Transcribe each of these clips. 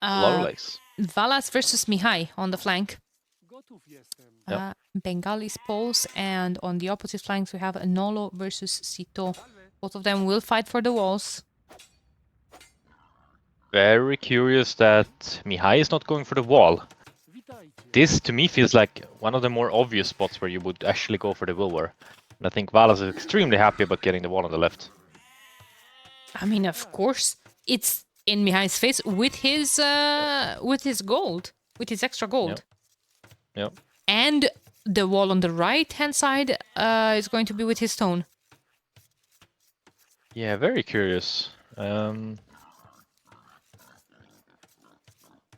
Lorelex. Valas versus Mihai on the flank. Yep. Bengali's Pulse, and on the opposite flanks we have Nolo versus Sito. Both of them will fight for the walls. Very curious that Mihai is not going for the wall. This, to me, feels like one of the more obvious spots where you would actually go for the Wilwer. And I think Valas is extremely happy about getting the wall on the left. I mean, of course, it's in Mihai's face with his gold, with his extra gold. Yep. And the wall on the right-hand side is going to be with his stone. Yeah, very curious.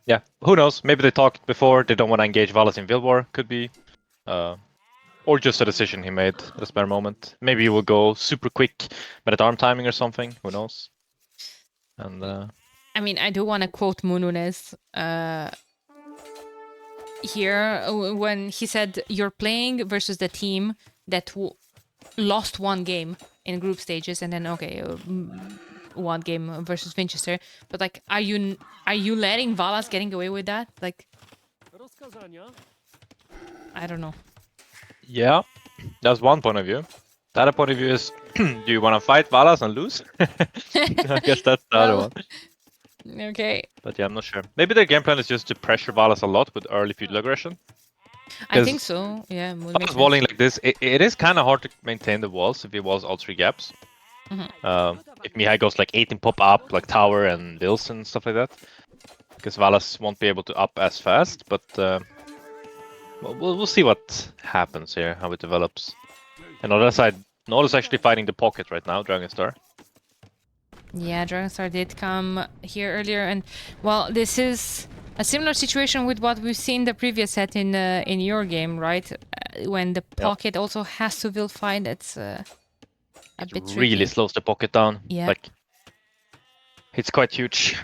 Yeah, who knows? Maybe they talked before. They don't want to engage Valas in Guild War. Could be. Or just a decision he made at a spare moment. Maybe he will go super quick at arm timing or something. Who knows? And I mean, I do want to quote Mununes here when he said, "You're playing versus the team that lost one game in group stages, and then one game versus Winchester. But like, are you letting Valas getting away with that? Like, I don't know." yeah, that's one point of view. The other point of view is, do you want to fight Valas and lose? I guess that's the other one. Okay. But yeah, I'm not sure. Maybe their game plan is just to pressure Valas a lot with early feudal aggression. I think so, yeah. Valas walling like this, it is kind of hard to maintain the walls if he walls all three gaps. If Mihai goes like 18 pop up, like Tower and Wills and stuff like that. Because Valas won't be able to up as fast, but we'll see what happens here, how it develops. And on the other side, Nola's actually fighting the pocket right now, Dragonstar. Yeah, Dragonstar did come here earlier, and well, this is a similar situation with what we've seen the previous set in your game, right? When the pocket also has to will fight, it's a bit tricky. Really slows the pocket down. Yeah. Like, it's quite huge.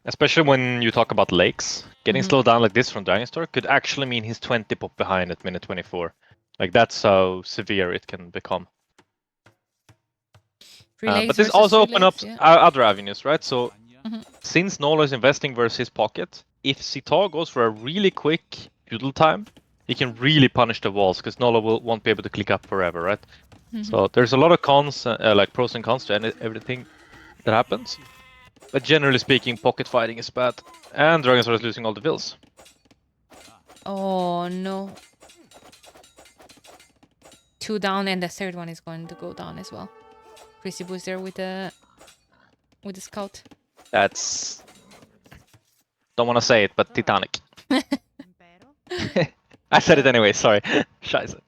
Especially when you talk about lakes. Getting slowed down like this from Dragonstar could actually mean he's 20 pop behind at minute 24. Like, that's how severe it can become. But this also opens up other avenues, right? So, since Nola is investing versus his pocket, if Sita goes for a really quick feudal time, he can really punish the walls, because Nola won't be able to click up forever, right? So there's a lot of cons, like pros and cons to everything that happens. But generally speaking, pocket fighting is bad. And Dragonstar is losing all the vills. Oh no. 2 down, and the third one is going to go down as well. Chrissy was there with the scout. That's... Don't want to say it, but Titanic. I said it anyway, sorry. Scheiße.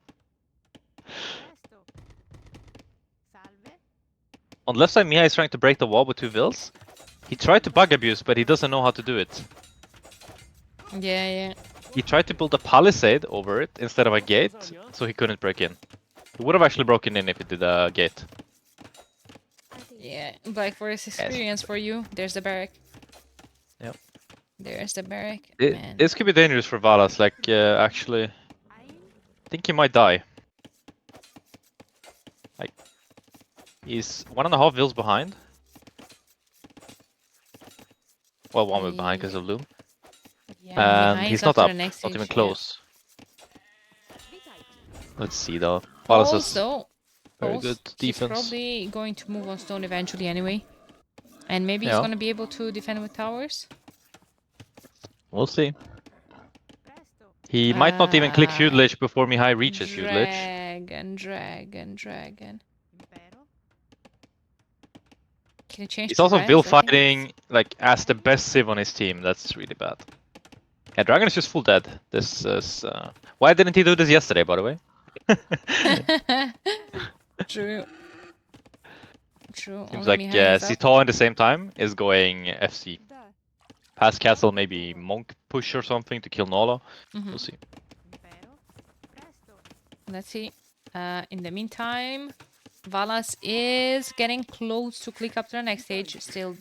On the left side, Mihai is trying to break the wall with 2 vills. He tried to bug abuse, but he doesn't know how to do it. Yeah. He tried to build a palisade over it instead of a gate, so he couldn't break in. He would have actually broken in if he did a gate. Yeah, Black Forest experience for you. There's the barrack. Yep. There's the barrack. This could be dangerous for Valas, like, actually... I think he might die. Like, he's 1.5 vills behind. Well, 1 vill behind because of Loom. Yeah, and he's not up, not even close. Let's see though. Valas has very good defense. He's probably going to move on stone eventually anyway. And maybe he's going to be able to defend with towers. We'll see. He might not even click Feudal Lich before Mihai reaches Feudal Lich. Dragon. Can you change? He's also Vil fighting like as the best Civ on his team. That's really bad. Yeah, Dragon is just full dead. This is... Why didn't he do this yesterday, by the way? True. Seems like Sita at the same time is going FC. Past castle, maybe monk push or something to kill Nola. We'll see. Let's see. In the meantime, Valas is getting close to click up to the next stage. Still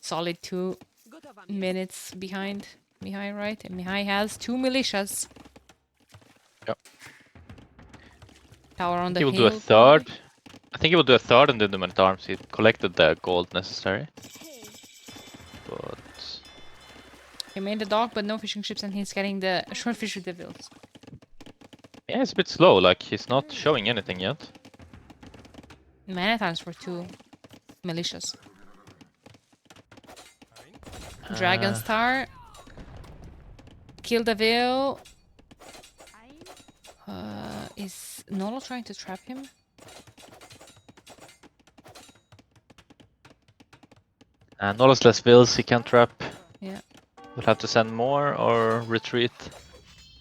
solid 2 minutes behind Mihai, right? And Mihai has 2 militias. Yep. Tower on the hill. He will do a third. I think he will do a third and then the men at arms. He collected the gold necessary. But He made the dock, but no fishing ships, and he's getting the short fish with the vills. Yeah, it's a bit slow. Like he's not showing anything yet. Many times for 2 malicious. Dragon Star. Kill the Veil. Is Nolo trying to trap him? Nola's less vills, he can't trap. Yeah. We'll have to send more or retreat.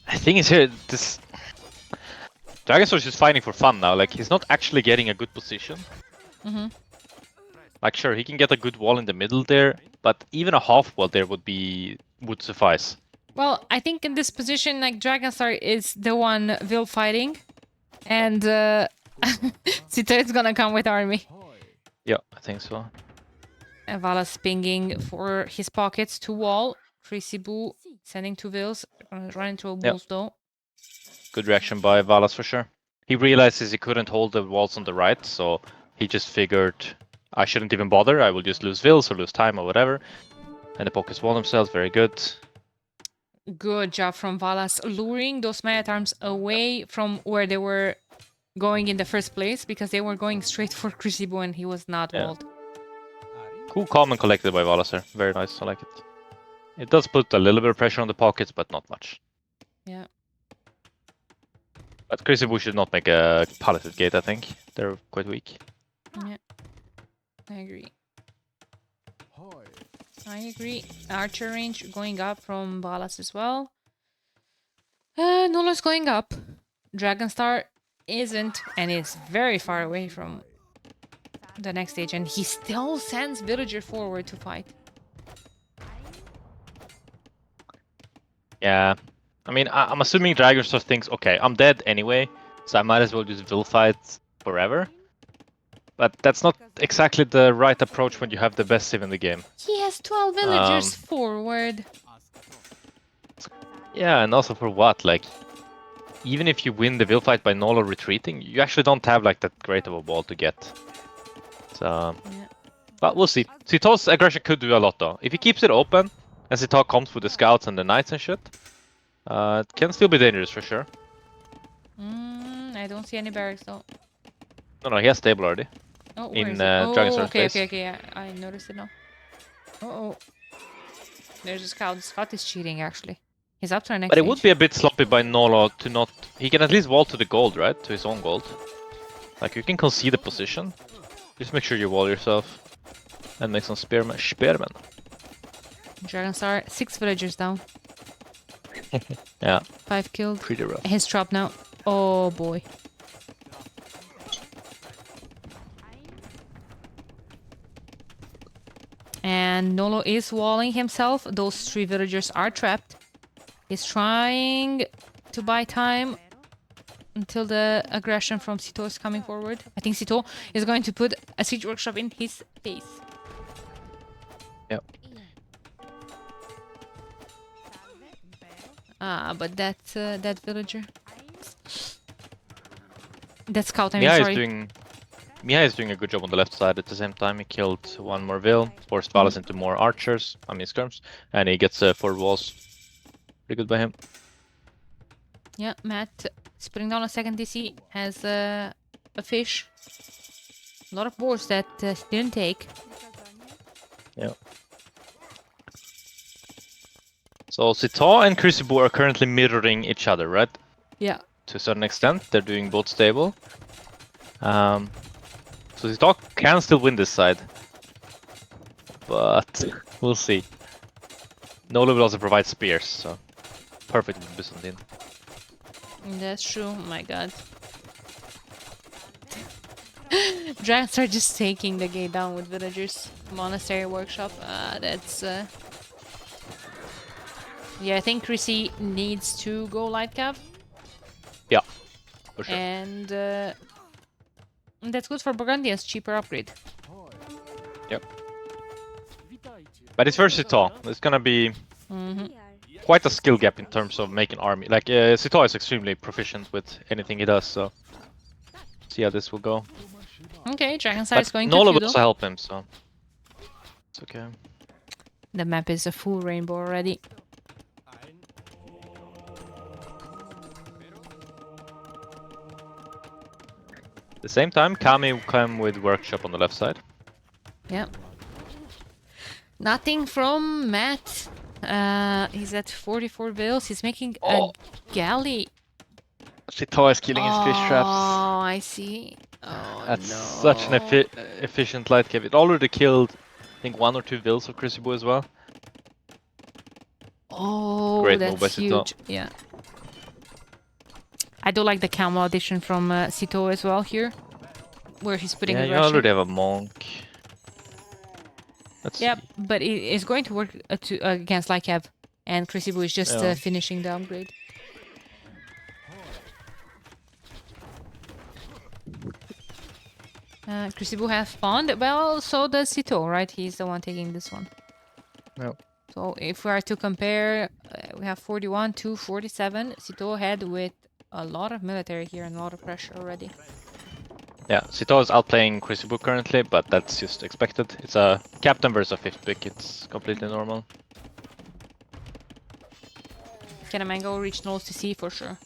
I think it's here. This Dragonstone is just fighting for fun now. Like he's not actually getting a good position. Like sure, he can get a good wall in the middle there, but even a half wall there would suffice. Well, I think in this position, like Dragonstar is the one Vil fighting, and Sita is gonna come with army. Yeah, I think so. Vala's pinging for his pockets to wall. Krisibu sending 2 Vils. Gonna run into a wolf though. Good reaction by Valas for sure. He realizes he couldn't hold the walls on the right, so he just figured I shouldn't even bother. I will just lose Vils or lose time or whatever. And the pockets wall themselves, very good. Good job from Valas, luring those Metatarms away from where they were going in the first place, because they were going straight for Krisibu and he was not walled. Cool, calm and collected by Valas there. Very nice, I like it. It does put a little bit of pressure on the pockets, but not much. Yeah. But Krisibu should not make a palleted gate, I think. They're quite weak. Yeah, I agree. I agree. Archer range going up from Valas as well. Nolo's going up. Dragonstar isn't, and is very far away from the next stage, and he still sends Villager forward to fight. Yeah. I mean, I'm assuming Dragonstar thinks, okay, I'm dead anyway, so I might as well just Vil fight forever. But that's not exactly the right approach when you have the best civ in the game. He has 12 villagers forward. Yeah, and also for what? Like, even if you win the Vil fight by Nolo retreating, you actually don't have like that great of a wall to get. So, but we'll see. Sito's aggression could do a lot though. If he keeps it open, and Sito comes with the scouts and the knights and shit, it can still be dangerous for sure. I don't see any barracks though. No, he has stable already. Oh, in Dragonstar's base. Okay. I noticed it now. There's a scout. The scout is cheating actually. He's up to our next But it stage. would be a bit sloppy by Nolo to not... He can at least wall to the gold, right? To his own gold. Like, you can concede the position. Just make sure you wall yourself. And make some spearmen. Dragonstar, 6 villagers down. Yeah. 5 killed. Pretty rough. His trap now. Oh boy. And Nolo is walling himself. Those 3 villagers are trapped. He's trying to buy time until the aggression from Sito is coming forward. I think Sito is going to put a siege workshop in his face. Yep. But that villager. That scout, I mean, sorry. Mihai is doing a good job on the left side. At the same time, he killed 1 more Vil, forced Valas into more archers, skirms, and he gets 4 walls. Pretty good by him. Yeah, Matt is putting down a second DC, has a fish. A lot of boars that he didn't take. Yeah. So Sita and Krisibu are currently mirroring each other, right? Yeah. To a certain extent, they're doing both stable. So Sita can still win this side, but we'll see. Nolo will also provide spears, so perfect with Byzantine. That's true. Oh my god. Dragons are just taking the gate down with villagers. Monastery workshop. That's yeah, I think Chrissy needs to go light cap. Yeah, for sure. And that's good for Burgundians, cheaper upgrade. Yep. But it's versus Sita. It's gonna be quite a skill gap in terms of making army. Like Sita is extremely proficient with anything he does, so see how this will go. Okay, Dragonstar is going to Nolo will feudal. also help him, so it's okay. The map is a full rainbow already. At the same time, Kami came with workshop on the left side. Yep. Nothing from Matt. He's at 44 bills. He's making a galley. Sito is killing his fish traps. Oh, I see. Oh, That's no. such an efficient light cave. It already killed, I think, 1 or 2 vills of Crucible as well. Oh, Great move by that's Sito. huge. Yeah. I do like the camo addition from Sito as well here, where he's putting Yeah, you aggression. already have a monk. Let's Yeah, see. but it is going to work against Lycav, and Crucible is just finishing the upgrade. Crucible has spawned. Well, so does Sito, right? He's the one taking this one. No. So if we are to compare, we have 41 to 47. Sito ahead with a lot of military here and a lot of pressure already. Yeah, Sito is outplaying Crucible currently, but that's just expected. It's a captain versus a 5th pick. It's completely normal. Can a mango reach nulls to see for sure?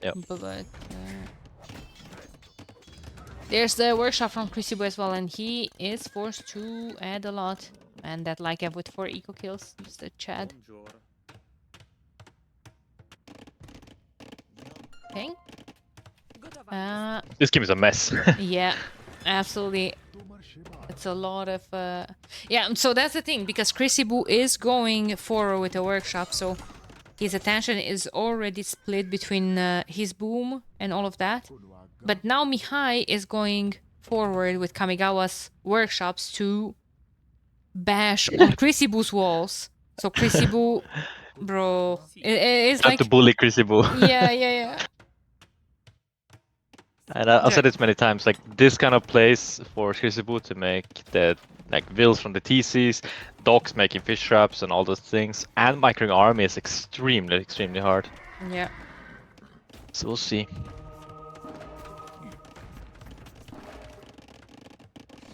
Yep. But there's the workshop from Crucible as well, and he is forced to add a lot. And that Lycav with 4 eco kills, just a Chad. Okay. This game is a mess. Yeah, absolutely. It's a lot of... Yeah, so that's the thing, because Crucible is going forward with the workshop, so his attention is already split between his boom and all of that. But now Mihai is going forward with Kamigawa's workshops to bash on Crucible's walls. So Crucible, bro, it's like... to bully Crucible. Yeah. And I've said it many times, like this kind of plays for Crucible to make the vills from the TCs, docks making fish traps and all those things, and microing army is extremely hard. Yeah. So we'll see.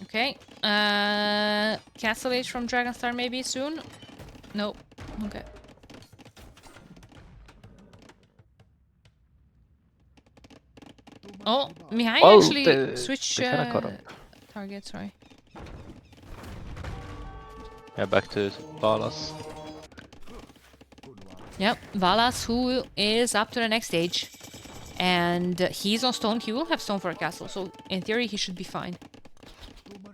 Okay. Castle Age from Dragonstar maybe soon? Nope. Okay. Oh, Mihai actually switched target, sorry. Yeah, back to Valas. Yep, Valas, who is up to the next stage. And he's on stone. He will have stone for a castle, so in theory he should be fine.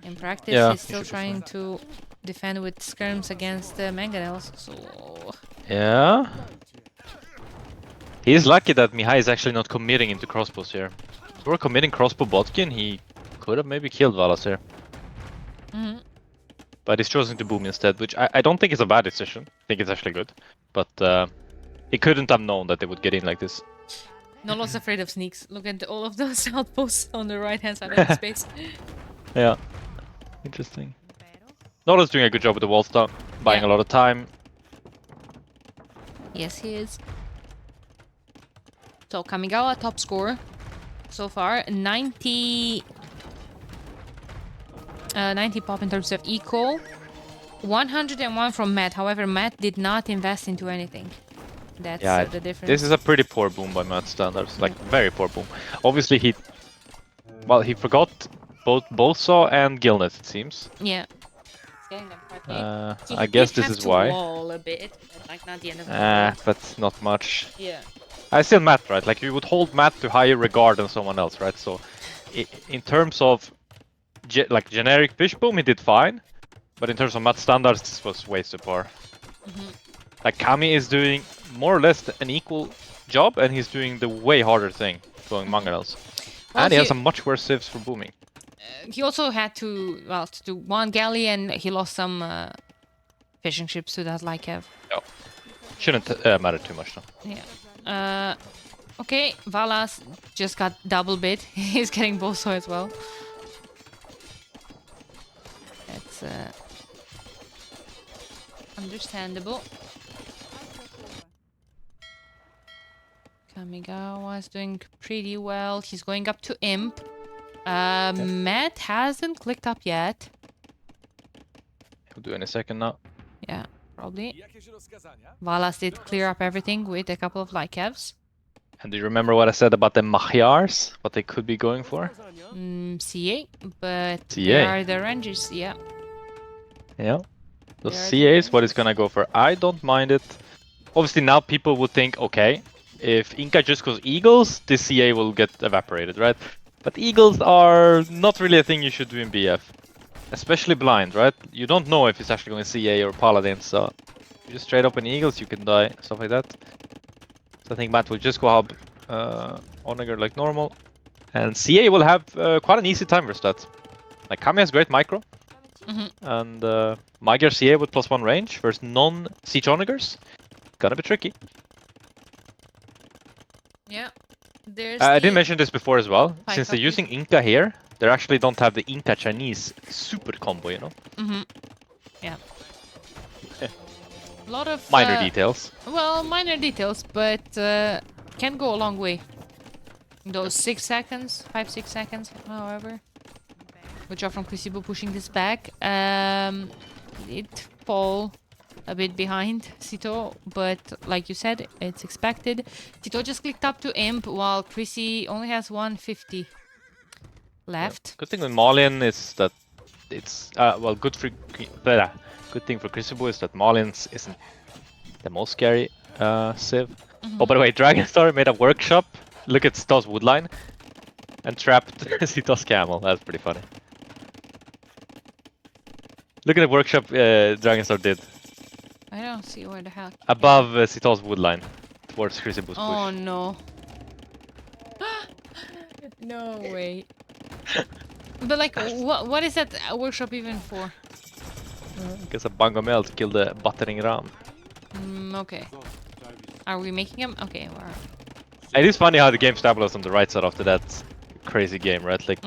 In practice, he's still trying to defend with skirms against the mangonels, so... Yeah. He's lucky that Mihai is actually not committing into crossbows here. If we were committing crossbow botkin, he could have maybe killed Valas here. But he's choosing to boom instead, which I don't think is a bad decision. I think it's actually good. But he couldn't have known that they would get in like this. Nolo's afraid of sneaks. Look at all of those outposts on the right hand side of the space. Yeah. Interesting. Nolo's doing a good job with the wall stun, buying a lot of time. Yes, he is. So Kamigawa top score so far, 90 pop in terms of eco, 101 from Matt. However, Matt did not invest into anything. That's the difference. This is a pretty poor boom by Matt standards, like very poor boom. Obviously he forgot both Bolsaw and Gilnet, it seems. Yeah. Getting them quite late. I guess this is why. Wall a bit, but like not the end of the world. But not much. Yeah. I still Matt, right? Like you would hold Matt to higher regard than someone else, right? So in terms of generic fish boom, he did fine. But in terms of Matt standards, this was way subpar. Like Kami is doing more or less an equal job, and he's doing the way harder thing, going mangonels. Well, and he has some much worse civs for booming. He also had to do one galley, and he lost some fishing ships to that Lycav. Oh. Shouldn't matter too much though. Yeah. Okay, Valas just got double bid. He's getting Bolso as well. That's understandable. Kamigawa is doing pretty well. He's going up to Imp. Matt hasn't clicked up yet. do any second now. Yeah, probably. Valas did clear up everything with a couple of light calves. And do you remember what I said about the Magyars? What they could be going for? CA, but CA. they are the Rangers, yeah. Yeah. So CA is what it's gonna go for. I don't mind it. Obviously now people would think, okay, if Inca just goes Eagles, this CA will get evaporated, right? But Eagles are not really a thing you should do in BF. Especially blind, right? You don't know if it's actually going CA or Paladin, so you just straight up in Eagles, you can die, stuff like that. So I think Matt will just go hub Onager like normal. And CA will have quite an easy time versus that. Like Kami has great micro. And Magyar CA with +1 range versus non-siege Onagers. Gonna be tricky. Yeah. I didn't mention this before as well. Since they're using Inca here, they actually don't have the Inca Chinese super combo, you know? Yeah. A lot of minor details. Well, minor details, but can go a long way. Those 6 seconds, 5-6 seconds, however. Good job from Krisibu pushing this back. It fall a bit behind Sito, but like you said, it's expected. Sito just clicked up to Imp while Chrissy only has 150 left. Yeah. Good thing with Malian is that it's well, good thing for Krisibu is that Malian isn't the most scary Civ. Oh, by the way, Dragonstar made a workshop. Look at Sito's woodline and trapped Sito's camel. That's pretty funny. Look at the workshop Dragonstar did. I don't see where the heck. Above Sito's woodline, towards Krisibu's push. Oh no. No way. But like, what is that workshop even for? Because a Bangomel to kill the Battering Ram. Okay. Are we making him? Okay, we're... It is funny how the game stabilized on the right side after that crazy game, right? Like,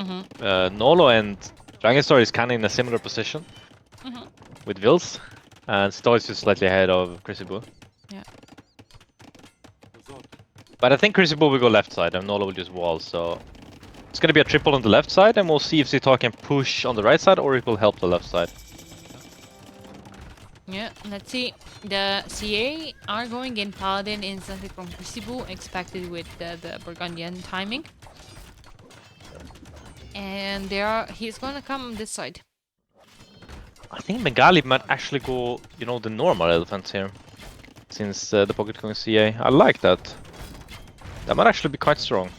Nolo and Dragonstar is kind of in a similar position with Vils, and Sto is just slightly ahead of Krisibu. Yeah. But I think Krisibu will go left side, and Nolo will just wall, so... It's gonna be a triple on the left side, and we'll see if Sito can push on the right side, or it will help the left side. Yeah, let's see. The CA are going in Paladin instantly from Krisibu, expected with the Burgundian timing. And he's gonna come this side. I think Bengali might actually go, you know, the normal elephants here. Since the pocket going CA. I like that. That might actually be quite strong.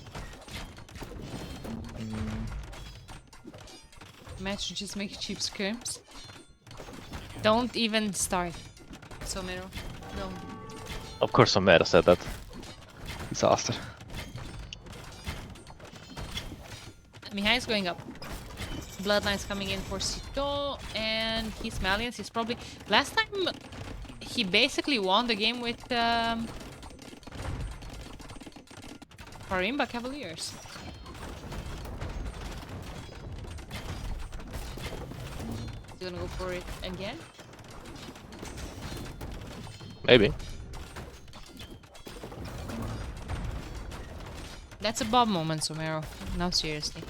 Match just make cheap scrims. Don't even start. Somero. No. Of course Somero said that. Disaster. Mihai is going up. Bloodline's coming in for Sito, and he's Malians. He's probably... Last time, he basically won the game with Farimba Cavaliers. He's gonna go for it again? Maybe. That's a Bob moment, Somero. No, seriously.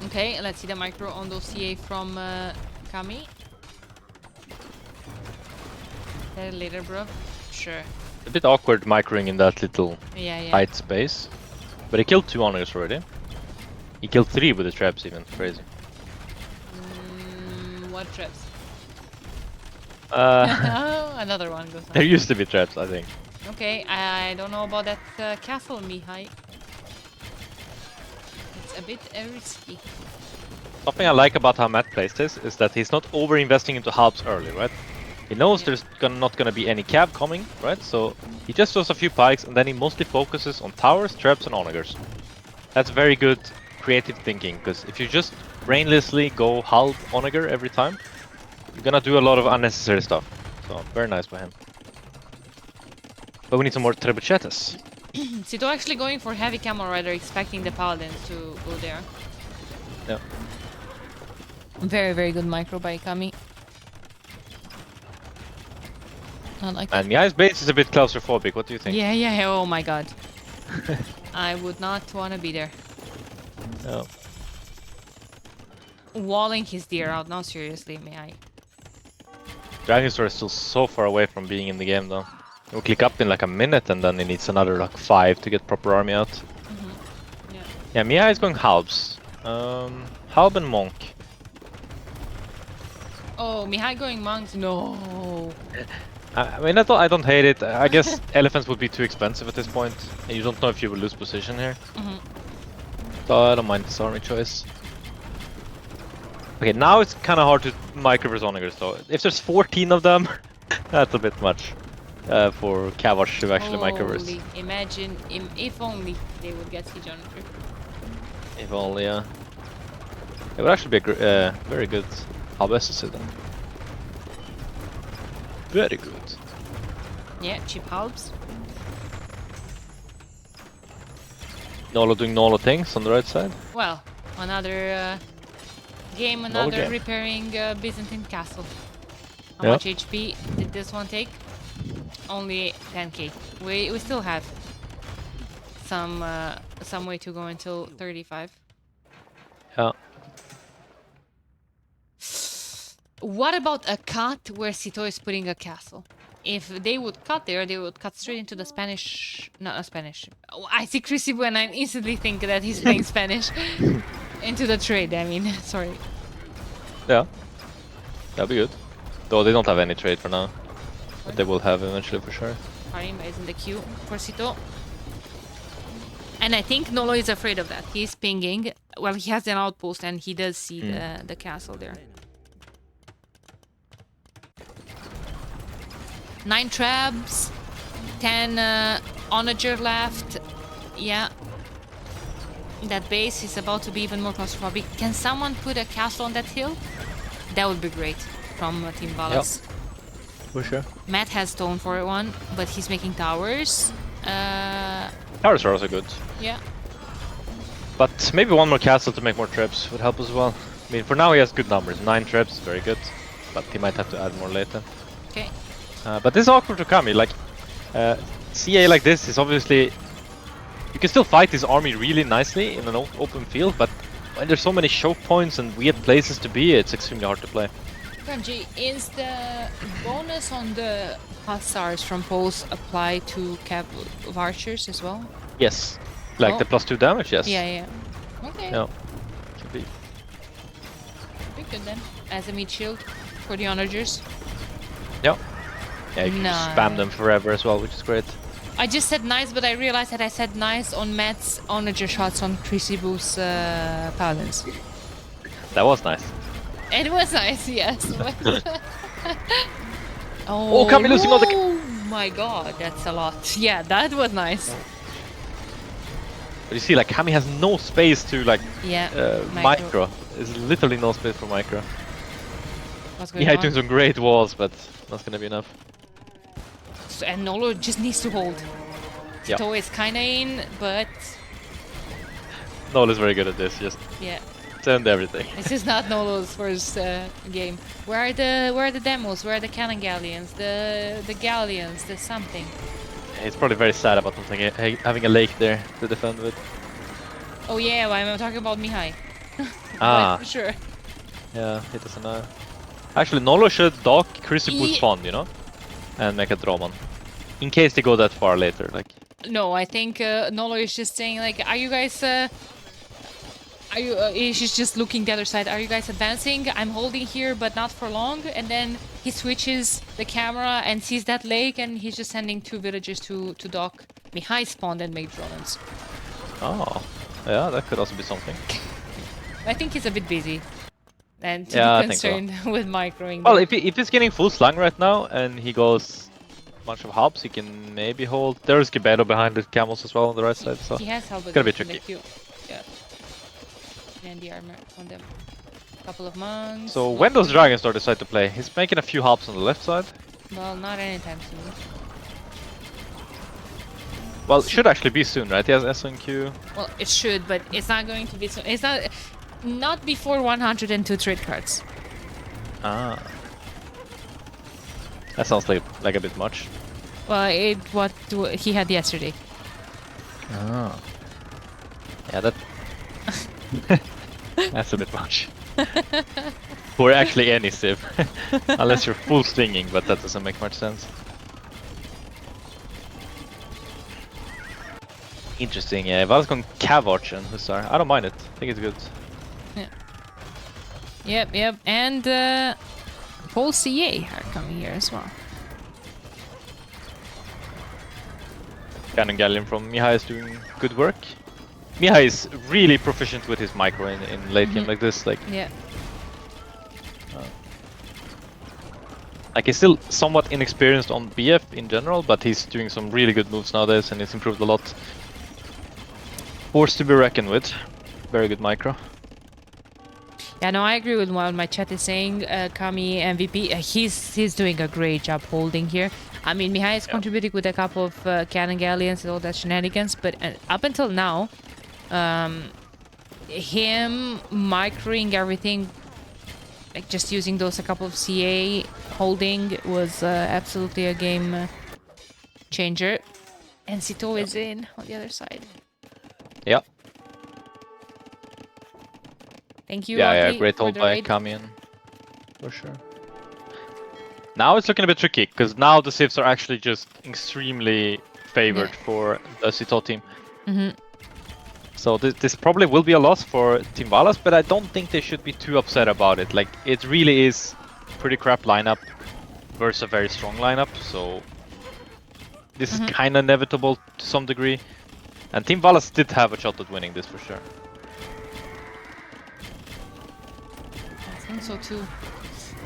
Okay, let's see the micro on those CA from Kami. Later, bro. Sure. A bit awkward microing in that little Yeah. tight space. But he killed 2 honors already. He killed 3 with the traps even. Crazy. What traps? Another one goes on. There used to be traps, I think. Okay, I don't know about that castle, Mihai. It's a bit risky. Something I like about how Matt plays this is that he's not over-investing into halves early, right? He knows there's not gonna be any cav coming, right? So he just does a few pikes and then he mostly focuses on towers, traps and onagers. That's very good creative thinking, because if you just brainlessly go half onager every time, you're gonna do a lot of unnecessary stuff. So very nice by him. But we need some more trebuchetas. Sito actually going for heavy camel rider, expecting the paladins to go there. Yeah. Very, very good micro by Kami. I like And Mihai's base is a bit claustrophobic. What do you think? Yeah. Oh my god. I would not want to be there. No. walling his deer out. No, seriously, may I? Dragonstore is still so far away from being in the game though. He'll click up in like a minute and then he needs another like 5 to get proper army out. Yeah. Yeah, Mia is going halbs. Halb and monk. Oh, Mihai going monks? No. I mean, I don't hate it. I guess elephants would be too expensive at this point. And you don't know if you will lose position here. So I don't mind this army choice. Okay, now it's kind of hard to micro versus onagers though. If there's 14 of them, that's a bit much for Kavash to actually microverse. Imagine if only they would get siege on trip. If only, yeah. It would actually be a very good halb-SSC then. Very good. Yeah, cheap halbs. Nolo doing Nolo things on the right side. Well, another game, another repairing Byzantine castle. How much HP did this one take? Only 10k. We still have some way to go until 35. Yeah. What about a cut where Cito is putting a castle? If they would cut there, they would cut straight into the Spanish... Not a Spanish. Oh, I see Crisibu and I instantly think that he's playing Spanish. Into the trade, I mean. Sorry. Yeah. That'd be good. Though they don't have any trade for now. But they will have eventually for sure. Harim is in the queue for Cito. And I think Nolo is afraid of that. He's pinging. Well, he has an outpost and he does see the castle there. 9 traps, 10 onager left. Yeah. That base is about to be even more claustrophobic. Can someone put a castle on that hill? That would be great from Team Valas. Yep. For sure. Matt has stone for one, but he's making towers. Towers are also good. Yeah. But maybe one more castle to make more traps would help as well. I mean, for now he has good numbers. 9 traps is very good. But he might have to add more later. Okay. But this is awkward to Kami. Like, CA like this is obviously... You can still fight this army really nicely in an open field, but when there's so many choke points and weird places to be, it's extremely hard to play. Kanji, is the bonus on the hussars from poles apply to cap of archers as well? Yes. Like the +2 damage, yes. Yeah, yeah. Okay. Yeah. Should be. Be good then. As a meat shield for the onagers. Yeah. Yeah, you can just spam them forever as well, which is great. I just said nice, but I realized that I said nice on Matt's onager shots on Crisibu's paladins. That was nice. It was nice, yes. Oh, Kami losing all the... Oh my god, that's a lot. Yeah, that was nice. But you see, like, Kami has no space to, like, micro. There's literally no space for micro. What's going on? Yeah, doing some great walls, but not gonna be enough. And Nolo just needs to hold. Tito is kinda in, but... Nolo's very good at this, just send everything. This is not Nolo's first game. Where are the demos? Where are the cannon galleons? The galleons? The something? He's probably very sad about not having a lake there to defend with. Oh yeah, well, I'm talking about Mihai. Ah. Sure. Yeah, he doesn't know. Actually, Nolo should dock Crisibu's Pond, you know? And make a Droman. In case they go that far later, like... No, I think Nolo is just saying, like, are you guys... He's just looking the other side. Are you guys advancing? I'm holding here, but not for long. And then he switches the camera and sees that lake, and he's just sending 2 villagers to dock Mihai spawned and make drones. Oh, yeah, that could also be something. I think he's a bit busy. And to be concerned with microing. Well, if he's getting full slung right now, and he goes a bunch of hops, he can maybe hold... There's Gibedo behind the camels as well on the right side, so... He has help, it's gonna be tricky. Yeah. And the armor on them. Couple of monks. So when does Dragonstar decide to play? He's making a few hops on the left side. Well, not anytime soon. Well, it should actually be soon, right? He has SNQ. Well, it should, but it's not going to be soon. It's not before 102 trade cards. Ah. That sounds like a bit much. Well, what he had yesterday. Ah. Yeah, that... That's a bit much. Or actually any civ. Unless you're full slinging, but that doesn't make much sense. Interesting, yeah. If I was going Cav Archer and Hussar, I don't mind it. I think it's good. Yeah. Yep. And Paul CA are coming here as well. Cannon Galleon from Mihai is doing good work. Mihai is really proficient with his micro in late game like this. Like, yeah. Like he's still somewhat inexperienced on BF in general, but he's doing some really good moves nowadays and he's improved a lot. Force to be reckoned with. Very good micro. Yeah, no, I agree with what my chat is saying. Kami MVP, he's doing a great job holding here. I mean, Mihai is contributing with a couple of cannon galleons and all that shenanigans, but up until now, him microing everything, like just using those a couple of CA holding was absolutely a game changer. And Sito is in on the other side. Yeah. Thank you, Yeah, great hold by Kamian. For sure. Now it's looking a bit tricky, because now the civs are actually just extremely favored for the Sito team. So this probably will be a loss for Team Valas, but I don't think they should be too upset about it. Like, it really is pretty crap lineup versus a very strong lineup, so this is kind of inevitable to some degree. And Team Valas did have a shot at winning this for sure. I think so too.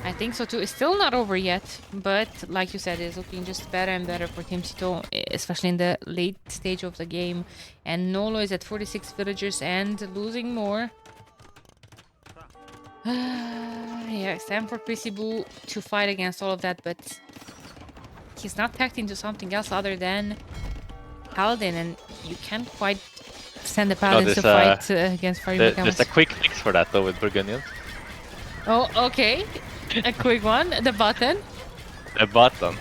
I think so too. It's still not over yet, but like you said, it's looking just better and better for Team Sito, especially in the late stage of the game. And Nolo is at 46 villagers and losing more. Yeah, it's time for Prisibu to fight against all of that, but he's not tacked into something else other than Paladin, and you can't quite send the Paladins to fight against Fire Beacons. There's a quick fix for that though with Burgundians. Oh, okay. A quick one. The button. The button.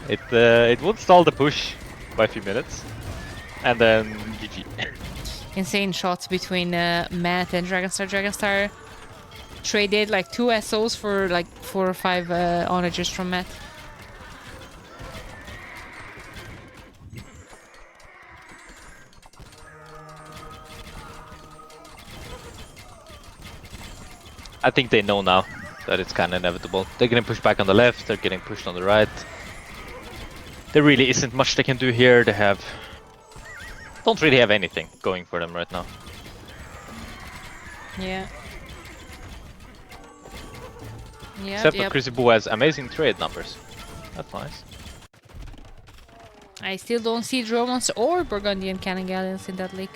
It would stall the push by a few minutes, and then GG. Insane shots between Matt and Dragonstar. Dragonstar traded like 2 SOs for like 4 or 5 onagers from Matt. I think they know now that it's kind of inevitable. They're getting pushed back on the left, they're getting pushed on the right. There really isn't much they can do here. They don't really have anything going for them right now. Yeah. Yeah. Except that Prisibu has amazing trade numbers. That's nice. I still don't see Dromons or Burgundian cannon galleons in that league.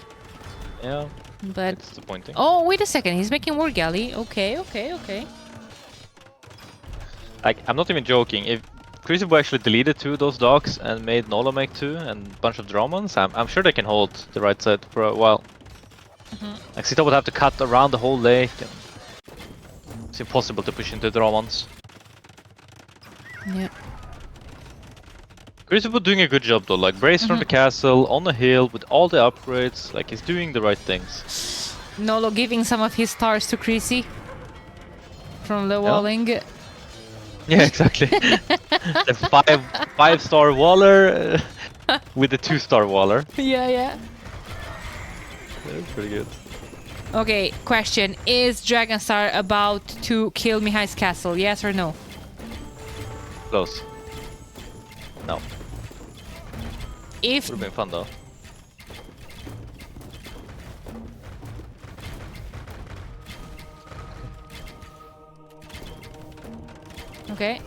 Yeah. But it's disappointing. Oh, wait a second. He's making war galley. Okay. Like, I'm not even joking. If Crucible actually deleted 2 of those dogs and made Nolo make 2 and a bunch of Dromons, I'm sure they can hold the right side for a while. Like, Sito would have to cut around the whole lake. And it's impossible to push into Dromons. Yeah. Crucible doing a good job though. Like, Brace from the castle, on the hill, with all the upgrades. Like, he's doing the right things. Nolo giving some of his stars to Creasy from the walling. Yeah, exactly. The 5-star Waller with the 2-star Waller. Yeah. That's pretty good. Okay, question. Is Dragonstar about to kill Mihai's castle? Yes or no? Close. No. If would have been fun though. Okay.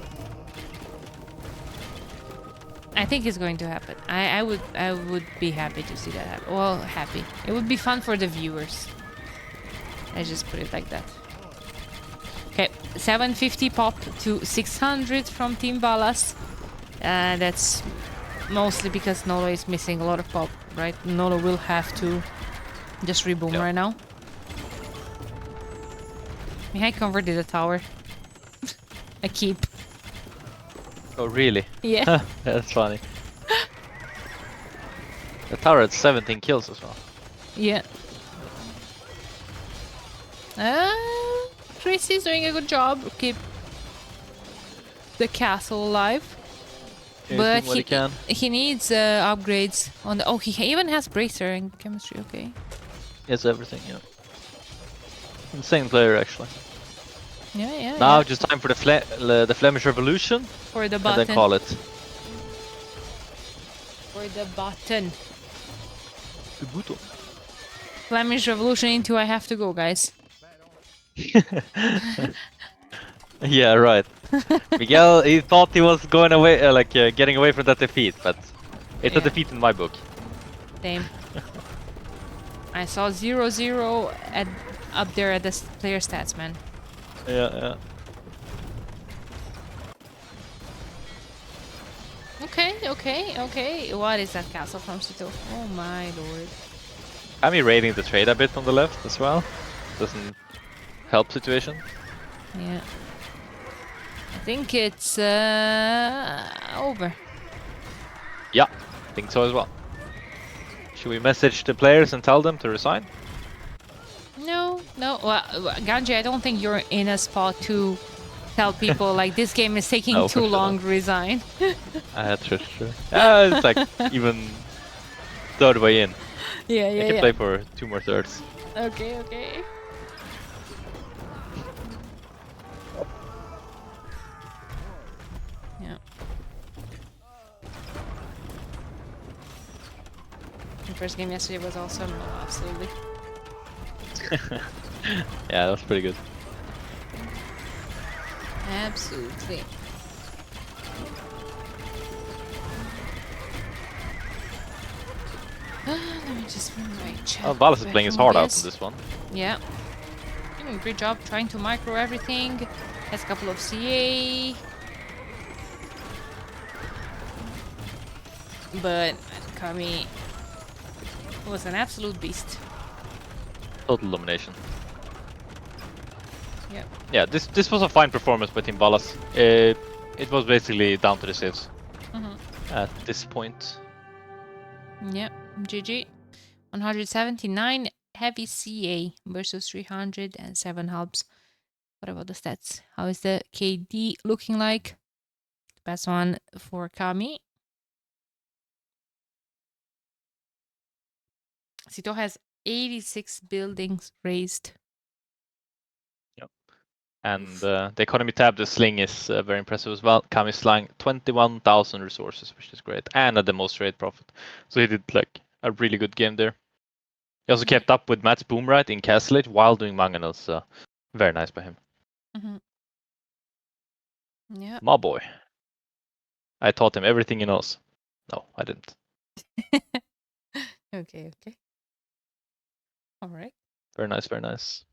I think it's going to happen. I would be happy to see that happen. Well, happy. It would be fun for the viewers. Let's just put it like that. Okay, 750 pop to 600 from Team Valas. That's mostly because Nolo is missing a lot of pop, right? Nolo will have to just reboom right now. Mihai converted a tower. A keep. Oh, really? Yeah. That's funny. The tower had 17 kills as well. Yeah. Tracy's doing a good job. Keep the castle alive. But he needs upgrades on the. Oh, he even has bracer and chemistry. Okay. He has everything. Yeah. Insane player actually. Yeah. Now just time for the Flemish Revolution. For the button. And then call it. For the button. The button. Flemish Revolution into I have to go, guys. Yeah, right. Miguel, he thought he was going away, getting away from that defeat, but it's a defeat in my book. Same. I saw 0-0 up there at the player stats, man. Yeah. Okay. What is that castle from Sito? Oh my lord. I'm raiding the trade a bit on the left as well. Doesn't help situation. Yeah. I think it's over. Yeah, I think so as well. Should we message the players and tell them to resign? No. Well, Ganji, I don't think you're in a spot to tell people like this game is taking too long to resign. True. It's like even third way in. Yeah. I can play for 2 more thirds. Okay. Yeah. The first game yesterday was awesome. Oh, absolutely. Yeah, that was pretty good. Absolutely. Let me just bring my chat. Oh, Valas is playing his heart out on this one. Yeah. Doing a great job trying to micro everything. Has a couple of CA. But Kami was an absolute beast. Total domination. Yep. Yeah, this was a fine performance by Team Valas. It was basically down to the civs at this point. Yep, GG. 179 heavy CA versus 307 hubs. What about the stats? How is the KD looking like? Best one for Kami. Sito has 86 buildings raised. Yep. And the economy tab, the sling is very impressive as well. Kami's slang 21,000 resources, which is great, and at the most trade profit. So he did like a really good game there. He also kept up with Matt's Boomright in Castle Age while doing Mangonels, so very nice by him. Yeah. My boy. I taught him everything he knows. No, I didn't. Okay. All right. Very nice.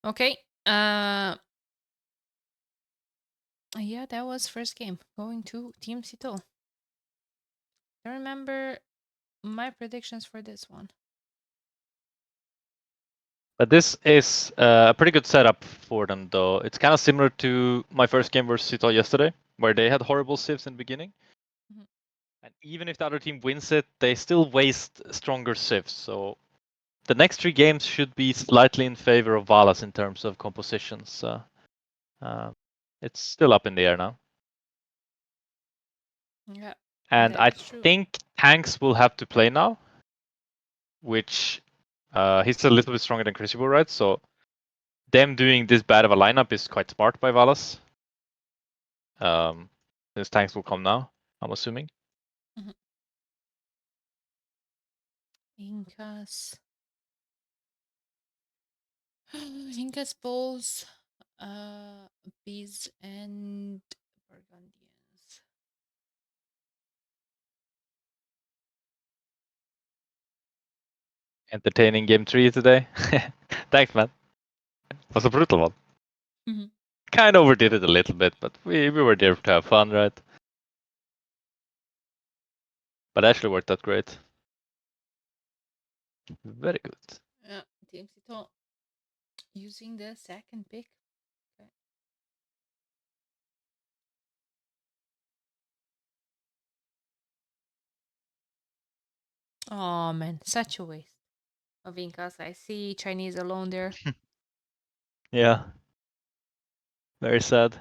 Okay. Yeah, that was first game. Going to Team Sito. I remember my predictions for this one. But this is a pretty good setup for them, though. It's kind of similar to my first game versus Sito yesterday, where they had horrible civs in the beginning. And even if the other team wins it, they still waste stronger civs. So the next 3 games should be slightly in favor of Valas in terms of compositions. It's still up in the air now. Yeah. And I think tanks will have to play now, which he's a little bit stronger than Crucible, right? So them doing this bad of a lineup is quite smart by Valas. Since tanks will come now, I'm assuming. Incas. Incas, Bulls, Bees, and Burgundians. Entertaining game 3 today. Thanks, man. It was a brutal one. Kind of overdid it a little bit, but we were there to have fun, right? But actually worked out great. Very good. Yeah, Team Sito using the second pick. Okay. Oh man, such a waste. of Incas. I see Chinese alone there. Yeah. Very sad.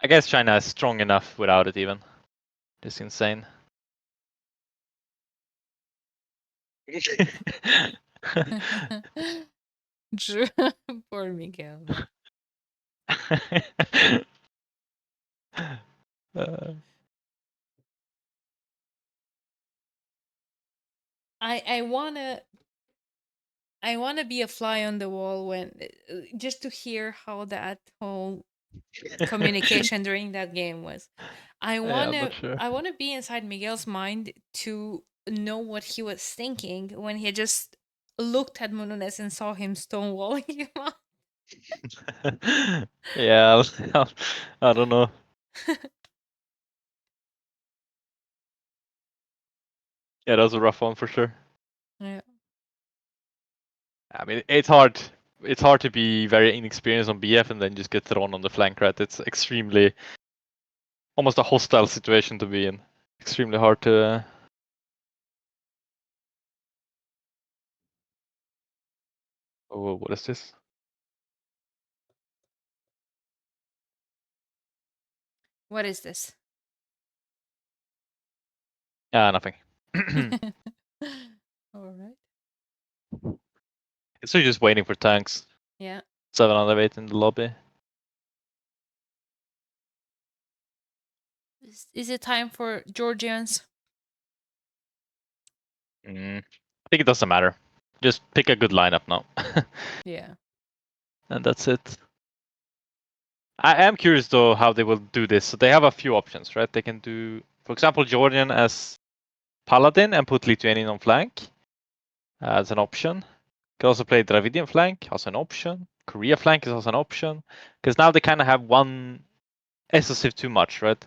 I guess China is strong enough without it even. Just insane. True. Poor Miguel. Man. I wanna be a fly on the wall when just to hear how that whole communication during that game was. I Yeah, I'm wanna not sure. I wanna be inside Miguel's mind to know what he was thinking when he just looked at Mununes and saw him stonewalling him out. Yeah, I don't know. Yeah, that was a rough one for sure. Yeah. I mean, it's hard. It's hard to be very inexperienced on BF and then just get thrown on the flank, right? It's extremely, almost a hostile situation to be in. Extremely hard to. Oh, what is this? What is this? Ah, nothing. All right. So you're just waiting for tanks. Yeah. 7 out of 8 in the lobby. Is it time for Georgians? I think it doesn't matter. Just pick a good lineup now. Yeah. And that's it. I am curious though how they will do this. So they have a few options, right? They can do, for example, Georgian as Paladin and put Lithuanian on flank as an option. Can also play Dravidian flank as an option. Korea flank is also an option. Because now they kind of have one SSIF too much, right?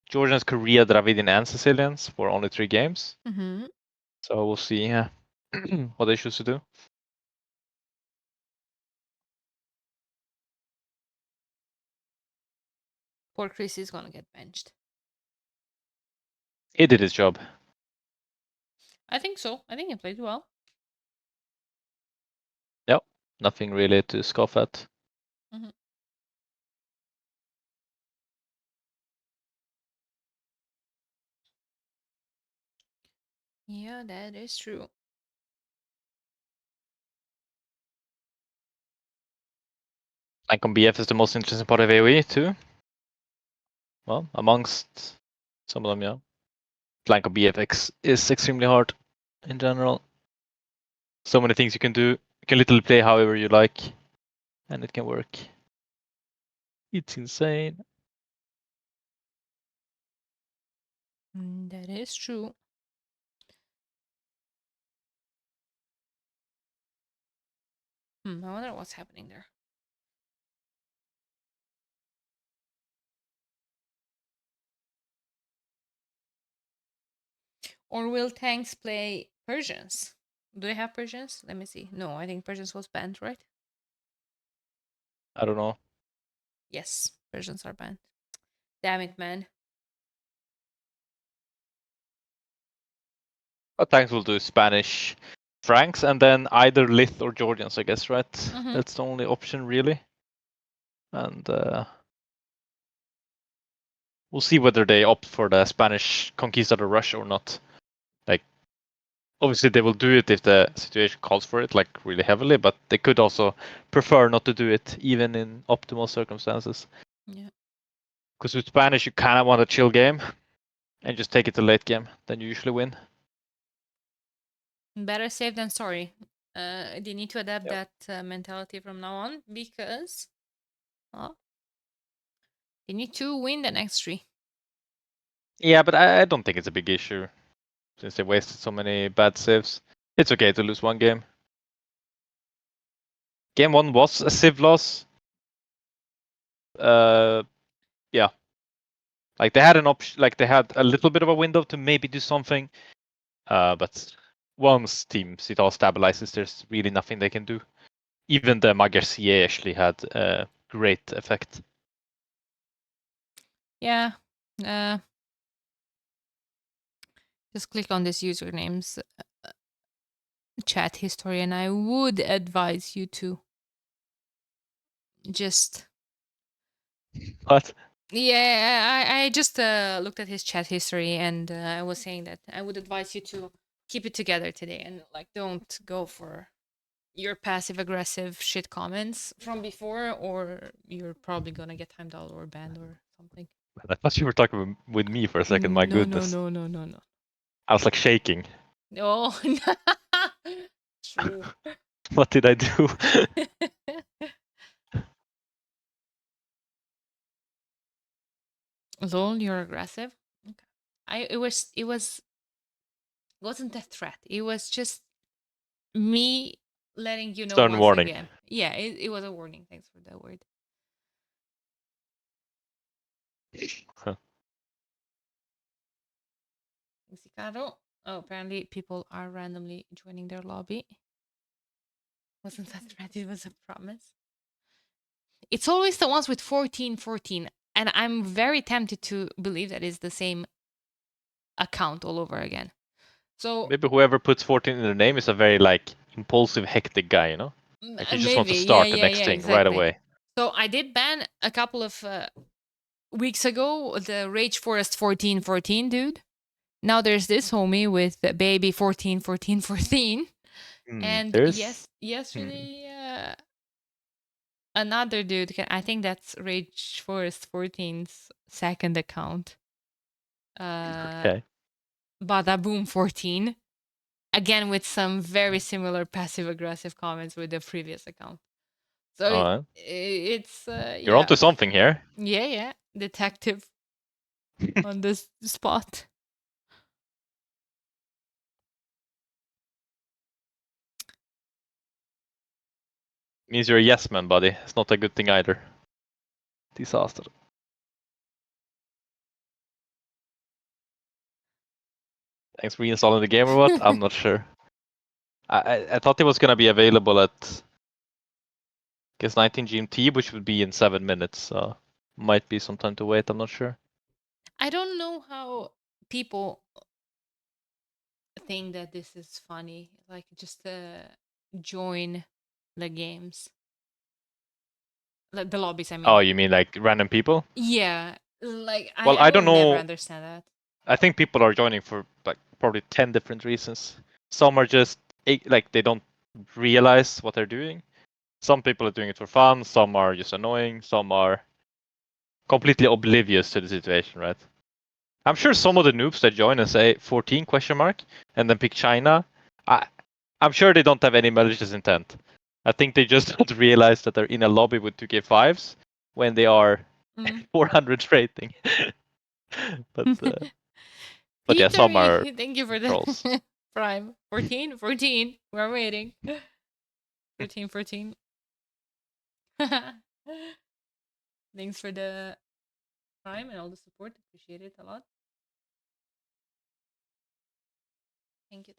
Georgians, Korea, Dravidian, and Sicilians for only 3 games. Mm-hmm. So we'll see what they choose to do. Poor Chris is gonna get benched. He did his job. I think so. I think he played well. Yep. Nothing really to scoff at. Mm-hmm. Yeah, that is true. Flank on BF is the most interesting part of AoE too. Well, amongst some of them, yeah. Flank on BFX is extremely hard in general. So many things you can do. You can literally play however you like, and it can work. It's insane. That is true. I wonder what's happening there. Or will tanks play Persians? Do they have Persians? Let me see. No, I think Persians was banned, right? I don't know. Yes, Persians are banned. Damn it, man. But tanks will do Spanish Franks and then either Lith or Georgians, I guess, right? Mm-hmm. That's the only option really. And we'll see whether they opt for the Spanish Conquistador rush or not. Like, obviously they will do it if the situation calls for it, like really heavily, but they could also prefer not to do it, even in optimal circumstances. Yeah. Because with Spanish, you kind of want a chill game and just take it to late game. Then you usually win. Better safe than sorry. They need to adapt that mentality from now on because well, they need to win the next 3. Yeah, but I don't think it's a big issue since they wasted so many bad saves. It's okay to lose one game. Game 1 was a civ loss. Yeah. Like they had an option, like they had a little bit of a window to maybe do something. But once Team Cital stabilizes, there's really nothing they can do. Even the Magyar CA actually had a great effect. Yeah. Just click on this username's chat history, and I would advise you to just. What? Yeah, I just looked at his chat history, and I was saying that I would advise you to keep it together today, and like don't go for your passive aggressive shit comments from before, or you're probably gonna get timed out or banned or something. I thought you were talking with me for a second. My goodness. No. I was like shaking. Oh, true. What did I do? Lol, you're aggressive. Okay. It wasn't a threat. It was just me letting you know Stern once warning. again. Yeah, it was a warning. Thanks for that word. Huh. Thanks, Ricardo. Oh, apparently people are randomly joining their lobby. Wasn't that threat? It was a promise. It's always the ones with 1414, and I'm very tempted to believe that it's the same account all over again. So maybe whoever puts 14 in their name is a very like impulsive, hectic guy, you know? Like he just wants to maybe, yeah, start the next thing right exactly. away. So I did ban a couple of weeks ago the Rage Forest 1414 dude. Now there's this homie with the baby 141414. And There's yesterday another dude, I think that's Rage Forest 14's second account. okay. Badaboom 14. Again with some very similar passive aggressive comments with the previous account. So it's You're onto something here. Yeah. Detective on this spot. Means you're a yes man, buddy. It's not a good thing either. Disaster. Thanks for reinstalling the game or what? I'm not sure. I thought it was gonna be available at I guess 19 GMT, which would be in 7 minutes. So might be some time to wait. I'm not sure. I don't know how people think that this is funny. Like just join the games. Like the lobbies, I mean. Oh, you mean like random people? Yeah. Like Well, I I will don't never know. understand that. I think people are joining for like probably 10 different reasons. Some are just like they don't realize what they're doing. Some people are doing it for fun. Some are just annoying. Some are completely oblivious to the situation, right? I'm sure some of the noobs that join and say 14 question mark and then pick China, I'm sure they don't have any malicious intent. I think they just don't realize that they're in a lobby with 2K5s when they are 400 rating. but yeah, some are thank you for trolls. the prime. 14. We're waiting. 14. Thanks for the prime and all the support. Appreciate it a lot. Thank you.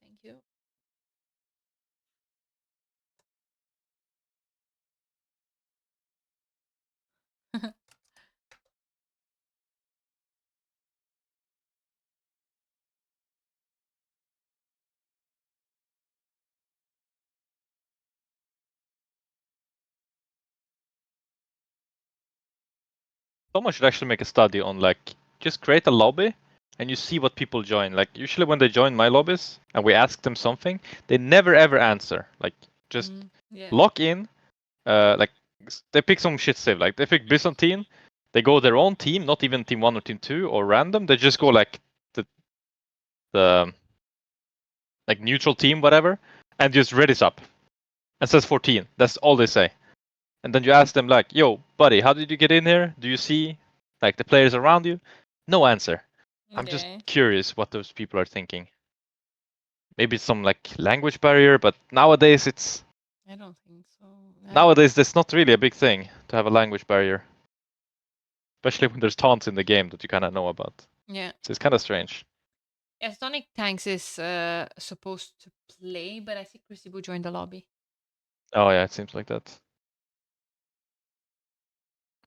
Someone should actually make a study on like just create a lobby and you see what people join. Like usually when they join my lobbies and we ask them something, they never ever answer. Like just log in, like they pick some shit save. Like they pick Byzantine, they go their own team, not even team 1 or team 2 or random. They just go like the like neutral team, whatever, and just readies up and says 14. That's all they say. And then you ask them like, "Yo, buddy, how did you get in here? Do you see like the players around you?" No answer. I'm just curious what those people are thinking. Maybe it's some like language barrier, but nowadays it's. I don't think so. Nowadays, that's not really a big thing to have a language barrier, especially when there's taunts in the game that you kind of know about. Yeah. So it's kind of strange. Yeah, Sonic Tanks is supposed to play, but I think Chrissy joined the lobby. Oh yeah, it seems like that.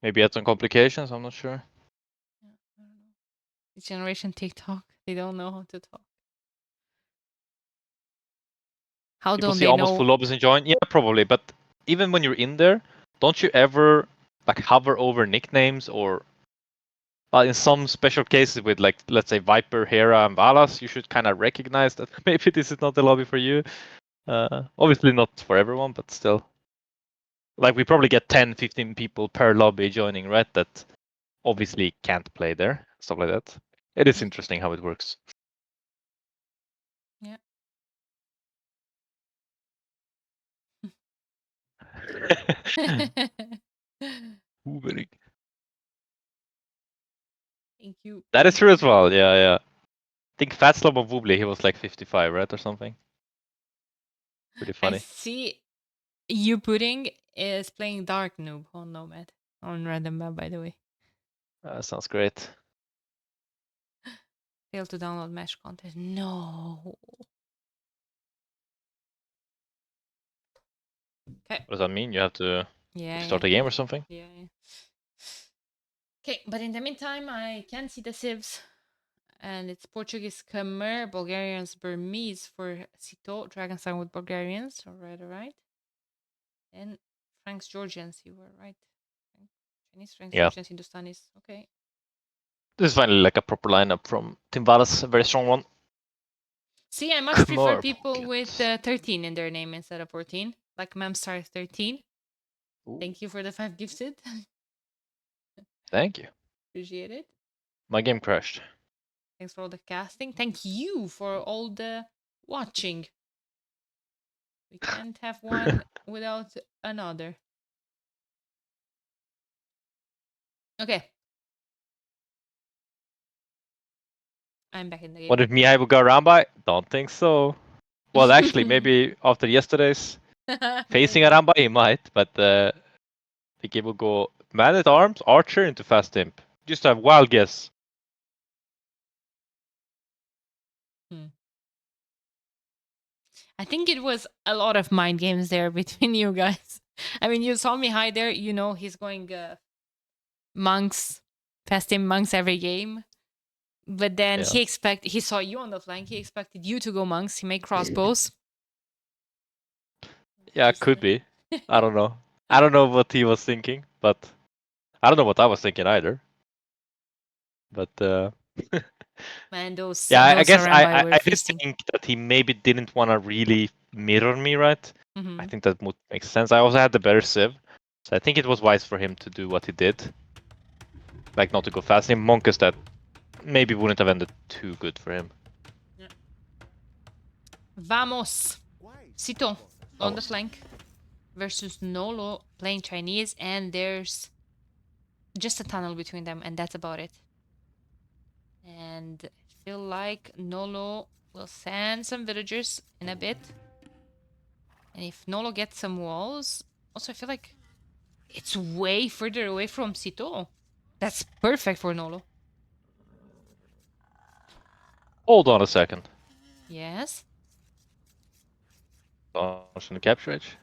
Maybe had some complications. I'm not sure. Yeah, I don't know. Generation TikTok, they don't know how to talk. How People don't see they almost know? full lobbies and join. Yeah, probably. But even when you're in there, don't you ever like hover over nicknames or in some special cases with like let's say Viper, Hera, and Valas, you should kind of recognize that maybe this is not the lobby for you. Obviously not for everyone, but still. Like we probably get 10, 15 people per lobby joining, right? That obviously can't play there, stuff like that. It is interesting how it works. Yeah. Hoovering. Thank you. That is true as well. Yeah, yeah. I think Fatslab of Woobly, he was like 55, right, or something. Pretty I funny. see you pudding is playing Dark Noob on Nomad on random map, by the way. Sounds great. Failed to download mesh content. No. Okay. What does that mean? You have to start the game or something? Yeah. Okay, but in the meantime, I can see the civs. And it's Portuguese Khmer, Bulgarians, Burmese for Sito, Dragonstar with Bulgarians. Alright, alright. And Franks, Georgians, you were right. Chinese, Franks, Yeah. Georgians, Hindustanis. Okay. This is finally like a proper lineup from Team Valas, a very strong one. See, I much prefer Khmer people pocket. with 13 in their name instead of 14. Like Memstar 13. Ooh. Thank you for the 5 gifted. Thank you. Appreciate it. My game crashed. Thanks for all the casting. Thank you for all the watching. We can't have one without another. Okay. I'm back in the game. What did Mihai go around by? Don't think so. Well, actually, maybe after yesterday's facing a Ramba, he might, but I think he will go Man at Arms, Archer into Fast Imp. Just a wild guess. I think it was a lot of mind games there between you guys. I mean, you saw me hide there. You know he's going monks, Fast Imp monks every game. But then he saw you on the flank. He expected you to go monks. He made crossbows. Yeah, could be. I don't know. I don't know what he was thinking, but I don't know what I was thinking either. But man, those yeah, those I guess I did feasting. think that he maybe didn't want to really mirror me, right? Mm-hmm. I think that would make sense. I also had the better civ, so I think it was wise for him to do what he did. Like not to go fast. In Monkus that maybe wouldn't have ended too good for him. Yeah. Vamos! Sito on the flank versus Nolo playing Chinese, and there's just a tunnel between them, and that's about it. And I feel like Nolo will send some villagers in a bit. And if Nolo gets some walls, also I feel like it's way further away from Sito. That's perfect for Nolo. Hold on a second. Yes. Launch the capture edge.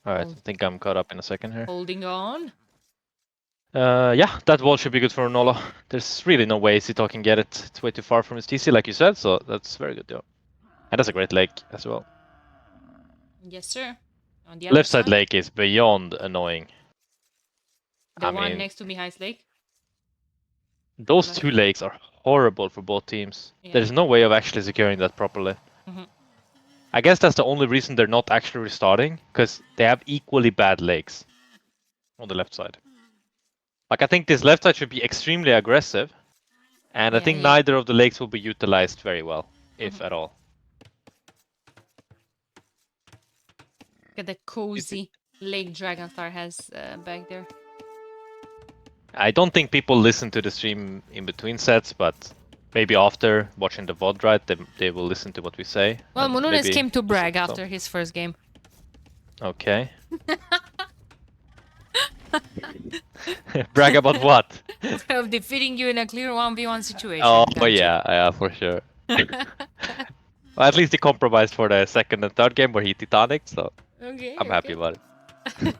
Alright, I think I'm caught up in a second here. Holding on. Yeah, that wall should be good for Nolo. There's really no way Sito can get it. It's way too far from his TC, like you said, so that's very good, yeah. And that's a great lake as well. Yes, sir. On the other Left side lake is beyond annoying. The one next to Mihai's lake? Those two lakes are horrible for both teams. Yeah. There's no way of actually securing that properly. Mm-hmm. I guess that's the only reason they're not actually restarting, because they have equally bad lakes on the left side. Like, I think this left side should be extremely aggressive, and I think neither of the lakes will be utilized very well, if at all. Look at the cozy lake Dragonstar has back there. I don't think people listen to the stream in between sets, but maybe after watching the VOD, right, they will listen to what we say. Well, Mununes came to brag after his first game. Okay. Brag about what? Of defeating you in a clear 1v1 situation. Oh, yeah, for sure. Well, at least he compromised for the second and third game where he Titanic, so I'm happy about it.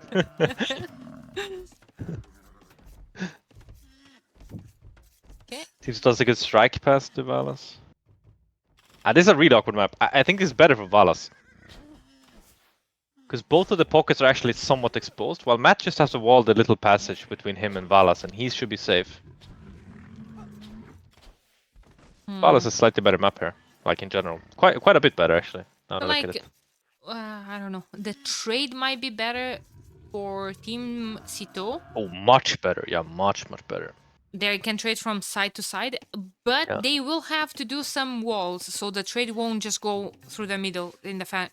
Seems does a good strike pass to Valas. This is a really awkward map. I think this is better for Valas. Because both of the pockets are actually somewhat exposed, while Matt just has to wall the little passage between him and Valas, and he should be safe. Valas is a slightly better map here, like in general. Quite a bit better, actually, now that I look at it. I don't know. The trade might be better for Team Sito. Oh, much better. Yeah, much better. They can trade from side to side, but they will have to do some walls, so the trade won't just go through the middle in the flank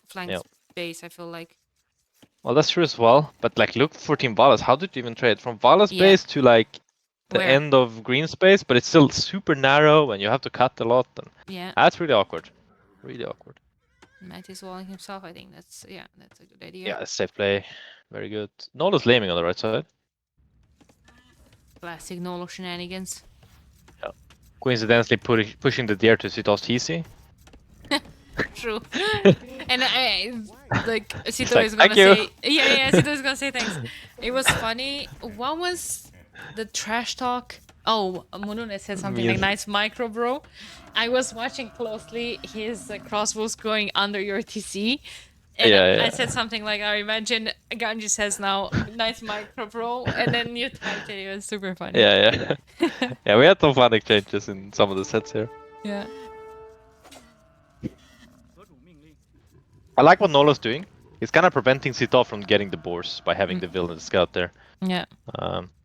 space, I feel like. Well, that's true as well, but like look for Team Valas. How did you even trade? From Valas base to like the end of green space, but it's still super narrow and you have to cut a lot. And that's really awkward. Really awkward. Matt is walling himself. I think that's a good idea. Yeah, safe play. Very good. Nola's laming on the right side. Classic Nolo shenanigans. Yeah. Coincidentally pushing the deer to Sito's TC. True. And like Sito is gonna say Sito is gonna say thanks. It was funny. What was the trash talk? Oh, Munune said something like nice micro bro. I was watching closely his crossbows going under your TC. And I said something like, I imagine Ganji says now, nice micro bro, and then you typed it. It was super funny. Yeah. Yeah, we had some fun exchanges in some of the sets here. Yeah. I like what Nolo's doing. He's kind of preventing Sito from getting the boars by having the villain scout there. Yeah.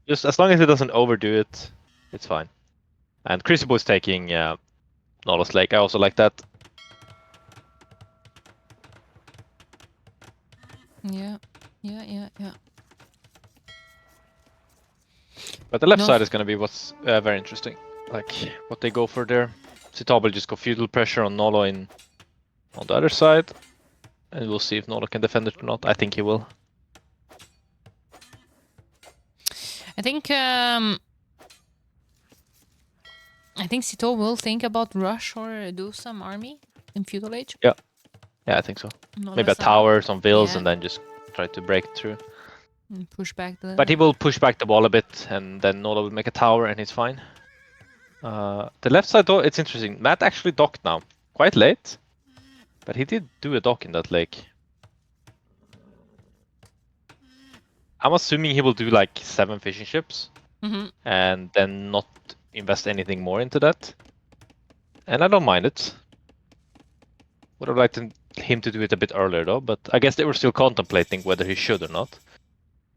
Just as long as he doesn't overdo it, it's fine. And Crucible is taking Nolo's Lake. I also like that. Yeah. But the left side is going to be what's very interesting. Like what they go for there. Sito will just go feudal pressure on Nolo on the other side. And we'll see if Nolo can defend it or not. I think he will. I think Sito will think about rush or do some army in feudal age. Yeah, I think so. Maybe a tower, some vills, and then just try to break through. And push back the... But he will push back the wall a bit, and then Nolo will make a tower, and he's fine. The left side, though, it's interesting. Matt actually docked now. Quite late. But he did do a dock in that lake. I'm assuming he will do like 7 fishing ships. And then not invest anything more into that. And I don't mind it. Would have liked him to do it a bit earlier though, but I guess they were still contemplating whether he should or not.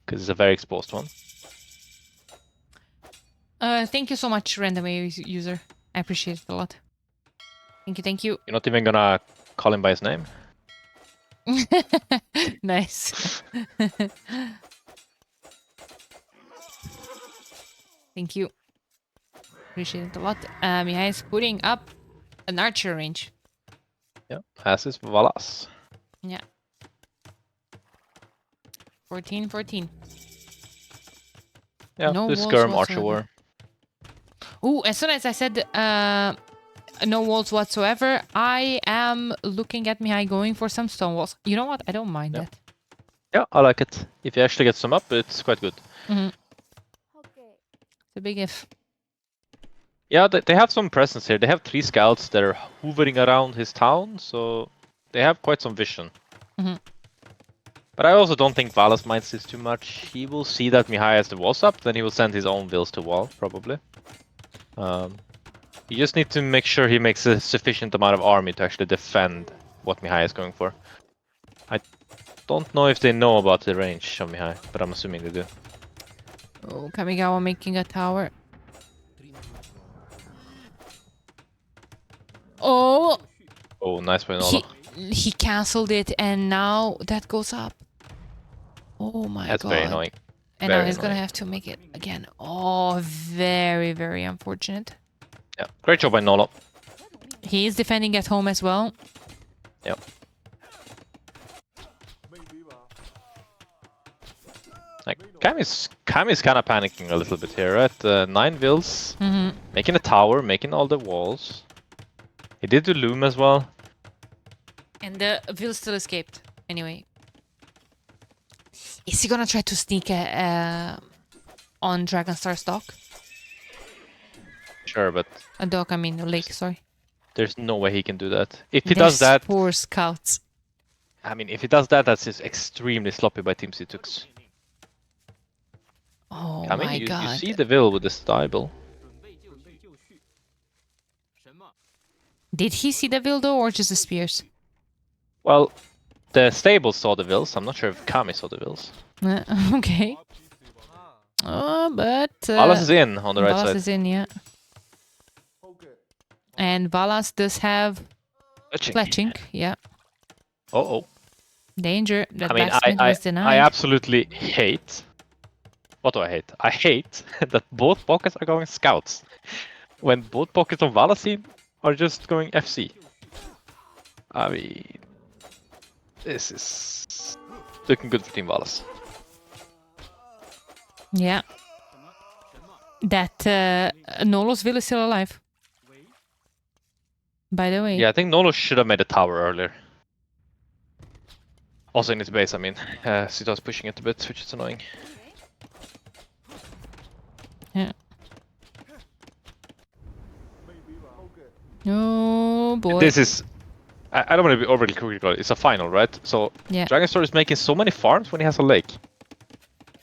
Because it's a very exposed one. Thank you so much, random user. I appreciate it a lot. Thank you. You're not even gonna call him by his name? Nice. Thank you. Appreciate it a lot. Mihai is putting up an archer range. Yeah, as is Valas. Yeah. 14. Yeah, no this Skirm Archer War. Ooh, as soon as I said no walls whatsoever, I am looking at Mihai going for some stone walls. You know what? I don't mind that. Yeah, I like it. If you actually get some up, it's quite good. It's a big if. Yeah, they have some presence here. They have 3 scouts that are hovering around his town, so they have quite some vision. But I also don't think Valas minds this too much. He will see that Mihai has the walls up, then he will send his own vills to wall, probably. You just need to make sure he makes a sufficient amount of army to actually defend what Mihai is going for. I don't know if they know about the range of Mihai, but I'm assuming they do. Oh, Kamigawa making a tower. Oh! Oh, nice by Nolo. He cancelled it and now that goes up. Oh my god. That's very annoying. And now he's gonna have to make it again. Oh, very, very unfortunate. Yeah, great job by Nolo. He is defending at home as well. Yep. Like, Cam is kind of panicking a little bit here, right? 9 vills, making a tower, making all the walls. He did do loom as well. And the vill still escaped, anyway. Is he gonna try to sneak on Dragonstar's dock? Sure, but... A dock, I mean a lake, sorry. There's no way he can do that. If he does that... Poor scouts. I mean, if he does that, that's just extremely sloppy by Team C2. Oh I mean, my you god. see the Will with the stable. Did he see the Vildo or just the spears? Well, the stable saw the Wills. I'm not sure if Kami saw the Wills. Okay. But... Valas is in on the right Valas side. is in, yeah. And Valas does have... Fletching, yeah. Uh-oh. Danger. That I mean, blacksmith was denied. I absolutely hate... What do I hate? I hate that both pockets are going scouts. When both pockets of Valasin are just going FC. I mean... This is... looking good for Team Valas. Yeah. That Nolo's Will is still alive. By the way. Yeah, I think Nolo should have made a tower earlier. Also in his base, I mean. Sito's pushing it a bit, which is annoying. Yeah. Oh boy. This is... I don't want to be overly critical. It's a final, right? So yeah. Dragonstar is making so many farms when he has a lake.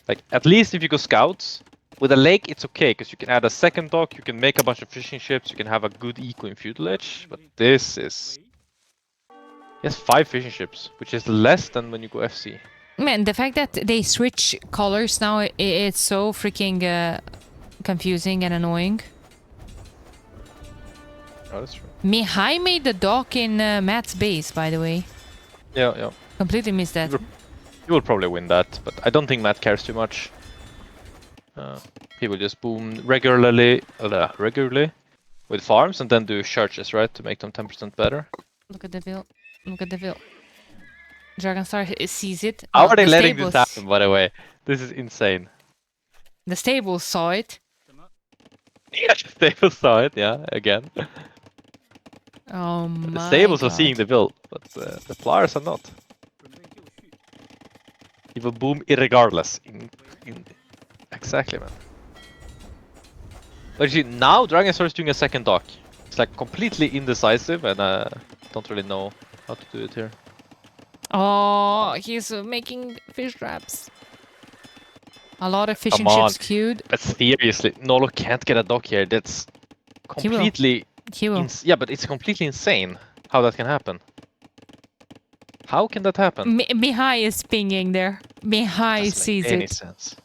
Like, at least if you go scouts, with a lake it's okay, because you can add a second dock, you can make a bunch of fishing ships, you can have a good eco in Feudal Edge, but this is... He has 5 fishing ships, which is less than when you go FC. Man, the fact that they switch colors now, it's so freaking confusing and annoying. Oh, that's true. Mihai made the dock in Matt's base, by the way. Yeah, yeah. Completely missed that. He will probably win that, but I don't think Matt cares too much. He will just boom regularly with farms and then do churches, right, to make them 10% better. Look at the Vil. Look at the Vil. Dragonstar sees it. How are they letting this happen, by the way? This is insane. The stables saw it. Yeah, the stables saw it, yeah, again. Oh my The stables god. are seeing the build, but the players are not. He will boom irregardless. Exactly, man. But you see, now Dragonstar is doing a second dock. It's like completely indecisive and don't really know how to do it here. Oh, he's making fish traps. A lot of fishing ships queued. But seriously, Nolo can't get a dock here. That's completely... He will. Yeah, but it's completely insane how that can happen. How can that happen? Mihai is pinging there. Mihai sees any it. Sense.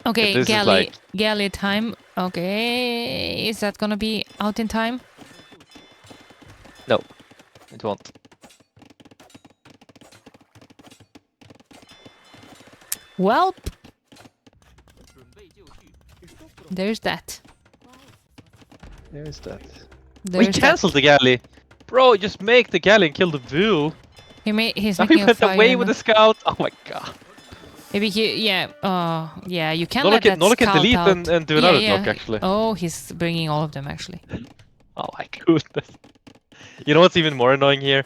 Okay, galley time. Okay, is that gonna be out in time? No, it won't. Welp. There's that. There's that. There's We cancelled the galley. Bro, just make the galley and kill the Vu. He's now making he a went fire away with the scout. Oh my god. Maybe yeah. Yeah, you can Nolo let that Nolo can scout delete out. and do another block, actually. Oh, he's bringing all of them, actually. Oh my goodness. You know what's even more annoying here?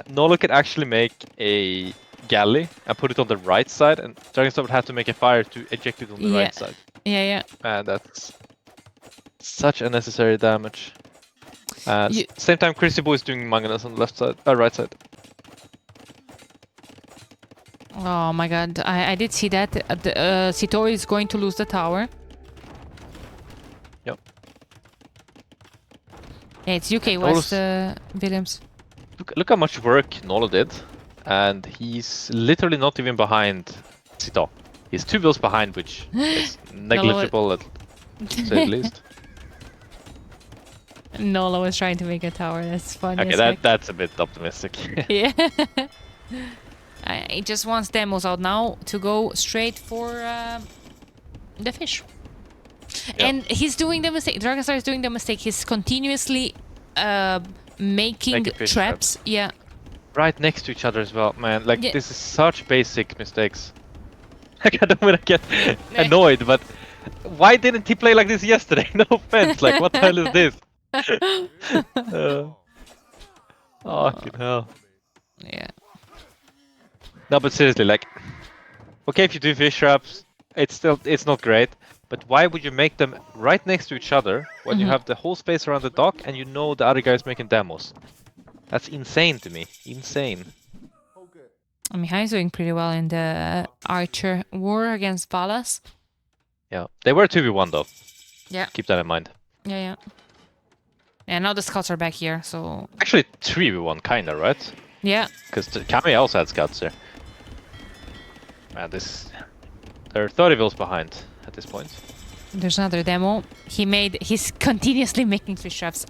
Nolo can actually make a galley and put it on the right side, and Dragonstar would have to make a fire to eject it on the right side. Yeah. And that's such unnecessary damage. Same time, Chrissy Boy is doing manganese on the left side, right side. Oh my god, I did see that. Sito is going to lose the tower. Yep. Yeah, it's UK West, Williams. Look how much work Nolo did, and he's literally not even behind Sito. He's 2 bills behind, which is negligible at say the least. Nolo was trying to make a tower. That's funny. Okay, that's a bit optimistic. Yeah. He just wants demos out now to go straight for the fish. Yep. And he's doing the mistake. Dragonstar is doing the mistake. He's continuously making traps. Yeah. Right next to each other as well, man. Like, this is such basic mistakes. Like, I don't want to get annoyed, but why didn't he play like this yesterday? No offense. Like, what the hell is this? Fucking hell. Yeah. No, but seriously, like, okay, if you do fish traps, it's not great. But why would you make them right next to each other when you have the whole space around the dock and you know the other guy is making demos? That's insane to me. Insane. I mean, Mihai's doing pretty well in the Archer war against Balas. Yeah, they were 2v1 though. Yeah. Keep that in mind. Yeah. Yeah, now the scouts are back here, so... Actually, 3v1 kinda, right? Yeah. Because Kami also had scouts there. Man, they're 30 vills behind at this point. There's another demo. He's continuously making fish traps.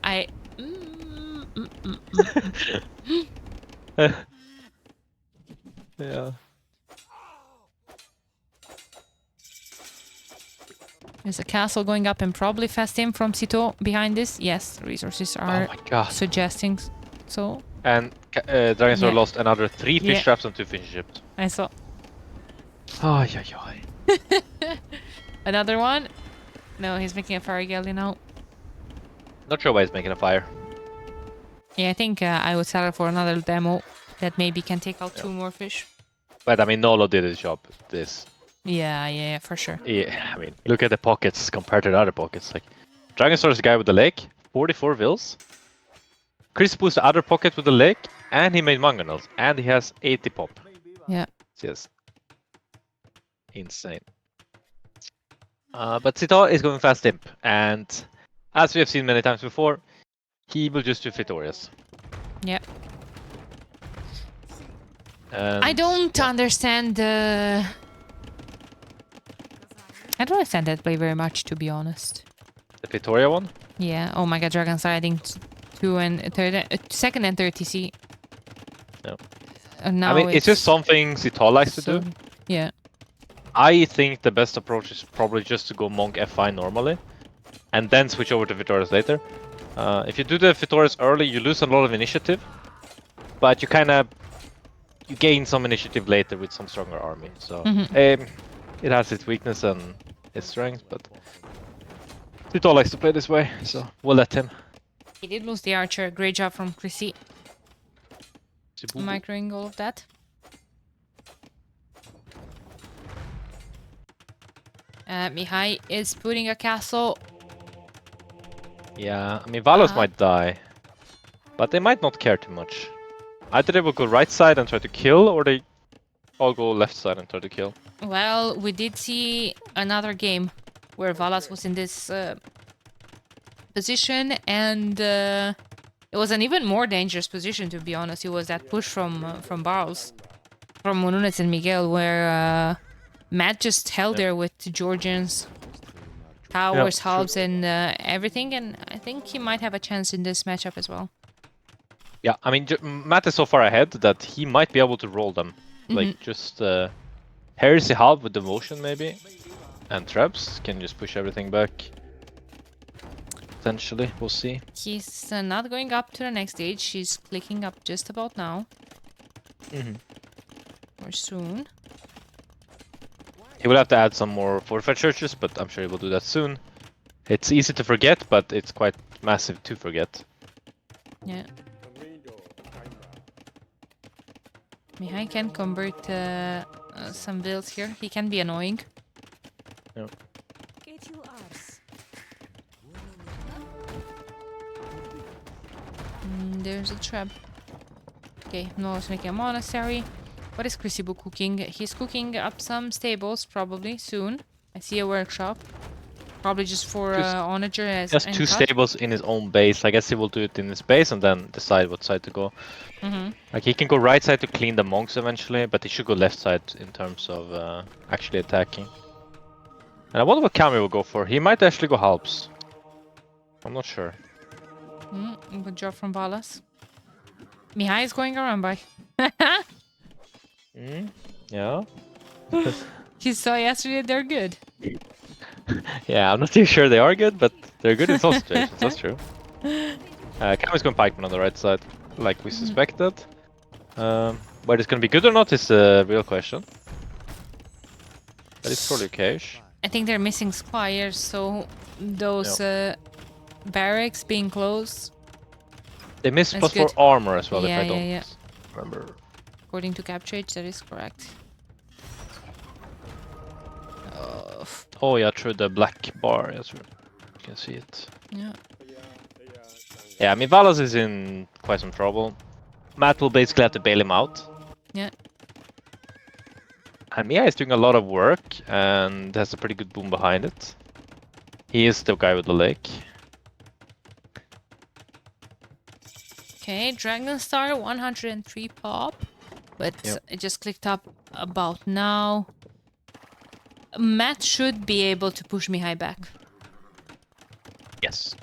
Yeah. There's a castle going up and probably fast in from Sito behind this. Yes, resources are suggesting so. And Dragonstone lost another 3 fish traps and 2 fish ships. I saw. Oh, yeah. Another one? No, he's making a fire galley now. Not sure why he's making a fire. Yeah, I think I would settle for another demo that maybe can take out 2 more fish. But I mean, Nolo did his job. Yeah, for sure. Yeah, I mean, look at the pockets compared to the other pockets. Like, Dragonstar is the guy with the lake, 44 vills. Chris boosts the other pocket with the lake, and he made mangonels, and he has 80 pop. Yeah. Yes. Insane. But Sita is going fast imp, and as we have seen many times before, he will just do Fitorias. Yeah. I don't understand I don't understand that play very much, to be honest. The Fitoria one? Yeah. Oh my god, Dragon's adding 2nd and third TC. No. Now I mean, it's just something Sita likes to do. Yeah. I think the best approach is probably just to go Monk F5 normally, and then switch over to Fitorias later. If you do the Fitorias early, you lose a lot of initiative, but you gain some initiative later with some stronger army. So it has its weakness and its strength, but Sita likes to play this way, so we'll let him. He did lose the archer. Great job from Chrissy. Microing all of that. Mihai is putting a castle. Yeah, I mean, Valos might die, but they might not care too much. Either they will go right side and try to kill, or they all go left side and try to kill. Well, we did see another game where Valas was in this position, and it was an even more dangerous position, to be honest. It was that push from Barles, from Nunes and Miguel, where Matt just held there with Georgians, towers, halves, and everything, and I think he might have a chance in this matchup as well. Yeah, I mean, Matt is so far ahead that he might be able to roll them. Like, just Heresy half with devotion, maybe, and traps can just push everything back. Potentially, we'll see. He's not going up to the next stage. He's clicking up just about now. Or soon. He will have to add some more fortified churches, but I'm sure he will do that soon. It's easy to forget, but it's quite massive to forget. Yeah. Mihai can convert some builds here. He can be annoying. Yeah. There's a trap. Okay, Noah's making a monastery. What is Chrisibu cooking? He's cooking up some stables, probably, soon. I see a workshop. Probably just for onager as just 2 stables in his own base. I guess he will do it in his base and then decide what side to go. Like, he can go right side to clean the monks eventually, but he should go left side in terms of actually attacking. And I wonder what Kami will go for. He might actually go halves. I'm not sure. Good job from Balas. Mihai is going around by. Yeah. He saw yesterday they're good. Yeah, I'm not too sure they are good, but they're good in some situations, that's true. Kami's going pikeman on the right side, like we suspected. Whether it's going to be good or not is a real question. But it's probably okay. I think they're missing squires, so those barracks being closed. They miss +4 armor as well, if I don't remember. According to Capture, that is correct. Oh yeah, through the black bar, yes, you can see it. Yeah. Yeah, I mean, Valas is in quite some trouble. Matt will basically have to bail him out. Yeah. And Mia is doing a lot of work and has a pretty good boom behind it. He is the guy with the lake. Okay, Dragon Star 103 pop. But it just clicked up about now. Matt should be able to push me high back. Yes.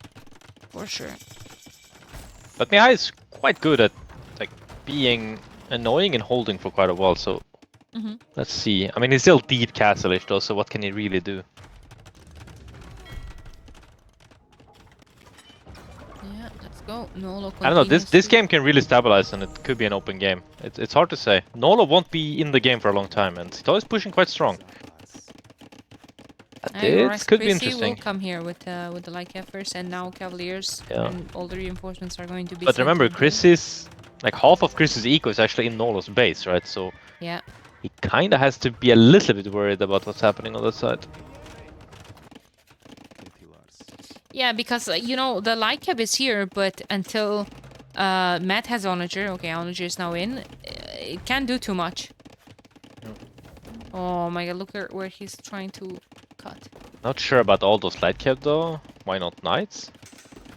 For sure. But Mihai is quite good at like being annoying and holding for quite a while, so let's see. I mean, he's still deep castle-ish though, so what can he really do? Yeah, let's go. Nolo I don't know, this game can really stabilize and it could be an open game. It's hard to say. Nolo won't be in the game for a long time and Sito is pushing quite strong. This could be interesting. Will come here with the light cappers and now Cavaliers and all the reinforcements are going to be. But remember, Chris's like half of Chris's eco is actually in Nolo's base, right? So yeah, he kind of has to be a little bit worried about what's happening on that side. Yeah, because you know the light cap is here, but until Matt has Onager, okay, Onager is now in, it can't do too much. Oh my god, look at where he's trying to cut. Not sure about all those light cap though. Why not knights?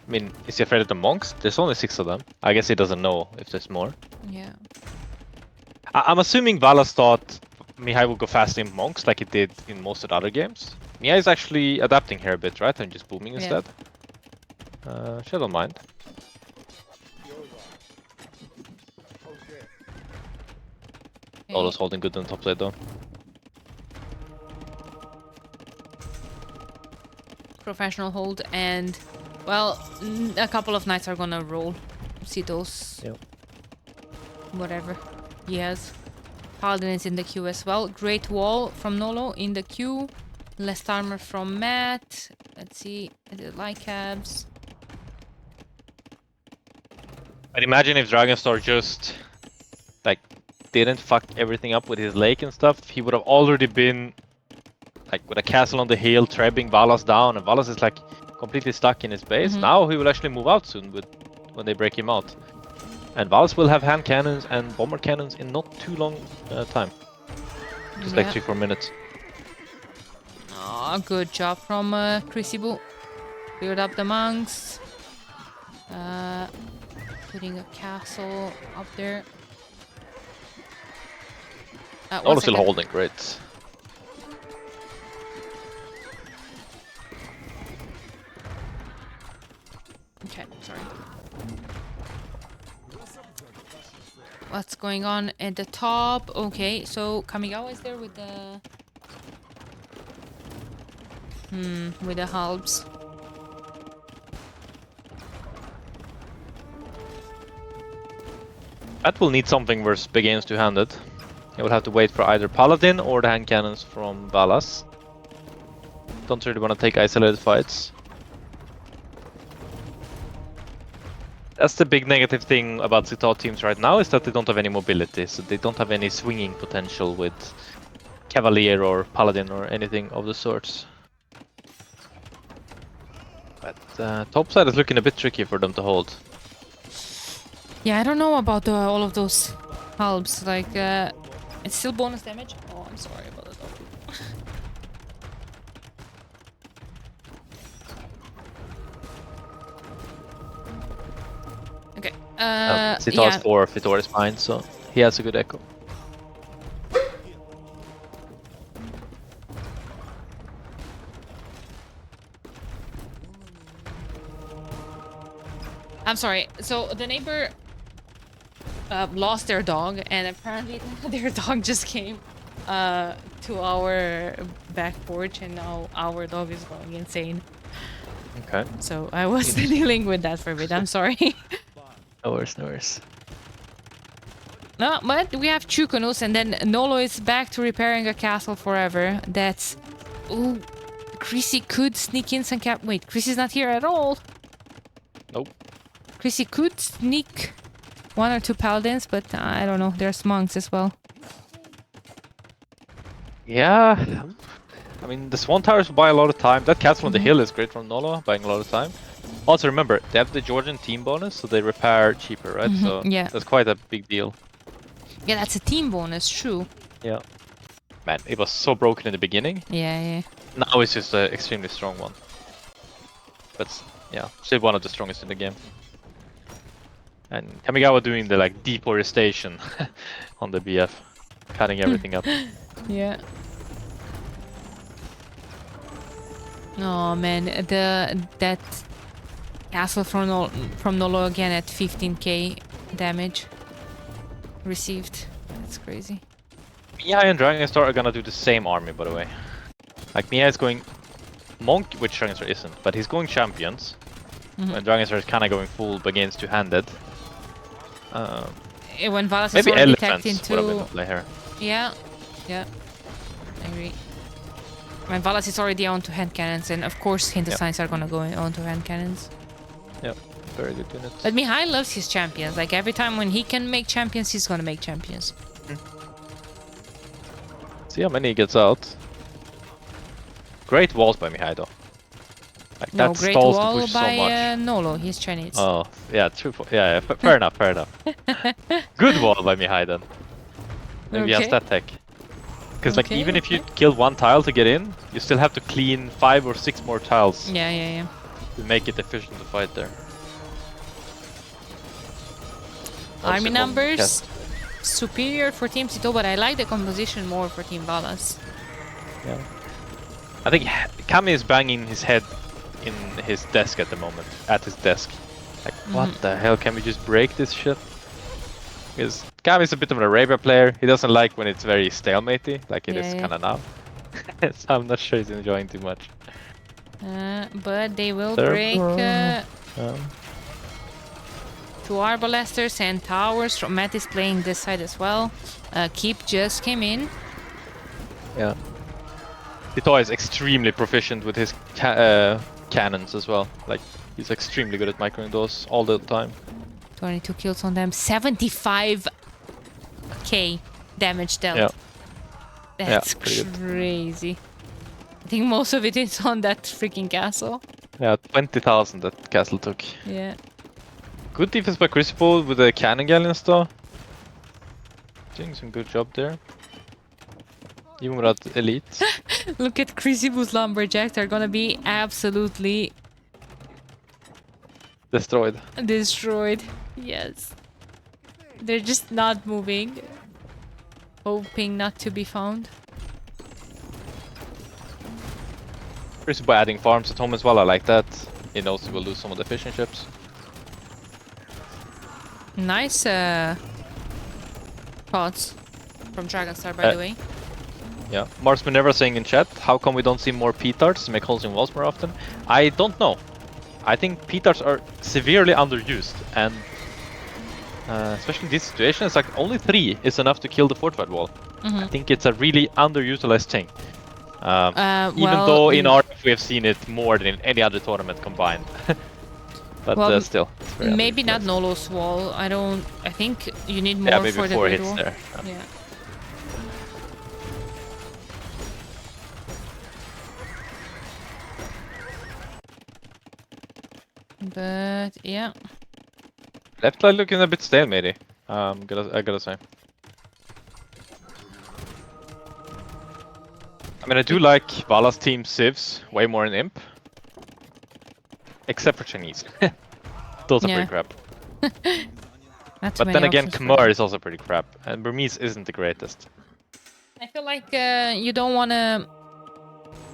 I mean, is he afraid of the monks? There's only 6 of them. I guess he doesn't know if there's more. Yeah. I'm assuming Valas thought Mihai would go fast in monks like he did in most of the other games. Mihai is actually adapting here a bit, right? And just booming instead. She don't mind. Olo's holding good on the top side though. Professional hold and well, a couple of knights are gonna roll. See those? Yep. Whatever he has. Paladin is in the queue as well. Great Wall from Nolo in the queue. Less armor from Matt. Let's see. The light cabs. I'd imagine if Dragonstar just like didn't fuck everything up with his lake and stuff, he would have already been like with a castle on the hill, trebbing Valas down, and Valas is like completely stuck in his base. Now he will actually move out soon when they break him out. And Valas will have hand cannons and bomber cannons in not too long time. Just like 3-4 minutes. Oh, good job from Chrisibu. Cleared up the monks. Putting a castle up there. All still holding, great. Okay, sorry. What's going on at the top? Okay, so Kamigawa is there with the halbs. That will need something versus big games two-handed. He will have to wait for either Paladin or the hand cannons from Valas. Don't really want to take isolated fights. That's the big negative thing about Citat teams right now, is that they don't have any mobility, so they don't have any swinging potential with Cavalier or Paladin or anything of the sorts. But top side is looking a bit tricky for them to hold. Yeah, I don't know about all of those halbs. Like, it's still bonus damage. Oh, I'm sorry about that. Okay. Citat's 4, Fitor is fine, so he has a good echo. I'm sorry. So the neighbor lost their dog, and apparently their dog just came to our back porch, and now our dog is going insane. Okay. So I was dealing with that for a bit. I'm sorry. No worries, no worries. No, but we have Chukunus, and then Nolo is back to repairing a castle forever. That's... Ooh, Chrissy could sneak in some cap... Wait, Chrissy's not here at all. Nope. Chrissy could sneak 1 or 2 paladins, but I don't know. There's monks as well. Yeah. I mean, the Swan Towers buy a lot of time. That castle on the hill is great from Nolo, buying a lot of time. Also remember, they have the Georgian team bonus, so they repair cheaper, right? So yeah. that's quite a big deal. Yeah, that's a team bonus, true. Yeah. Man, it was so broken in the beginning. Yeah. Now it's just an extremely strong one. But yeah, still one of the strongest in the game. And Kamigawa doing the like deforestation on the BF, cutting everything up. Yeah. Oh man, that castle from Nolo again at 15k damage received. That's crazy. Mihai and Dragonstar are gonna do the same army, by the way. Like Mihai is going Monk, which Dragonstar isn't, but he's going Champions. And Dragonstar is kind of going full against two-handed. When Valas is maybe already elephants tagged into... would have been the play here. Yeah. I agree. When Valas is already onto hand cannons, and of course Hintersteins are gonna go onto hand cannons. Yep, very good unit. But Mihai loves his champions. Like every time when he can make champions, he's gonna make champions. See how many he gets out. Great walls by Mihai though. Like, No, that great stalls the wall push so by much. Nolo. He's Chinese. Oh, yeah, true. Yeah, fair enough, fair enough. Good wall by Mihai then. Maybe he has that tech. Because like even if you kill one tile to get in, you still have to clean 5 or 6 more tiles. Yeah. To make it efficient to fight there. Army numbers superior for Team Sito, but I like the composition more for Team Valas. Yeah. I think Kami is banging his head in his desk at the moment. At his desk. Like, what the hell? Can we just break this shit? Because Kami is a bit of an Arabia player. He doesn't like when it's very stalematey, like it is kind of now. So I'm not sure he's enjoying too much. But they will break 2 Arbalesters and towers. From Matt is playing this side as well. Keep just came in. Yeah. Tito is extremely proficient with his cannons as well. Like, he's extremely good at microing those all the time. 22 kills on them. 75k damage dealt. Yeah. That's crazy. I think most of it is on that freaking castle. Yeah, 20,000 that castle took. Yeah. Good defense by Crucible with the cannon galleons though. Doing some good job there. Even without elite. Look at Crucible's lumberjacks. They're gonna be absolutely destroyed. Yes. They're just not moving. Hoping not to be found. Crucible adding farms at home as well, I like that. He knows he will lose some of the fishing ships. Nice thoughts from Dragonstar, by the way. Yeah, Mars Minerva saying in chat, how come we don't see more P-Tarts to make holes in walls more often? I don't know. I think P-Tarts are severely underused, and especially in this situation, it's like only 3 is enough to kill the fortified wall. I think it's a really underutilized thing. Even though in RF we have seen it more than in any other tournament combined. But still. Maybe not Nolo's wall. I think you need more maybe for the 4 grid hits wall. there. Yeah. But yeah. Left line looking a bit stale, maybe. I gotta say. I mean, I do like Vala's team civs way more in Imp. Except for Chinese. Those are pretty crap. But then again, Khmer is also pretty crap. And Burmese isn't the greatest. I feel like you don't want to...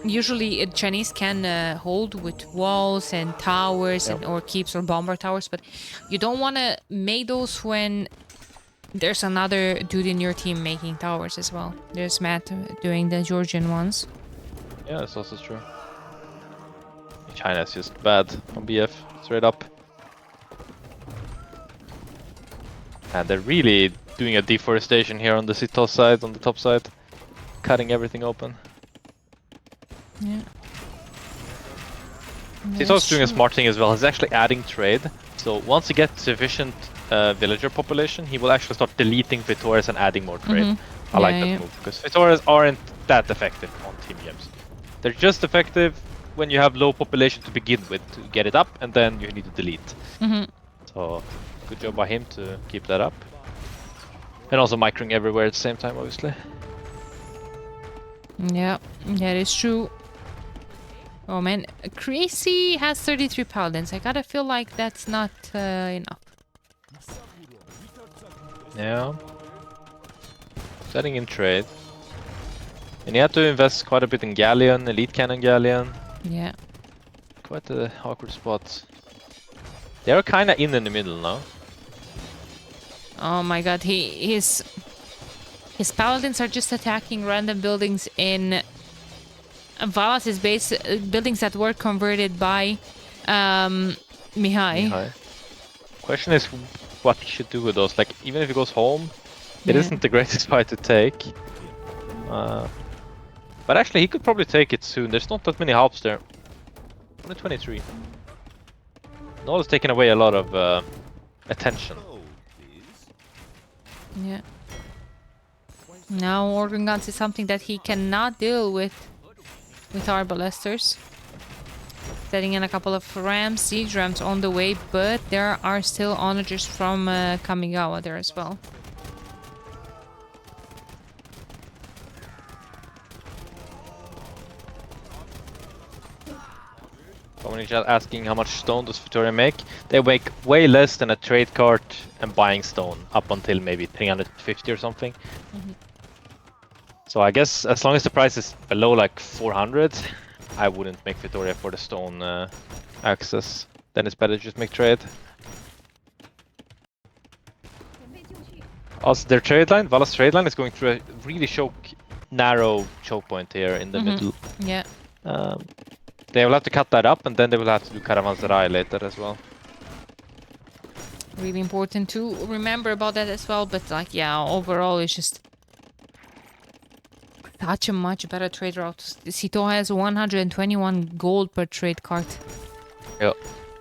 Usually Chinese can hold with walls and towers or keeps or bomber towers, but you don't want to make those when there's another dude in your team making towers as well. There's Matt doing the Georgian ones. Yeah, that's also true. China is just bad on BF, straight up. And they're really doing a deforestation here on the Sito side, on the top side. Cutting everything open. Yeah. Sito's doing a smart thing as well. He's actually adding trade. So once he gets sufficient villager population, he will actually start deleting Vitores and adding more trade. I like that move, because Vitores aren't that effective on team games. They're just effective when you have low population to begin with to get it up, and then you need to delete. So good job by him to keep that up. And also microing everywhere at the same time, obviously. Yeah, that is true. Oh man, Crazy has 33 paladins. I gotta feel like that's not enough. Yeah. Setting in trade. And you have to invest quite a bit in Galleon, Elite Cannon Galleon. Yeah. Quite a awkward spot. They are kind of in the middle now. Oh my god, his paladins are just attacking random buildings in Valas' base, buildings that were converted by Mihai. Question is what he should do with those. Like, even if he goes home, it isn't the greatest fight to take. But actually, he could probably take it soon. There's not that many helps there. Only 23. Nola's taken away a lot of attention. Yeah. Now Organ Guns is something that he cannot deal with Arbalesters. Setting in a couple of rams, siege rams on the way, but there are still onagers from Kamigawa there as well. Someone is just asking how much stone does Victoria make? They make way less than a trade cart and buying stone, up until maybe 350 or something. So I guess as long as the price is below like 400, I wouldn't make Victoria for the stone access. Then it's better to just make trade. Also, their trade line, Vala's trade line, is going through a really narrow choke point here in the middle. Yeah. They will have to cut that up, and then they will have to do Caravanserai later as well. Really important to remember about that as well, but like, yeah, overall it's just such a much better trade route. Sito has 121 gold per trade cart. Yeah.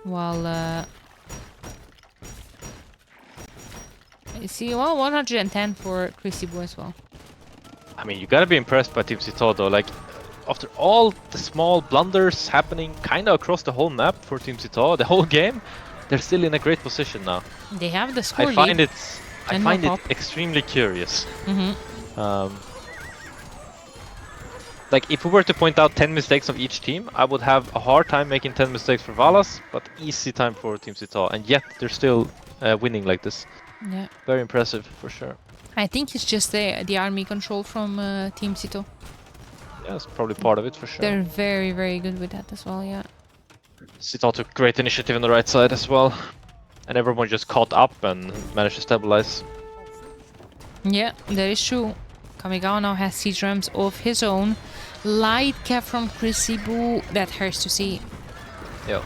While you see, well, 110 for Krisibu as well. I mean, you gotta be impressed by Team Sito though. Like, after all the small blunders happening kind of across the whole map for Team Sito, the whole game, they're still in a great position now. They have the score I find lead. it extremely curious. Like, if we were to point out 10 mistakes of each team, I would have a hard time making 10 mistakes for Valas, but easy time for Team Sito, and yet they're still winning like this. Yeah. Very impressive, for sure. I think it's just the army control from Team Sito. Yeah, that's probably part of it, for sure. They're very, very good with that as well, yeah. Sito took great initiative on the right side as well. And everyone just caught up and managed to stabilize. Yeah, that is true. Kamigawa now has siege rams of his own. Light cap from Krisibu. That hurts to see. Yeah.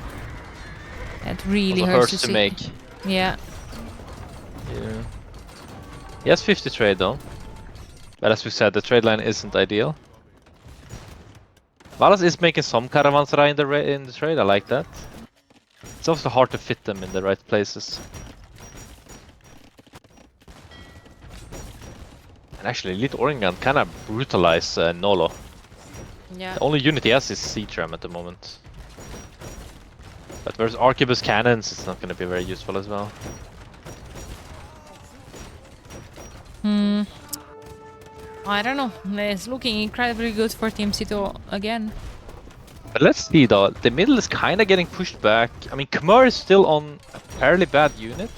That really also hurts hurts to see. make. Yeah. Yeah. He has 50 trade though. But as we said, the trade line isn't ideal. Valas is making some Caravanserai in the trade, I like that. It's also hard to fit them in the right places. And actually, Elite Organ kind of brutalize Nolo. Yeah. The only unit he has is Siege Ram at the moment. But versus Arquebus Cannons, it's not going to be very useful as well. I don't know. It's looking incredibly good for Team Sito again. But let's see though, the middle is kind of getting pushed back. I mean, Khmer is still on a fairly bad unit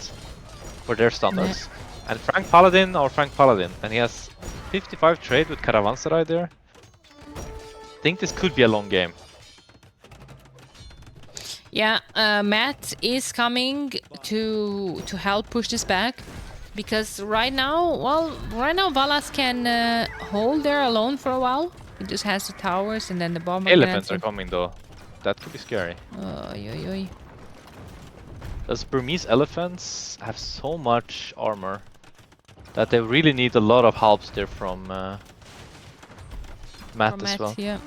for their standards. Yeah. And Frank Paladin, and he has 55 trade with Caravanserai there. I think this could be a long game. Yeah, Matt is coming to help push this back. Because right now Valas can hold there alone for a while. He just has the towers and then the bomber. Elephants are coming though. That could be scary. Those Burmese elephants have so much armor that they really need a lot of helps there from Matt as well. Yeah.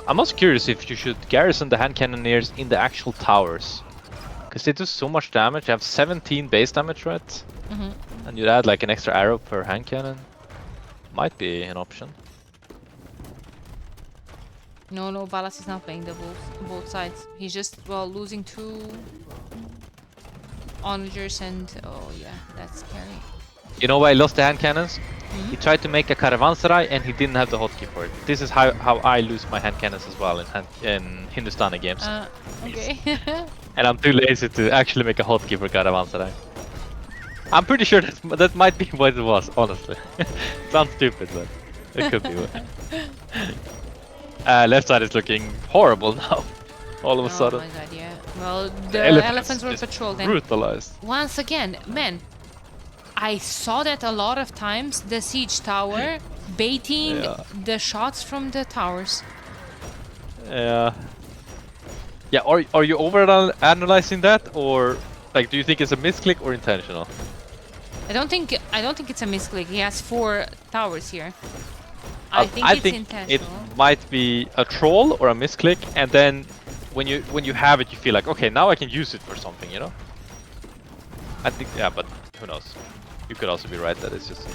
I'm also curious if you should garrison the hand cannoneers in the actual towers. Because they do so much damage. They have 17 base damage, right? And you'd add like an extra arrow per hand cannon. Might be an option. No, Balas is not playing the both sides. He's just, well, losing 2 onagers and... Oh, yeah, that's scary. You know why I lost the hand cannons? He tried to make a caravanserai and he didn't have the hotkey for it. This is how I lose my hand cannons as well in Hindustani games. Okay. And I'm too lazy to actually make a hotkey for caravanserai. I'm pretty sure that might be what it was, honestly. Sounds stupid, but it could be. Left side is looking horrible now. All of a sudden. Oh my god, yeah. Well, the elephants were patrolled. Brutalized. Once again, man, I saw that a lot of times, the siege tower baiting the shots from the towers. Yeah. Yeah, are you over-analyzing that, or like do you think it's a misclick or intentional? I don't think it's a misclick. He has 4 towers here. I think it's intentional. It might be a troll or a misclick, and then when you have it, you feel like, okay, now I can use it for something, you know? I think, yeah, but who knows? You could also be right that it's just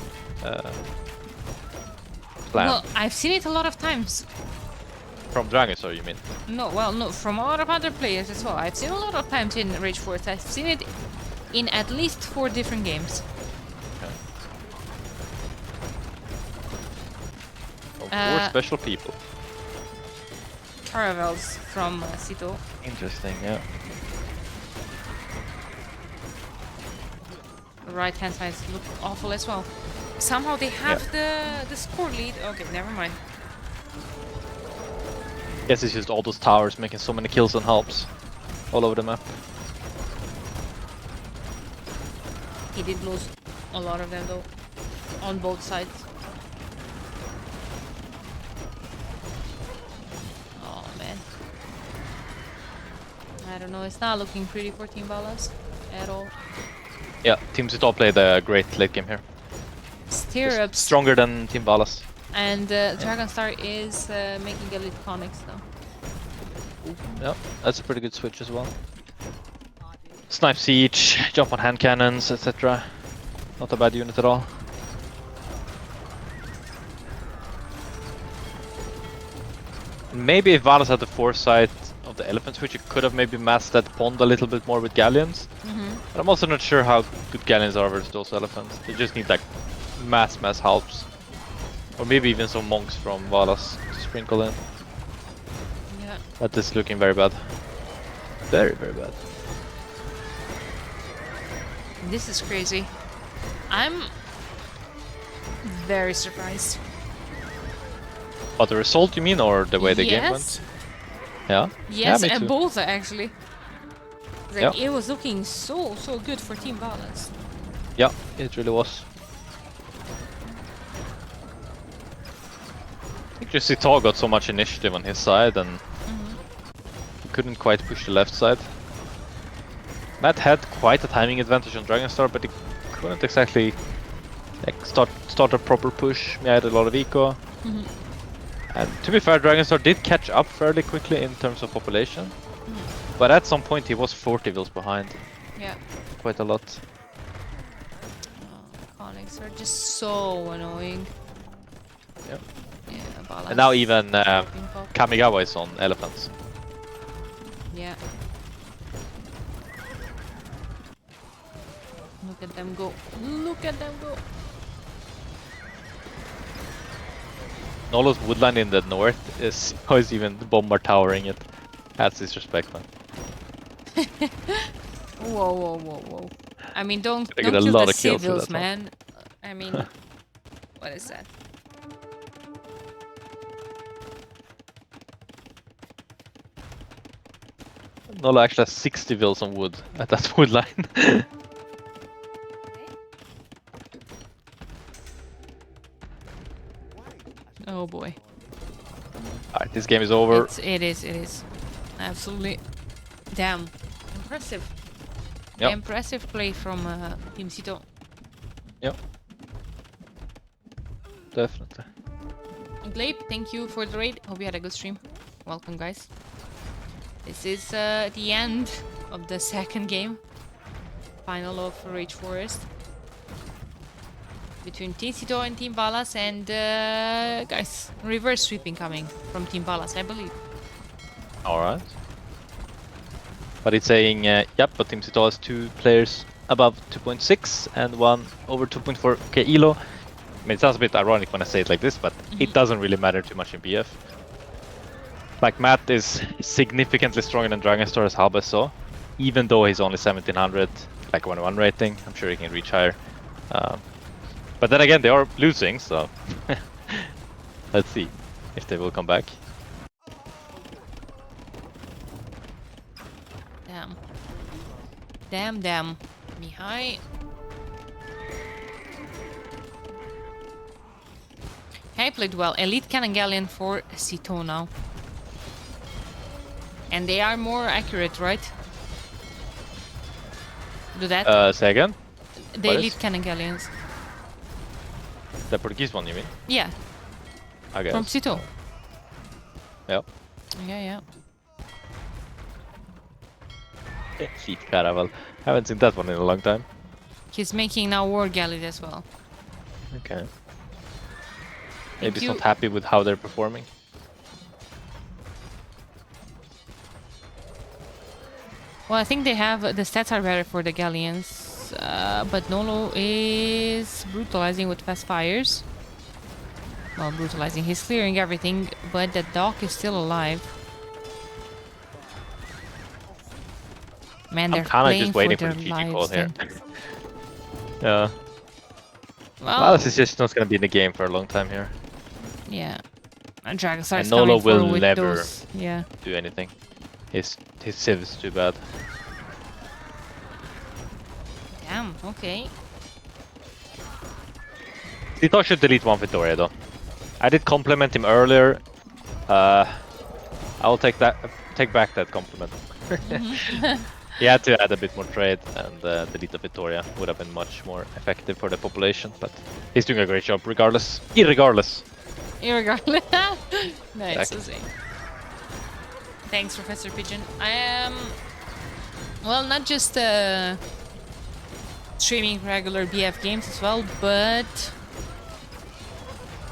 plan. Well, I've seen it a lot of times. From Dragonsaur, you mean? No, well, no, from a lot of other players as well. I've seen a lot of times in Rage Force. I've seen it in at least 4 different games. Okay. 4 special people. Caravels from Sito. Interesting, yeah. The right hand side look awful as well. Somehow they have the score lead. Okay, never mind. Guess it's just all those towers making so many kills and helps all over the map. He did lose a lot of them though, on both sides. Oh man. I don't know, it's not looking pretty for Team Balas at all. Yeah, Team Sito played a great late game here. Stirrups. Stronger than Team Balas. And Dragonstar is making elite conics now. Yeah, that's a pretty good switch as well. Snipe siege, jump on hand cannons, etc. Not a bad unit at all. Maybe if Valas had the foresight of the elephant switch, it could have maybe masked that pond a little bit more with galleons. But I'm also not sure how good galleons are versus those elephants. They just need like mass helps. Or maybe even some monks from Valas to sprinkle in. Yeah. That is looking very bad. Very, very bad. This is crazy. I'm very surprised. But the result, you mean, or the way the game went? Yeah. Yes, yeah, and both actually. Like, it was looking so good for Team Balance. Yeah, it really was. I think just Sito got so much initiative on his side and he couldn't quite push the left side. Matt had quite a timing advantage on Dragonstar, but he couldn't exactly like start a proper push. He had a lot of eco. And to be fair, Dragonstar did catch up fairly quickly in terms of population. But at some point he was 40 vills behind. Yeah. Quite a lot. Oh, conics are just so annoying. Yep. Yeah, Balance. And now even Kamigawa is on elephants. Yeah. Look at them go. Look at them go. Nolo's woodland in the north is always even bomber towering it. That's disrespect, man. Whoa. I mean, don't get a kill lot the of kills civils, with that one. man. I mean, what is that? Nolo actually has 60 vills on wood at that wood line. Oh boy. Alright, this game is over. It is. Absolutely. Damn. Impressive. Yep. Impressive play from Team Sito. Yep. Definitely. Glape, thank you for the raid. Hope you had a good stream. Welcome, guys. This is the end of the second game. Final of Rage Forest. between Team Cito and Team Balas, and guys, reverse sweeping coming from Team Balas, I believe. Alright. But it's saying, yep, but Team Cito has 2 players above 2.6 and 1 over 2.4. Okay, Elo. I mean, it sounds a bit ironic when I say it like this, but it doesn't really matter too much in BF. Like, Matt is significantly stronger than Dragonstar, as Halba saw. Even though he's only 1700, like 1-1 rating, I'm sure he can reach higher. But then again, they are losing, so let's see if they will come back. Damn. Damn, damn. Mihai. Mihai played well. Elite Cannon Galleon for Cito now. And they are more accurate, right? Do that? Say again? The What Elite is? Cannon Galleons. The Portuguese one, you mean? Yeah. I guess. From Cito. Yeah. Yeah. Fleet Caravel. Haven't seen that one in a long time. He's making now War Galleys as well. Okay. Maybe he's not happy with how they're performing. Well, I think they have the stats are better for the Galleons, but Nolo is brutalizing with fast fires. Well, brutalizing. He's clearing everything, but the dock is still alive. Man, they're I'm playing just waiting for for their the GG call lives. here. Then. Yeah. Well, This is just not gonna be in the game for a long time here. Yeah. And Dragonstar is Nolo coming will forward with never those. Yeah. do anything. His civ is too bad. Damn. Okay. Cito should delete one Vittoria though. I did compliment him earlier. I will take back that compliment. He had to add a bit more trade, and delete the Vittoria would have been much more effective for the population. But he's doing a great job, regardless. Irregardless. Nice. Exactly. Thanks, Professor Pigeon. I am, well, not just streaming regular BF games as well, but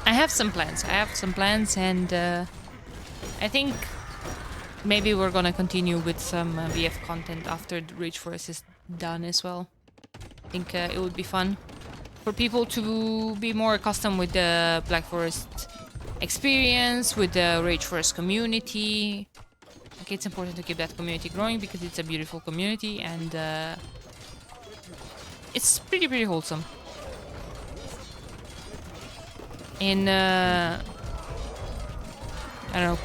I have some plans. And I think maybe we're gonna continue with some BF content after the Rage Forest is done as well. I think it would be fun for people to be more accustomed with the Black Forest experience, with the Rage Forest community. Okay, it's important to keep that community growing because it's a beautiful community and it's pretty wholesome. In I don't know,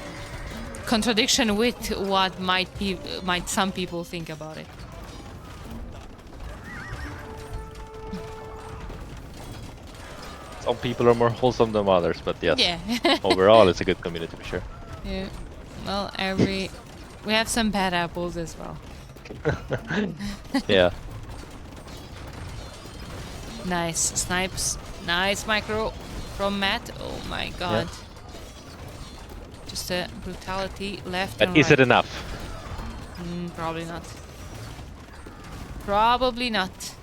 contradiction with what might some people think about it. Some people are more wholesome than others, but yes. Yeah. Overall, it's a good community for sure. Yeah. Well, we have some bad apples as well. Yeah. Nice snipes. Nice micro from Matt. Oh my god. Yeah. Just a brutality left and right. But is it enough? Probably not. Probably not.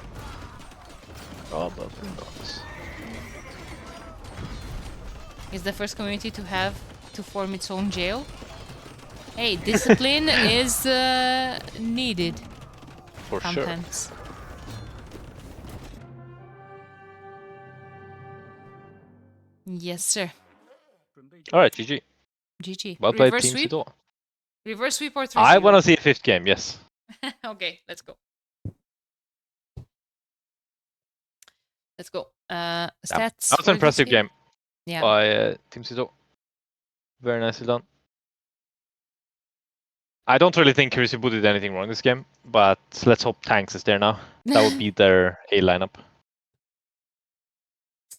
Probably not. Is the first community to form its own jail? Hey, discipline is needed. For sometimes. Sure. Yes, sir. Alright, GG. GG. Well played, Team Cito. Reverse sweep or 3-0? I want to see a fifth game, yes. Okay, let's go. Let's go. Stats. Yeah. That was an impressive game by Team Cito. Very nicely done. I don't really think Kirisibu did anything wrong this game, but let's hope Tanks is there now. That would be their A lineup.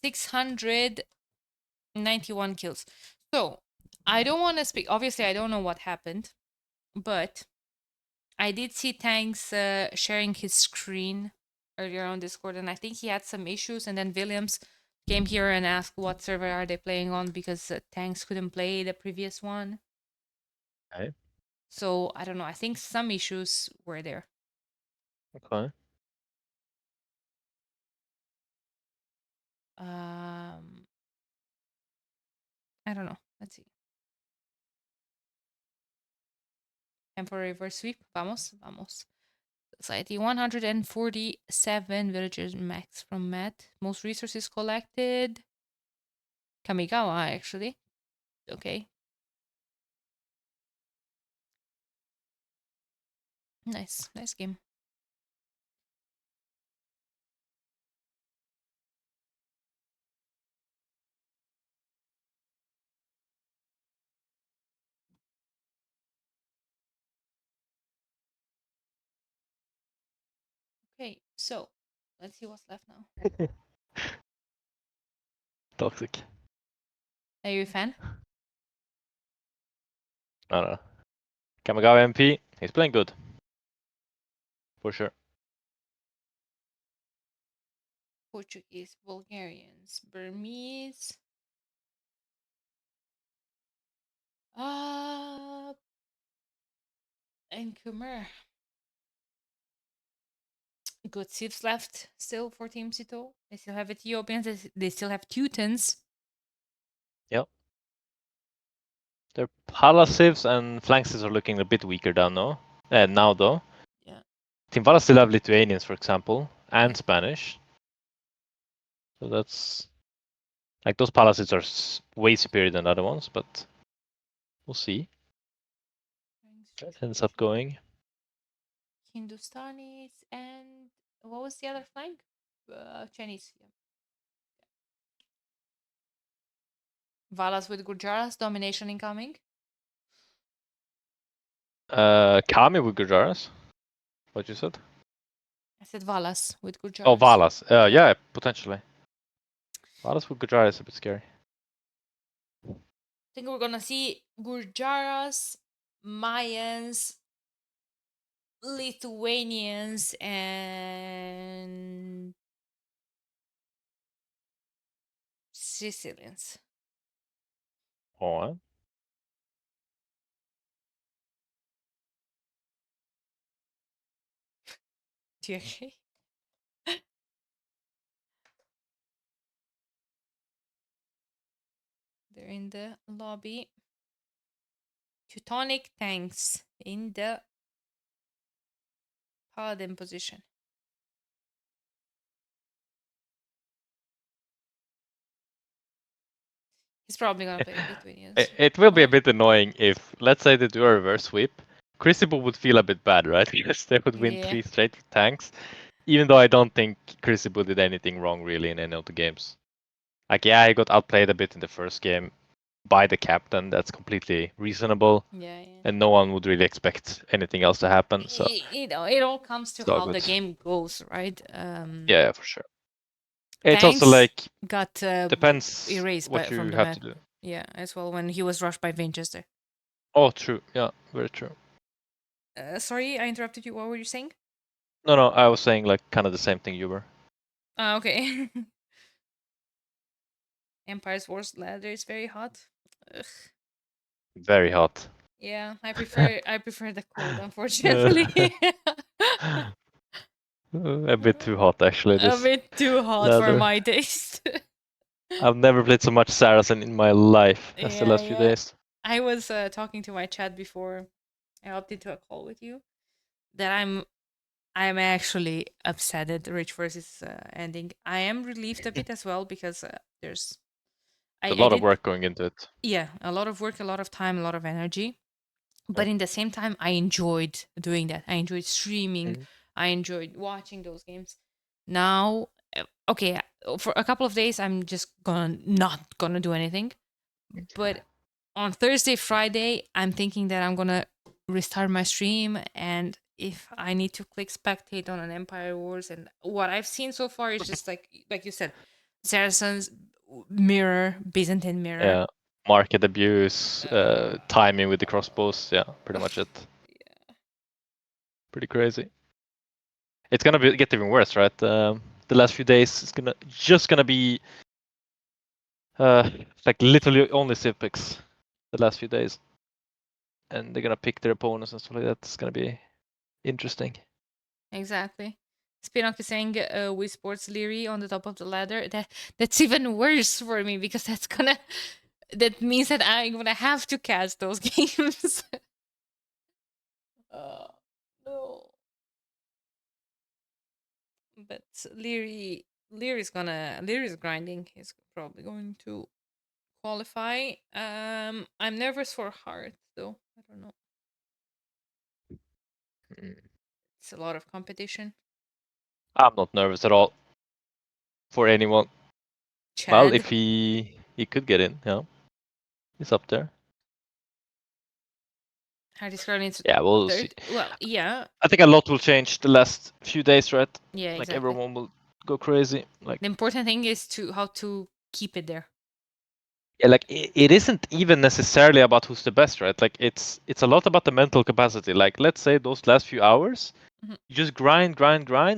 691 kills. So, I don't want to speak. Obviously, I don't know what happened, but I did see Tanks sharing his screen earlier on Discord, and I think he had some issues, and then Williams came here and asked what server are they playing on because Tanks couldn't play the previous one. Okay. So, I don't know. I think some issues were there. Okay. I don't know. Let's see. Temporary reverse sweep. Vamos. Society 147 villagers max from Matt. Most resources collected. Kamigawa, actually. Okay. Nice game. Okay, so let's see what's left now. Toxic. Are you a fan? I don't know. Kamigawa MP, he's playing good. For sure. Portuguese, Bulgarians, Burmese. And Khmer. Good seats left still for Team Sito. They still have Ethiopians. They still have Teutons. Yep. Their Palasives and Flanxes are looking a bit weaker now though. Yeah. Team Vala still have Lithuanians, for example, and Yeah. Spanish. So that's like those Palasives are way superior than the other ones, but we'll see. Ends up going. Hindustanis and what was the other flank? Chinese. Yeah. Valas with Gurjaras, domination incoming. Kami with Gujaras. What you said? I said Valas with Gurjaras. Oh, Valas. Yeah, potentially. Valas with Gujaras is a bit scary. I think we're gonna see Gurjaras, Mayans, Lithuanians, and Sicilians. Oh. Do you agree? They're in the lobby. Teutonic tanks in the paladin position. He's probably gonna play Lithuanians. It will be a bit annoying if, let's say, they do a reverse sweep. Crucible would feel a bit bad, right? Because they would win 3 straight with tanks. Even though I don't think Crucible did anything wrong really in any of the games. Like, yeah, he got outplayed a bit in the first game by the captain. That's completely reasonable. Yeah. And no one would really expect anything else to happen. So it all comes to how the game goes, right? Yeah, for sure. It's Tanks also like got depends erased what from you the have map. to do. Yeah, as well when he was rushed by Winchester. Oh, true. Yeah, very true. Sorry, I interrupted you. What were you saying? No, I was saying like kind of the same thing you were. Okay. Empire's Wars ladder is very hot. Ugh. Very hot. Yeah, I prefer the cold, unfortunately. A bit too hot, actually. A bit too hot for my taste. I've never played so much Saracen in my life as the last few days. I was talking to my chat before I hopped into a call with you that I'm actually upset that the Rich versus ending. I am relieved a bit as well because there's a lot of work going into it. Yeah, a lot of work, a lot of time, a lot of energy. But in the same time, I enjoyed doing that. I enjoyed streaming. I enjoyed watching those games. Now, okay, for a couple of days, I'm just not gonna do anything. But on Thursday, Friday, I'm thinking that I'm gonna restart my stream, and if I need to click spectate on an Empire Wars, and what I've seen so far is just like you said, Saracens mirror, Byzantine mirror. Yeah, market abuse, timing with the crossbows. Yeah, pretty much it. Yeah. Pretty crazy. It's gonna get even worse, right? The last few days it's just gonna be like literally only civ picks the last few days, and they're gonna pick their opponents and stuff like that. It's gonna be interesting. Exactly. Spinock is saying Wii Sports Leary on the top of the ladder. That's even worse for me because that means that I'm gonna have to catch those games. No. But Leary's grinding. He's probably going to qualify. I'm nervous for Heart though. I don't know. It's a lot of competition. I'm not nervous at all for anyone. Well, Chad. if he could get in, yeah, he's up there. Heart is currently Yeah, we'll see. Well, yeah. I think a lot will change the last few days, right? Yeah, exactly. Like everyone will go crazy. Like the important thing is how to keep it there. Yeah, like it isn't even necessarily about who's the best, right? Like it's a lot about the mental capacity. Like let's say those last few hours, you just grind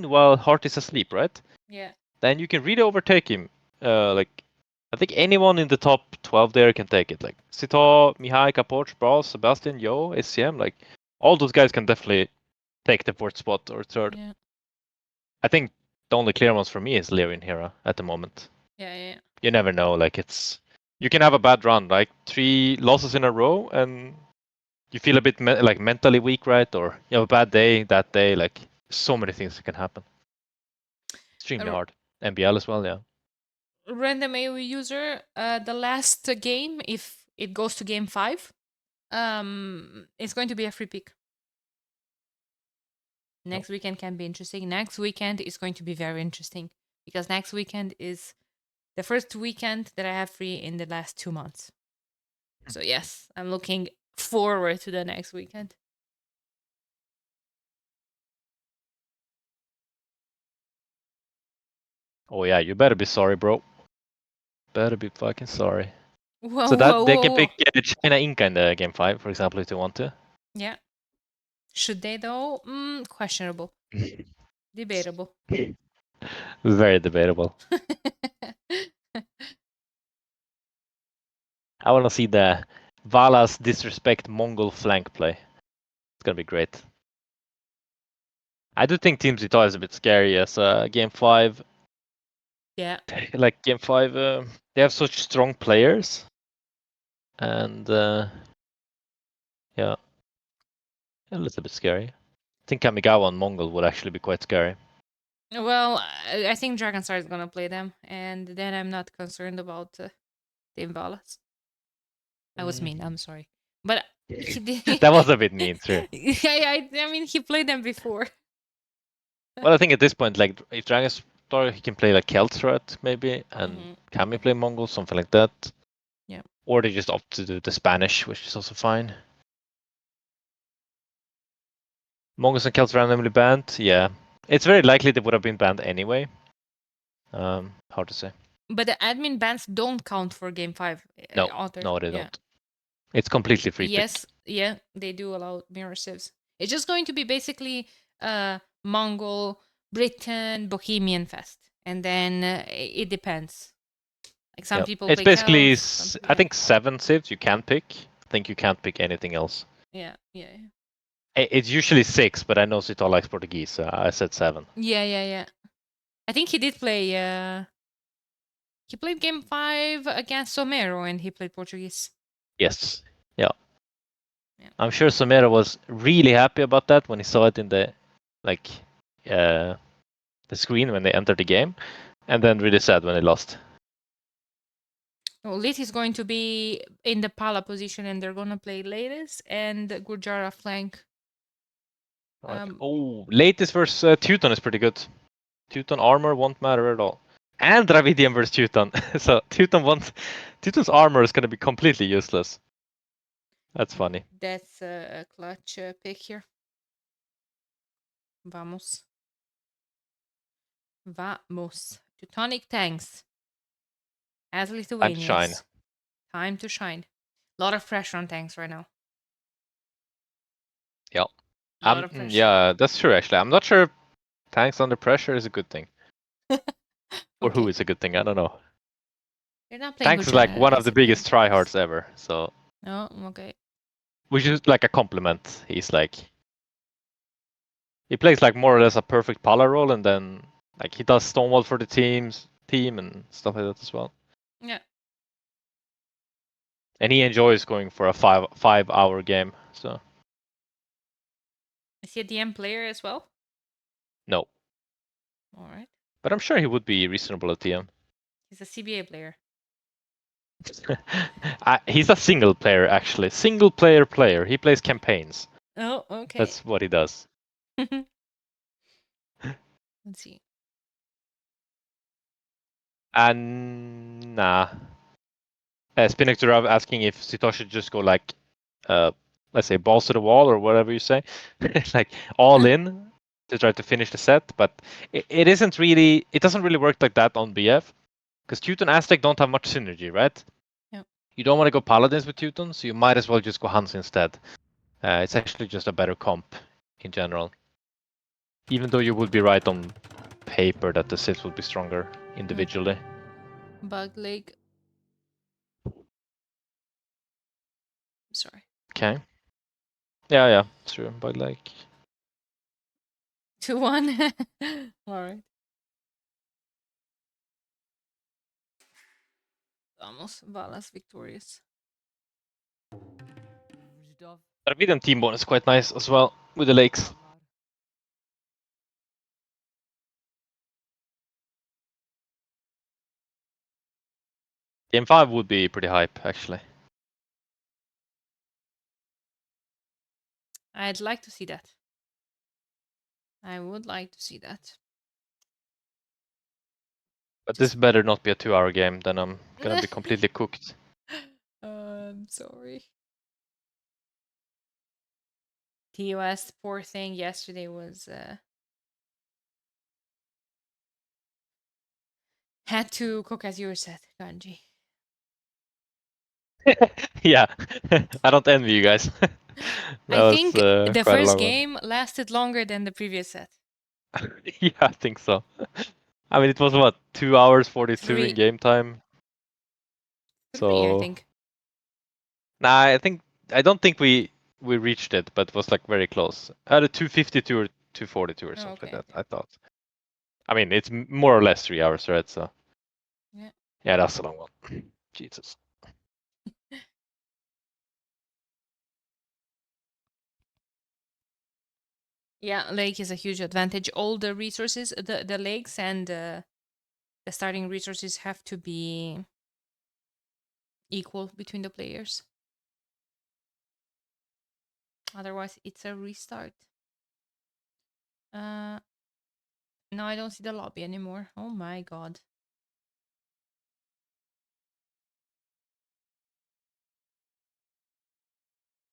while Hart is asleep, right? Yeah. Then you can really overtake him. Like I think anyone in the top 12 there can take it. Like Sito, Mihai, Kapoch, Bras, Sebastian, Yo, SCM, like all those guys can definitely take the fourth spot or third. Yeah. I think the only clear ones for me is Leary and Hera at the moment. Yeah. You never know. Like you can have a bad run, like 3 losses in a row, and you feel a bit like mentally weak, right? Or you have a bad day that day. Like so many things that can happen. Extremely hard. MBL as well, yeah. Random AoE user, the last game, if it goes to game 5, it's going to be a free pick. Next weekend can be interesting. Next weekend is going to be very interesting because next weekend is the first weekend that I have free in the last 2 months. So yes, I'm looking forward to the next weekend. Oh yeah, you better be sorry, bro. Better be fucking sorry. Whoa, so that whoa, they whoa, can whoa. pick China Inca in the game 5, for example, if they want to. Yeah. Should they though? Questionable. Debatable. Very debatable. I want to see the Vala's disrespect Mongol flank play. It's gonna be great. I do think Team Zita is a bit scary as game 5. Yeah. Like game 5, they have such strong players, and yeah, a little bit scary. I think Kamigawa and Mongol would actually be quite scary. Well, I think Dragonstar is gonna play them, and then I'm not concerned about the Imbalas. I was mean. I'm sorry, but he did. That was a bit mean, true. I mean, he played them before. Well, I think at this point, like if Dragonstar, he can play like Kelthrat maybe, and Kami play Mongol, something like that. Yeah. Or they just opt to do the Spanish, which is also fine. Mongols and Celts randomly banned. Yeah, it's very likely they would have been banned anyway. Hard to say. But the admin bans don't count for game 5. No, they don't. It's completely free. Yes, yeah, they do allow mirror civs. It's just going to be basically Mongol, Britain, Bohemian Fest, and then it depends. Like some people. It's basically, I think 7 civs you can pick. I think you can't pick anything else. Yeah. It's usually 6, but I know Zito likes Portuguese, so I said 7. Yeah. I think he did play. He played game 5 against Somero, and he played Portuguese. Yes. Yeah. I'm sure Somero was really happy about that when he saw it in the the screen when they entered the game, and then really sad when they lost. Well, Lit is going to be in the Pala position, and they're gonna play Latest and Gurjara flank. Latest versus Teuton is pretty good. Teuton armor won't matter at all. And Dravidian versus Teuton. So Teuton's armor is gonna be completely useless. That's funny. That's a clutch pick here. Vamos. Teutonic tanks. As Lithuanians. Time to shine. Time to shine. A lot of pressure on tanks right now. Yeah. Yeah, that's true actually. I'm not sure if tanks under pressure is a good thing. Or who is a good thing, I don't know. You're not playing tanks is like one of the biggest tryhards ever, so. Oh, okay. Which is like a compliment. He's like He plays like more or less a perfect Pala role, and then like he does Stonewall for the team and stuff like that as well. Yeah. And he enjoys going for a 5 hour game. So Is he a DM player as well? no. All right. But I'm sure he would be reasonable at DM. He's a CBA player. He's a single player actually. Single player. He plays campaigns. Oh, okay. That's what he does. Let's see. And nah. Spinach Giraffe asking if Sito should just go like, let's say balls to the wall or whatever you say, like all in to try to finish the set. But it isn't really. It doesn't really work like that on BF because Teuton Aztec don't have much synergy, right? Yep. You don't want to go Paladins with Teuton, so you might as well just go Hans instead. It's actually just a better comp in general. Even though you would be right on paper that the Sith would be stronger individually. Bug leg. Sorry. Okay. Yeah, true. But like 2-1. All right. Vamos. Valas victorious. Arvidian team bonus is quite nice as well with the lakes. Game 5 would be pretty hype, actually. I'd like to see that. I would like to see that. But this better not be a 2 hour game, then I'm gonna be completely cooked. I'm sorry. TOS, poor thing, yesterday was had to cook as you said, Ganji. Yeah, I don't envy you guys. I think the quite a first long one. game lasted longer than the previous set. Yeah, I think so. I mean, it was what, 2 hours 42 3. in game time. 3, I So think. nah, I don't think we reached it, but it was like very close. Either 252 or 242 or something Okay, like that. okay. I thought. I mean, it's more or less 3 hours, right? So yeah, that's a long one. Jesus. Yeah, lake is a huge advantage. All the resources, the lakes and the starting resources have to be equal between the players. Otherwise, it's a restart. No, I don't see the lobby anymore. Oh my god.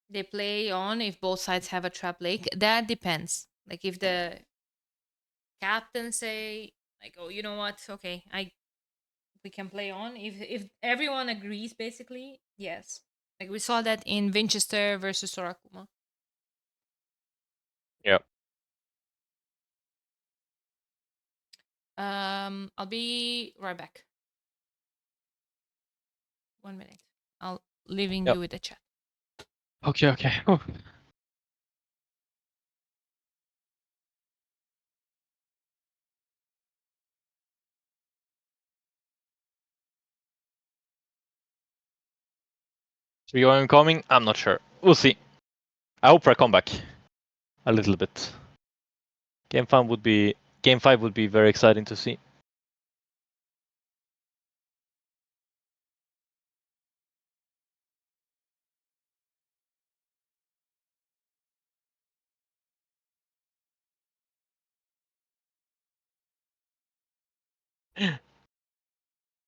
They play on if both sides have a trap lake. That depends. Like if the captain say like, oh, you know what? Okay, we can play on. If everyone agrees, basically, yes. Like we saw that in Winchester versus Sorakuma. Yeah. I'll be right back. 1 minute. I'll leaving you with the chat. Okay. Whew. So you're incoming? I'm not sure. We'll see. I hope for a comeback. A little bit. Game 5 would be very exciting to see.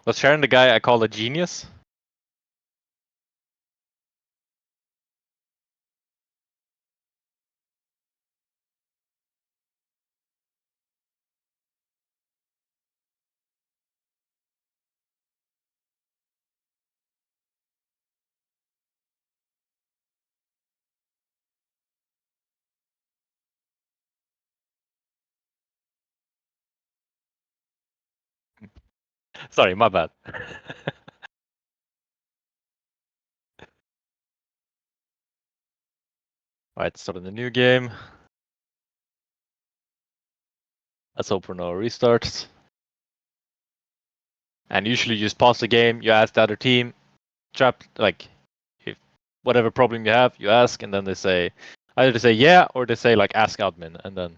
Was Sharon the guy I called a genius? Sorry, my bad. Alright, starting the new game. Let's hope for no restarts. And usually you just pause the game, you ask the other team, like, if whatever problem you have, you ask, and then they say, either they say yeah, or they say like ask admin, and then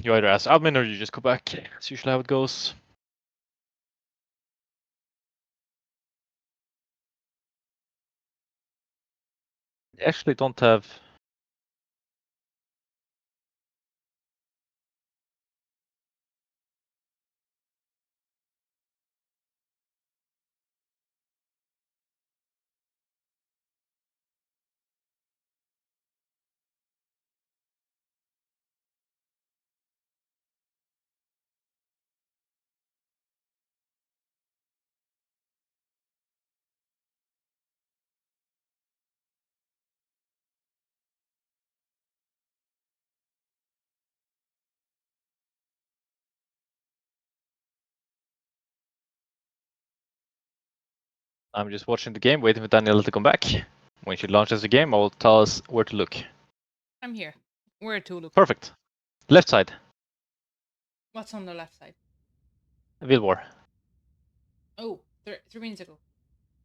you either ask admin or you just go back. That's usually how it goes. They actually don't have... I'm just watching the game, waiting for Daniela to come back. When she launches the game, I will tell us where to look. I'm here. Where to look? Perfect. Left side. What's on the left side? Vilvor. Oh, 3 minutes ago.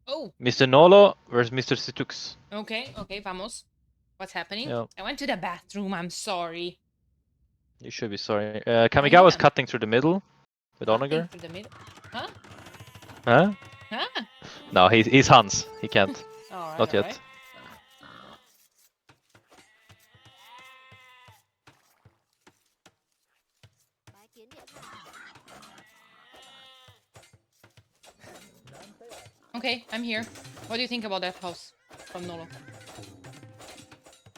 Oh! Mr. Nolo versus Mr. Situx. Okay, vamos. What's happening? Yeah. I went to the bathroom, I'm sorry. You should be sorry. Kamigawa's cutting through the middle with Onager. Through the middle? Huh? Huh? Huh? No, he's Hans. He can't. Alright, Not yet. alright. Okay, I'm here. What do you think about that house from Nolo?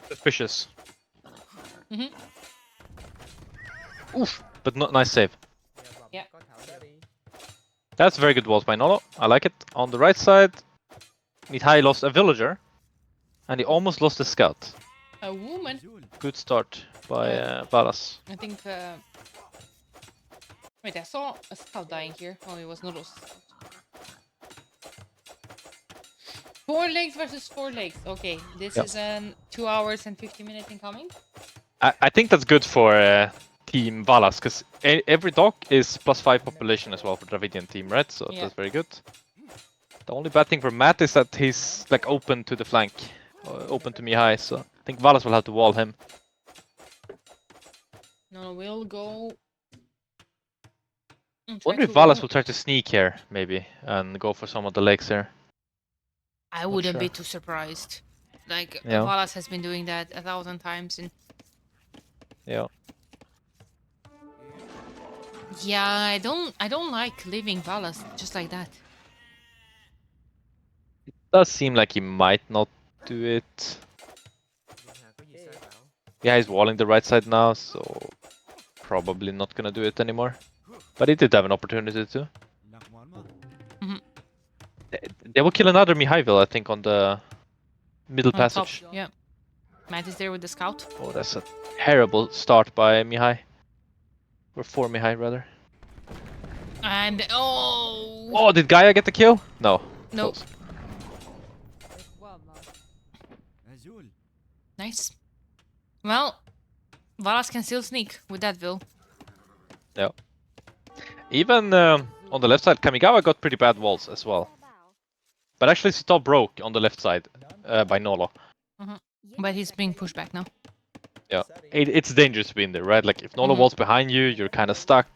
Suspicious. Mm-hmm. Oof, but not nice save. Yeah. That's very good walls by Nolo. I like it. On the right side, Mihai lost a villager, and he almost lost a scout. A woman? Good start by Balas. I think... Wait, I saw a scout dying here. Oh, it was Nolo's scout. 4 legs versus 4 legs. Okay, this is 2 hours and 50 minutes incoming. I think that's good for Team Valas, because every dock is +5 population as well for Dravidian team, right? So that's very good. The only bad thing for Matt is that he's like open to the flank, open to Mihai, so I think Valas will have to wall him. No, we'll go... Wonder if Valas will try to sneak here, maybe, and go for some of the legs here. I wouldn't be too surprised. Like, Valas has been doing that 1,000 times. And... Yeah. Yeah, I don't like leaving Valas just like that. It does seem like he might not do it. Yeah, he's walling the right side now, so probably not gonna do it anymore. But he did have an opportunity to. They will kill another Mihaiville, I think, on the middle passage. Top, yeah. Matt is there with the scout. Oh, that's a terrible start by Mihai. Or for Mihai, rather. And, oh! Oh, did Gaia get the kill? No. Nope. Nice. Well, Valas can still sneak with that Vil. Yeah. Even on the left side, Kamigawa got pretty bad walls as well. But actually, Sito broke on the left side by Nolo. But he's being pushed back now. Yeah, it's dangerous to be in there, right? Like, if Nolo walls behind you, you're kind of stuck.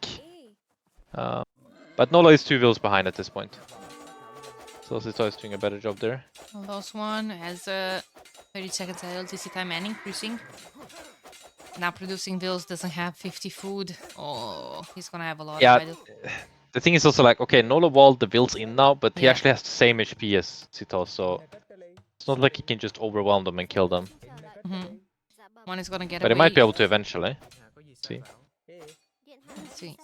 But Nolo is 2 Vils behind at this point. So Sito is doing a better job there. Last one has 30 seconds LTC time and increasing. Now producing Vils doesn't have 50 food. Oh, he's gonna have a lot of idle. The thing is also like, okay, Nolo walled the Vils in now, but he actually has the same HP as Sito, so it's not like he can just overwhelm them and kill them. One is gonna get But away. he might be able to eventually. Let's see. Let's see.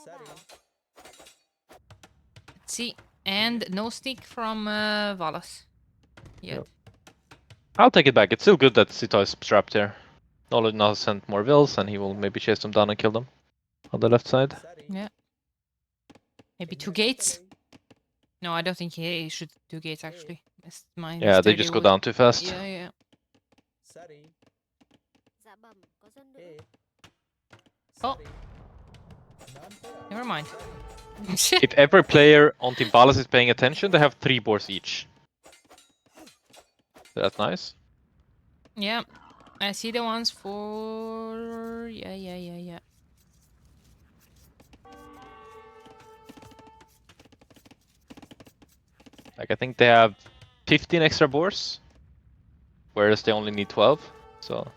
Let's see. And no sneak from Valas. Yet. I'll take it back. It's still good that Sito is trapped here. Nolo now sent more Vils, and he will maybe chase them down and kill them on the left side. Yeah. Maybe 2 gates? No, I don't think he should 2 gates actually. Yeah, they just go down too fast. Yeah. Oh. Never mind. If every player on Team Palace is paying attention, they have 3 boards each. That's nice. Yeah, I see the ones for... Yeah. Like, I think they have 15 extra boards, whereas they only need 12. So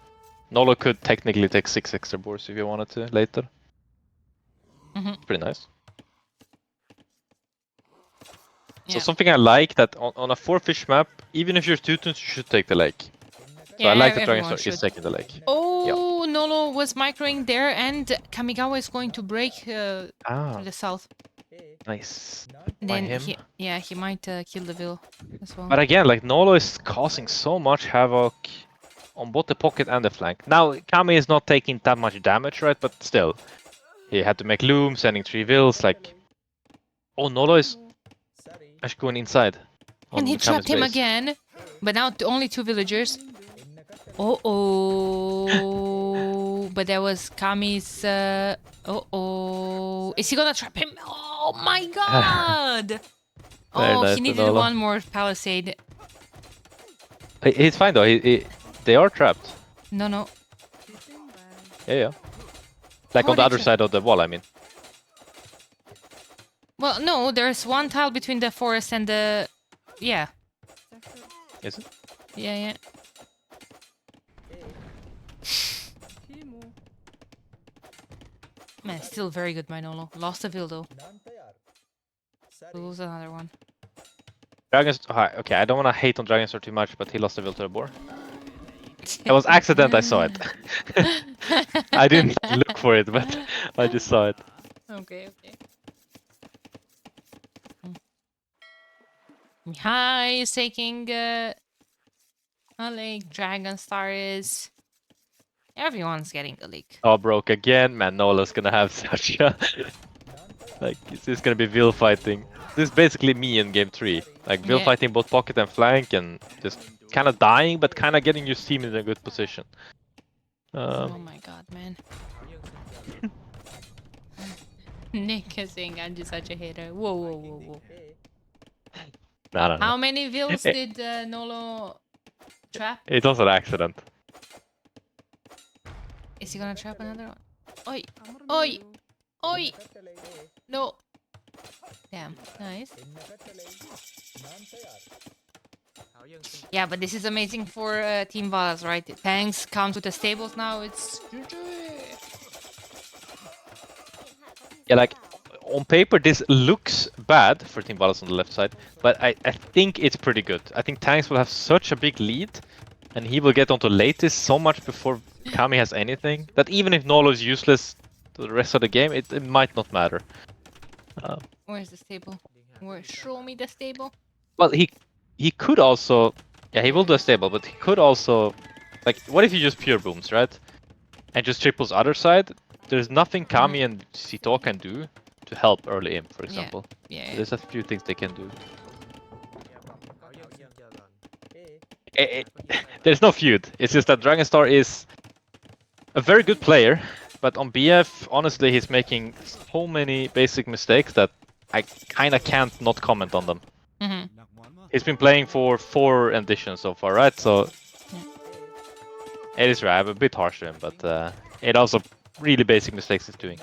Nolo could technically take 6 extra boards if you wanted to later. Pretty nice. Yeah. So something I like that on a 4-fish map, even if you're 2 tunes, you should take the lake. So yeah, I like that everyone Dragonstar is taking the lake. Oh, Nolo was microing there, and Kamigawa is going to break through the south. Nice. Then him. he might kill the Vil as well. But again, like Nolo is causing so much havoc on both the pocket and the flank. Now Kami is not taking that much damage, right? But still, he had to make loom, sending 3 Vils. Like, oh, Nolo is actually going inside. And he trapped him again, but now only 2 villagers. Oh, but that was Kami's. Is he gonna trap him? Oh my god! Oh, nice, he needed one more palisade. He's fine though. They are trapped. No. Yeah. Like on the other side of the wall, I mean. Well, no, there's one tile between the forest and the... Yeah. Is it? Yeah. Man, still very good, my Nolo. Lost a Vil though. Lose another one. Okay, I don't want to hate on Dragonstar too much, but he lost a Vil to the boar. It was accident, I saw it. I didn't look for it, but I just saw it. Okay. Mihai is taking a lake. Dragonstar is... Everyone's getting a leak. Oh, broke again. Man, Nola's gonna have such a... Like, this is gonna be Vil fighting. This is basically me in game 3. Like, Vil fighting both pocket and flank and just kind of dying, but kind of getting your team in a good position. Oh my god, man. Nick is saying I'm just such a hater. Whoa. I don't know. How many Vils did Nolo trap? It was an accident. Is he gonna trap another one? Oi! No. Damn, nice. Yeah, but this is amazing for Team Valas, right? Tanks come to the stables now, it's... Yeah, like, on paper this looks bad for Team Valas on the left side, but I think it's pretty good. I think Tanks will have such a big lead, and he will get onto latest so much before Kami has anything, that even if Nolo is useless to the rest of the game, it might not matter. Where's the stable? Show me the stable. Well, he could also... Yeah, he will do a stable, but he could also... Like, what if he just pure booms, right? And just triples other side? There's nothing Kami and Sito can do to help early imp, for example. Yeah. There's a few things they can do. There's no feud. It's just that Dragonstar is a very good player, but on BF, honestly, he's making so many basic mistakes that I kind of can't not comment on them. He's been playing for 4 editions so far, right? So it is right. I'm a bit harsh to him, but it also really basic mistakes he's doing.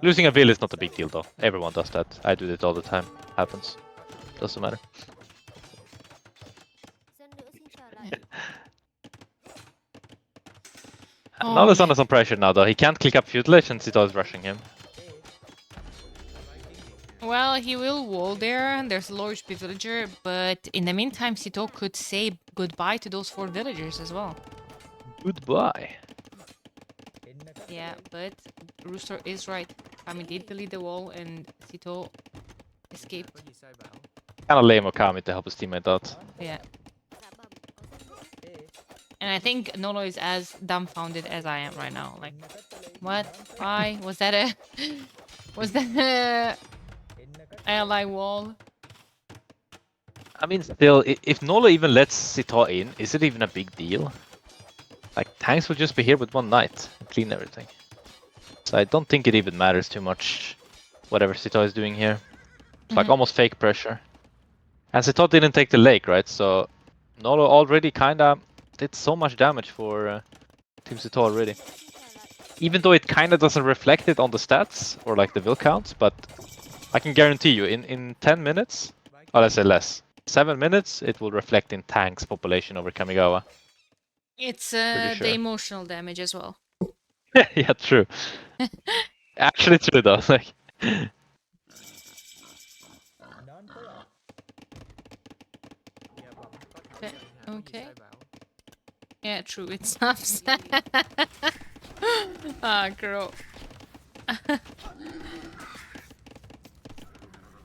Losing a Vil is not a big deal, though. Everyone does that. I do it all the time. Happens. Doesn't matter. Now the Sun is under some pressure now, though. He can't click up Futilage and Sito is rushing him. Well, he will wall there. There's a low HP villager, but in the meantime, Sito could say goodbye to those 4 villagers as well. Goodbye. Yeah, but Rooster is right. Kami did delete the wall and Sito escaped. Kind of lame of Kami to help his teammate out. Yeah. And I think Nolo is as dumbfounded as I am right now. Like, what? Why? Was that a... Was that a ally wall? I mean, still, if Nolo even lets Sito in, is it even a big deal? Like, tanks will just be here with 1 knight and clean everything. So I don't think it even matters too much, whatever Sito is doing here. It's like almost fake pressure. And Sito didn't take the lake, right? So Nolo already kinda did so much damage for Team Sito already. Even though it kinda doesn't reflect it on the stats or like the will counts, but I can guarantee you in 10 minutes, or let's say less, 7 minutes, it will reflect in tanks population over Kamigawa. It's Pretty sure. the emotional damage as well. Yeah, true. Actually true though. Like Okay. Yeah, true. It stops. Ah, girl.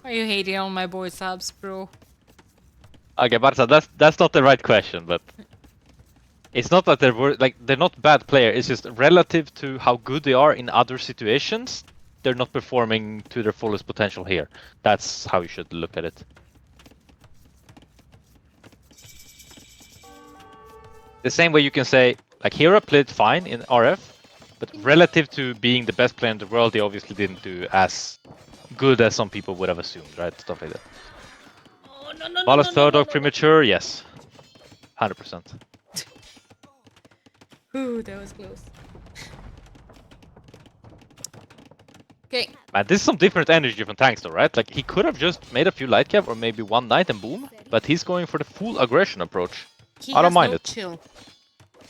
Are you hating on my boy subs, bro? okay, Barca, that's not the right question, but it's not that they're not bad players. It's just relative to how good they are in other situations, they're not performing to their fullest potential here. That's how you should look at it. The same way you can say, like, Hera played fine in RF, but relative to being the best player in the world, they obviously didn't do as good as some people would have assumed, right? Stuff like that. Oh, no, Vala's third dog premature, yes. 100%. Ooh, that was close. Okay. Man, this is some different energy from tanks though, right? Like, he could have just made a few light cap or maybe one knight and boom, but he's going for the full aggression approach. I don't mind it. Chill.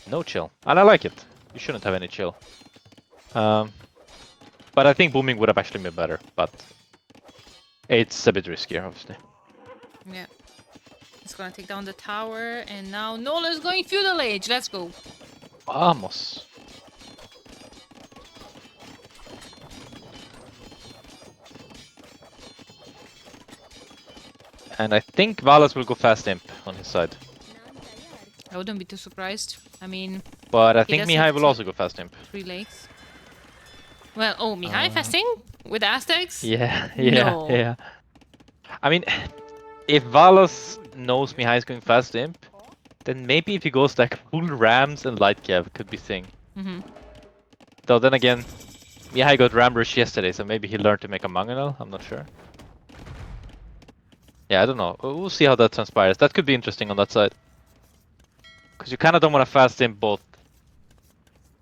No chill. And I like it. You shouldn't have any chill. But I think booming would have actually been better, but it's a bit riskier, obviously. Yeah. It's gonna take down the tower, and now Nola is going feudal age. Let's go. Vamos. And I think Valas will go fast imp on his side. I wouldn't be too surprised. I mean... But I think Mihai will also go fast imp. 3 lakes. Well, oh, Mihai fasting? With Aztecs? Yeah, No. yeah. I mean, if Valas knows Mihai is going fast imp, then maybe if he goes like full rams and light cav, could be thing. Though then again, Mihai got ram rush yesterday, so maybe he learned to make a mangonel, I'm not sure. Yeah, I don't know. We'll see how that transpires. That could be interesting on that side. Because you kind of don't want to fast imp both.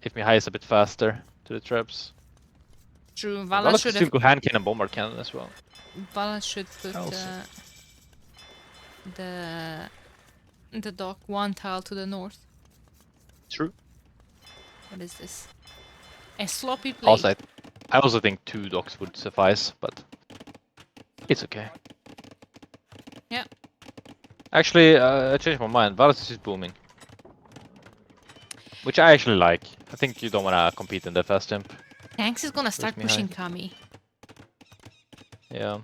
If Mihai is a bit faster to the traps. True, Valas should still go hand cannon, bombard cannon as well. Valas should put the dock 1 tile to the north. True. What is this? A sloppy play. Also, I also think 2 docks would suffice, but it's okay. Yeah. Actually, I changed my mind. Valas is just booming. Which I actually like. I think you don't want to compete in the fast imp. Tanks is gonna start pushing Kami. Yeah.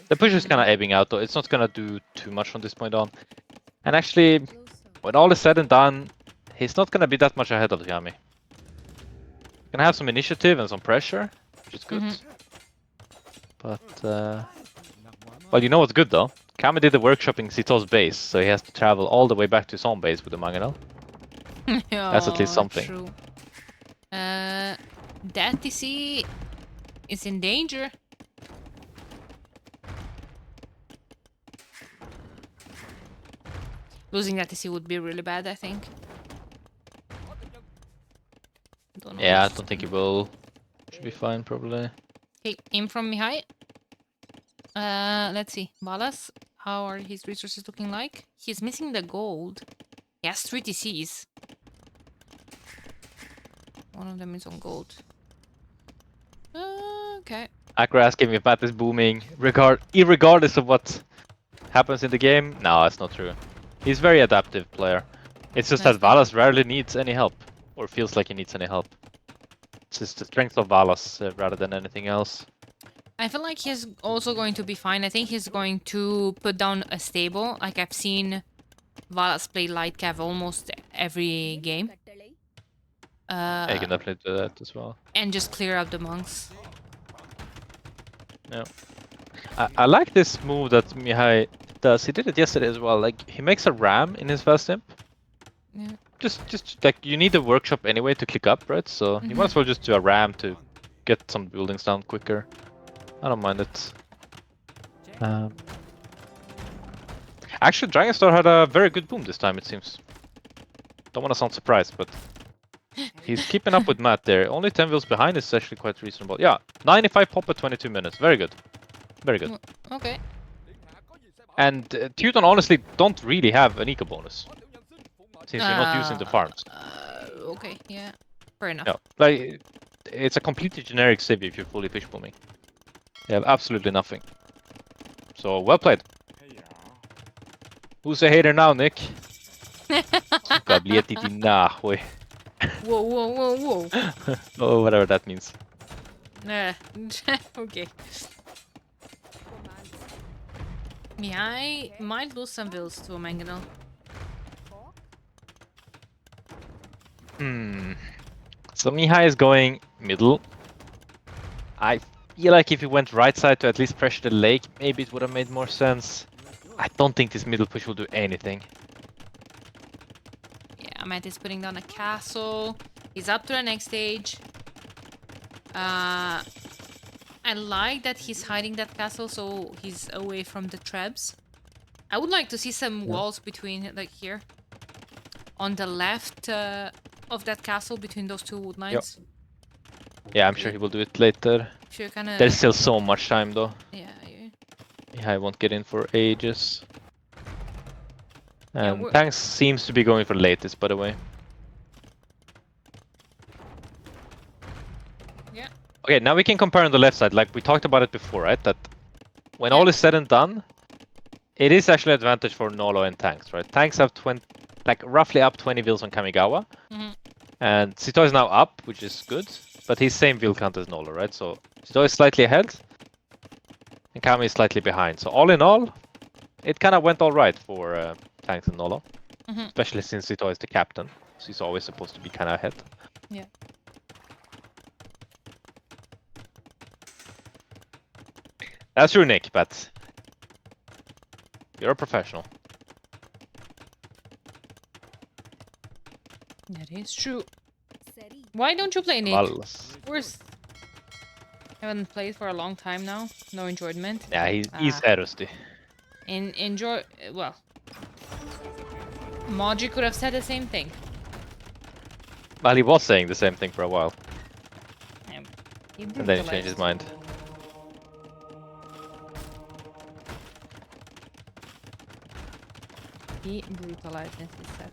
The push is kind of ebbing out though. It's not gonna do too much from this point on. And actually, when all is said and done, he's not gonna be that much ahead of Kami. Gonna have some initiative and some pressure, which is good. But, well, you know what's good though? Kami did the workshop in Sito's base, so he has to travel all the way back to his own base with the Mangonel. That's at least something. True. That TC is in danger. Losing that TC would be really bad, I think. Yeah, I don't think he will. Should be fine, probably. Okay, in from Mihai. Let's see. Valas, how are his resources looking like? He's missing the gold. He has 3 TCs. One of them is on gold. Okay. Akra asking me if Pat is booming, irregardless of what happens in the game. No, that's not true. He's a very adaptive player. It's just that Valas rarely needs any help, or feels like he needs any help. It's just the strength of Valas rather than anything else. I feel like he's also going to be fine. I think he's going to put down a stable. Like I've seen Valas play light cav almost every game. I can definitely do that as well. And just clear out the monks. Yeah. I like this move that Mihai does. He did it yesterday as well. Like, he makes a ram in his first imp. Yeah. just like you need a workshop anyway to click up, right? So you might as well just do a ram to get some buildings down quicker. I don't mind it. Actually, Dragon Star had a very good boom this time, it seems. Don't want to sound surprised, but he's keeping up with Matt there. Only 10 wheels behind is actually quite reasonable. Yeah, 95 pop at 22 minutes. Very good. Very good. Okay. And Teuton honestly don't really have an eco bonus. Since you're not using the farms. Okay, yeah. Fair enough. No, like, it's a completely generic civ if you're fully fish booming. You have absolutely nothing. So, well played. Who's a hater now, Nick? Whoa, whoa. Oh, whatever that means. Okay. I might lose some bills to a Mangonel. So Mihai is going middle. I feel like if he went right side to at least pressure the lake, maybe it would have made more sense. I don't think this middle push will do anything. Yeah, Matt is putting down a castle. He's up to the next stage. I like that he's hiding that castle so he's away from the trebs. I would like to see some walls between, like here. On the left of that castle, between those two wood lines. Yeah, I'm sure he will do it later. Sure, kinda... There's still so much time though. Yeah. Mihai won't get in for ages. And Tanks seems to be going for latest, by the way. Yeah. Okay, now we can compare on the left side, like we talked about it before, right? That when all is said and done, it is actually an advantage for Nolo and Tanks, right? Tanks have 20, like roughly up 20 wheels on Kamigawa. And Sito is now up, which is good, but he's same wheel count as Nolo, right? So Sito is slightly ahead, and Kami is slightly behind. So all in all, it kind of went all right for Tanks and Nolo, especially since Sito is the captain. So he's always supposed to be kind of ahead. Yeah. That's true, Nick, but you're a professional. That is true. Why don't you play, Nick? Where's... Haven't played for a long time now. No enjoyment. Yeah, he's rusty. Enjoy... Well... Moji could have said the same thing. Well, he was saying the same thing for a while. And then he changed his mind. He brutalized his set.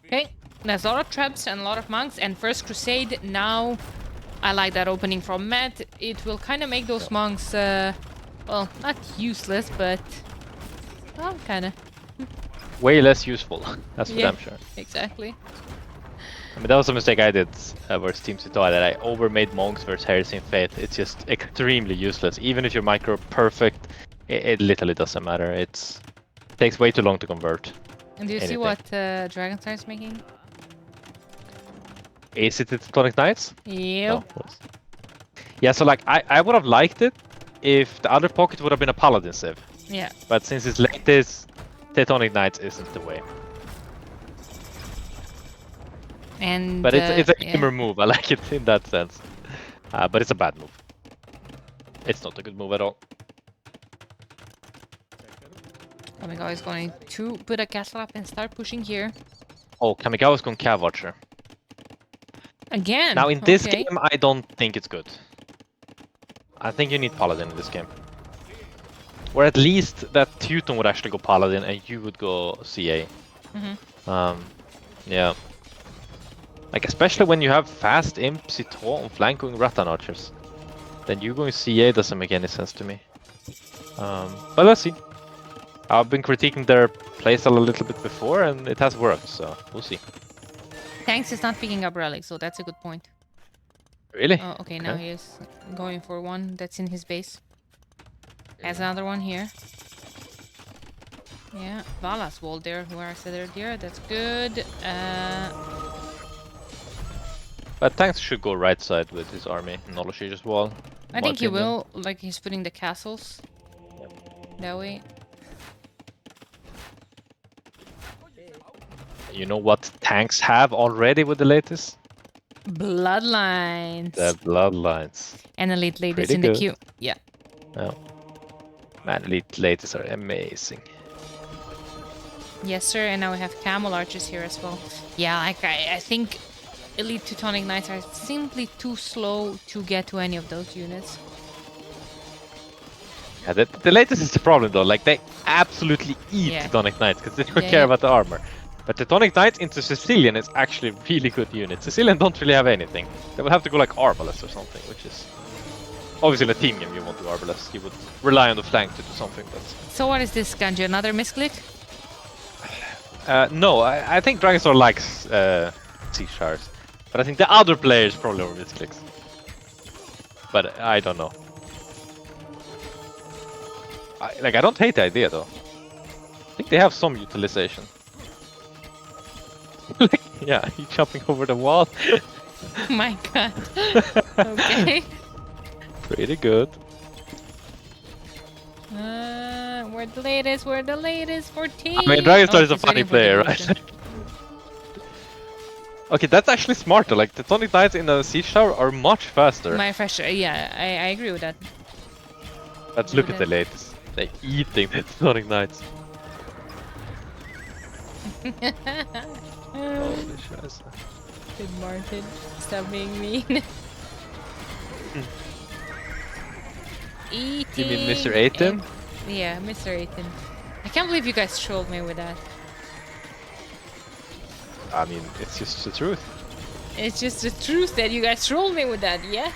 Okay, there's a lot of traps and a lot of monks, and First Crusade now... I like that opening from Matt. It will kind of make those monks, well, not useless, but... Well, kind of. Way less useful, that's for damn sure. Exactly. I mean, that was a mistake I did versus Team Sitoa, that I overmade monks versus Heresy and Faith. It's just extremely useless. Even if you're micro perfect, it literally doesn't matter. It takes way too long to convert. And do you see what Dragonstar is making? Is it the Tonic Knights? Yep. No. Yeah, so like I would have liked it if the other pocket would have been a Paladin civ. Yeah. But since it's latest, Tectonic Knights isn't the way. And but it's a gamer move. I like it in that sense. But it's a bad move. It's not a good move at all. Kamigawa is going to put a castle up and start pushing here. Oh, Kamigawa is going Cav Archer. Again? Now in this game, I don't think it's good. I think you need Paladin in this game. Or at least that Teuton would actually go Paladin and you would go CA. Yeah. Like, especially when you have fast Imp, Cito on flank going Rattan Archers. Then you going CA doesn't make any sense to me. But let's see. I've been critiquing their playstyle a little bit before and it has worked, so we'll see. Tanks is not picking up relics, so that's a good point. Really? Oh, okay, now he is going for one that's in his base. Has another one here. Yeah, Vala's wall there, where I said earlier, that's good. But Tanks should go right side with his army, Knowledge as well. I think he will, like he's putting the castles that way. You know what tanks have already with the latest? Bloodlines. The bloodlines. And elite ladies Pretty in good. the queue. Yeah. Oh. Man, elite ladies are amazing. Yes, sir. And now we have camel archers here as well. Yeah, like I think elite Teutonic Knights are simply too slow to get to any of those units. Yeah, the latest is the problem though. Like they absolutely eat Yeah. Teutonic Knights because they don't care about the armor. But Teutonic Knights into Sicilian is actually a really good unit. Sicilian don't really have anything. They would have to go like Arbalest or something, which is obviously in a team game you won't do Arbalest. You would rely on the flank to do something. But so what is this, Ganji? Another misclick? no, I think Dragonstar likes Siege Shires. But I think the other players probably were misclicks. But I don't know. I don't hate the idea though. I think they have some utilization. Like, yeah, he jumping over the wall. My god. Okay. Pretty good. We're the latest, we're the latest for team. I mean, Dragonstar is a funny player, right? Okay, that's actually smarter. Like, the Teutonic Knights in a Siege Tower are much faster. My faster, yeah, I agree with that. Let's look at the latest. They're eating the Teutonic Knights. Holy shit. Good Martin, stop being mean. Eating. You mean Mr. 18? Yeah, Mr. 18. I can't believe you guys trolled me with that. I mean, it's just the truth. It's just the truth that you guys trolled me with that, yes?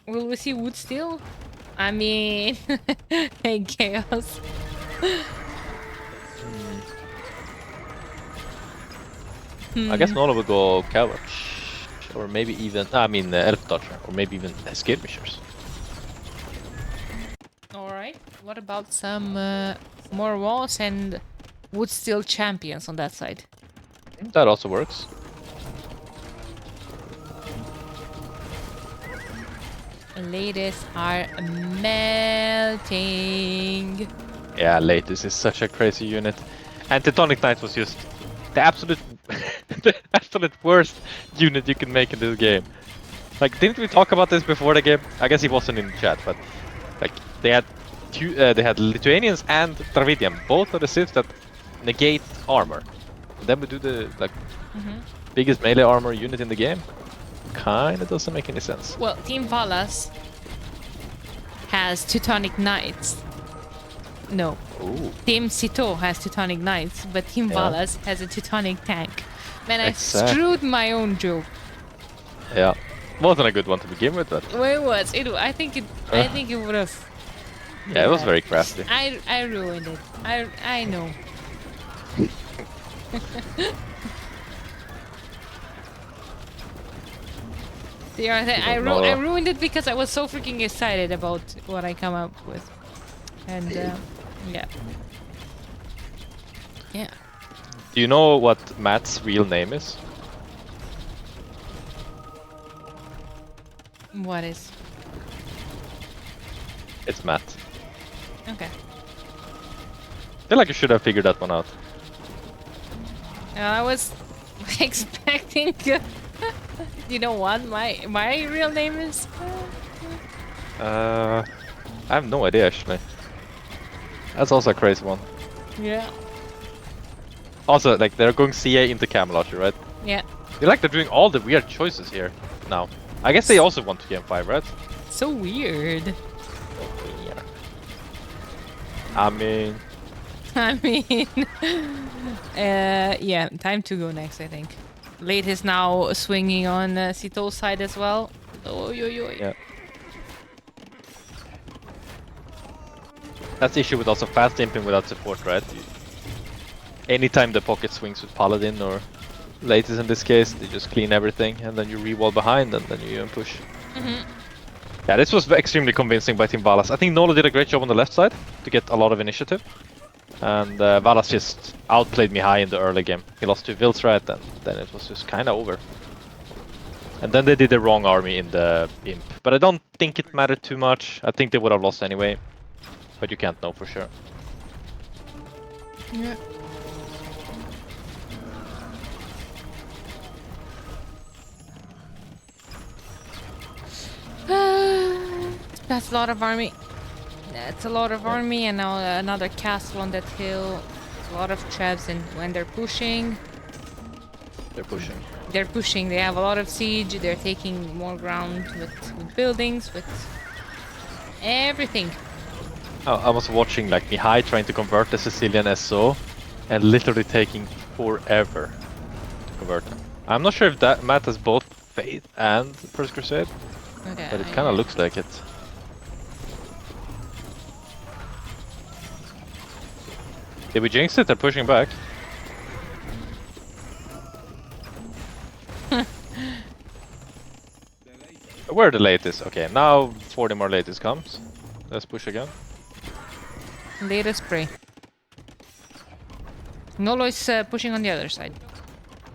Will we see wood still? I mean, hey, chaos. I guess Nola will go Couch. Or maybe even, I mean, Elf Dodger. Or maybe even Skirmishers. Alright, what about some more walls and wood steel champions on that side? That also works. Ladies are melting. Yeah, Latest is such a crazy unit. And Teutonic Knight was just the absolute the absolute worst unit you can make in this game. Like, didn't we talk about this before the game? I guess he wasn't in the chat, but like they had Lithuanians and Dravidian. Both are the civs that negate armor. And then we do the biggest melee armor unit in the game. Kinda doesn't make any sense. Well, Team Valas has Teutonic Knights. No. Ooh. Team Sito has Teutonic Knights, but Team Valas has a Teutonic tank. Man, I Exactly. screwed my own joke. Yeah. Wasn't a good one to begin with, but Well, it was. I think it would have. yeah, it was very crafty. I ruined it. I know. I ruined it because I was so freaking excited about what I come up with, and yeah. Do you know what Matt's real name is? What is? It's Matt. Okay. I feel like you should have figured that one out. I was expecting. You know what my real name is? I have no idea actually. That's also a crazy one. Yeah. Also, like they're going CA into Camelot, right? Yeah. They're doing all the weird choices here now. I guess they also want to game 5, right? So weird. Yeah. I mean, yeah, time to go next, I think. Late is now swinging on Sito's side as well. Oh, yeah. That's the issue with also fast imping without support, right? Anytime the pocket swings with Paladin or Latest in this case, they just clean everything and then you re-wall behind and then you even push. Yeah, this was extremely convincing by Team Valas. I think Nola did a great job on the left side to get a lot of initiative. And Valas just outplayed me high in the early game. He lost to Vilsrat and then it was just kind of over. And then they did the wrong army in the Imp. But I don't think it mattered too much. I think they would have lost anyway. But you can't know for sure. Yeah. That's a lot of army. That's a lot of army, and now another castle on that hill. A lot of traps, and when they're pushing, They're pushing. they're pushing. They have a lot of siege. They're taking more ground with buildings, with everything. I was watching like Mihai trying to convert the Sicilian SO, and literally taking forever to convert them. I'm not sure if that Matt has both Faith and First Crusade, Okay, but it kind of looks like it. Did we jinx it? They're pushing back. Where the latest? Okay, now 40 more latest comes. Let's push again. Latest spray. Nolo is pushing on the other side.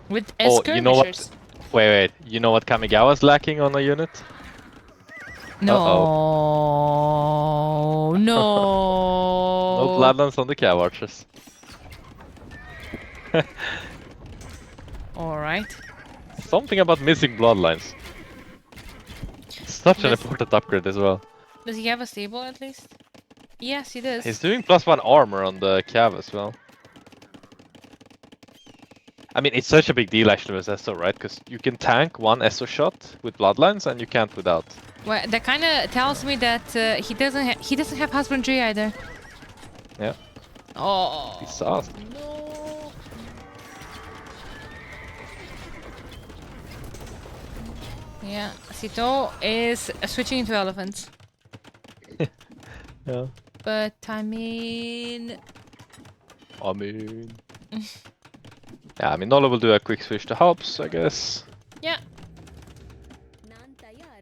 With skirmishers. You know what? Wait. You know what Kamigawa's lacking on a unit? No. Uh-oh. No. No bloodlines on the Cav Archers. Alright. Something about missing bloodlines. Such an important upgrade as well. Does he have a stable at least? Yes, he does. He's doing +1 armor on the Cav as well. I mean, it's such a big deal actually with SO, right? Because you can tank one SO shot with bloodlines and you can't without. Well, that kind of tells me that he doesn't have husbandry either. Yeah. Oh. Disaster. No. Yeah, Sito is switching into elephants. Yeah. But I mean... Yeah, I mean, Nolo will do a quick switch to Hobbs, I guess. Yeah.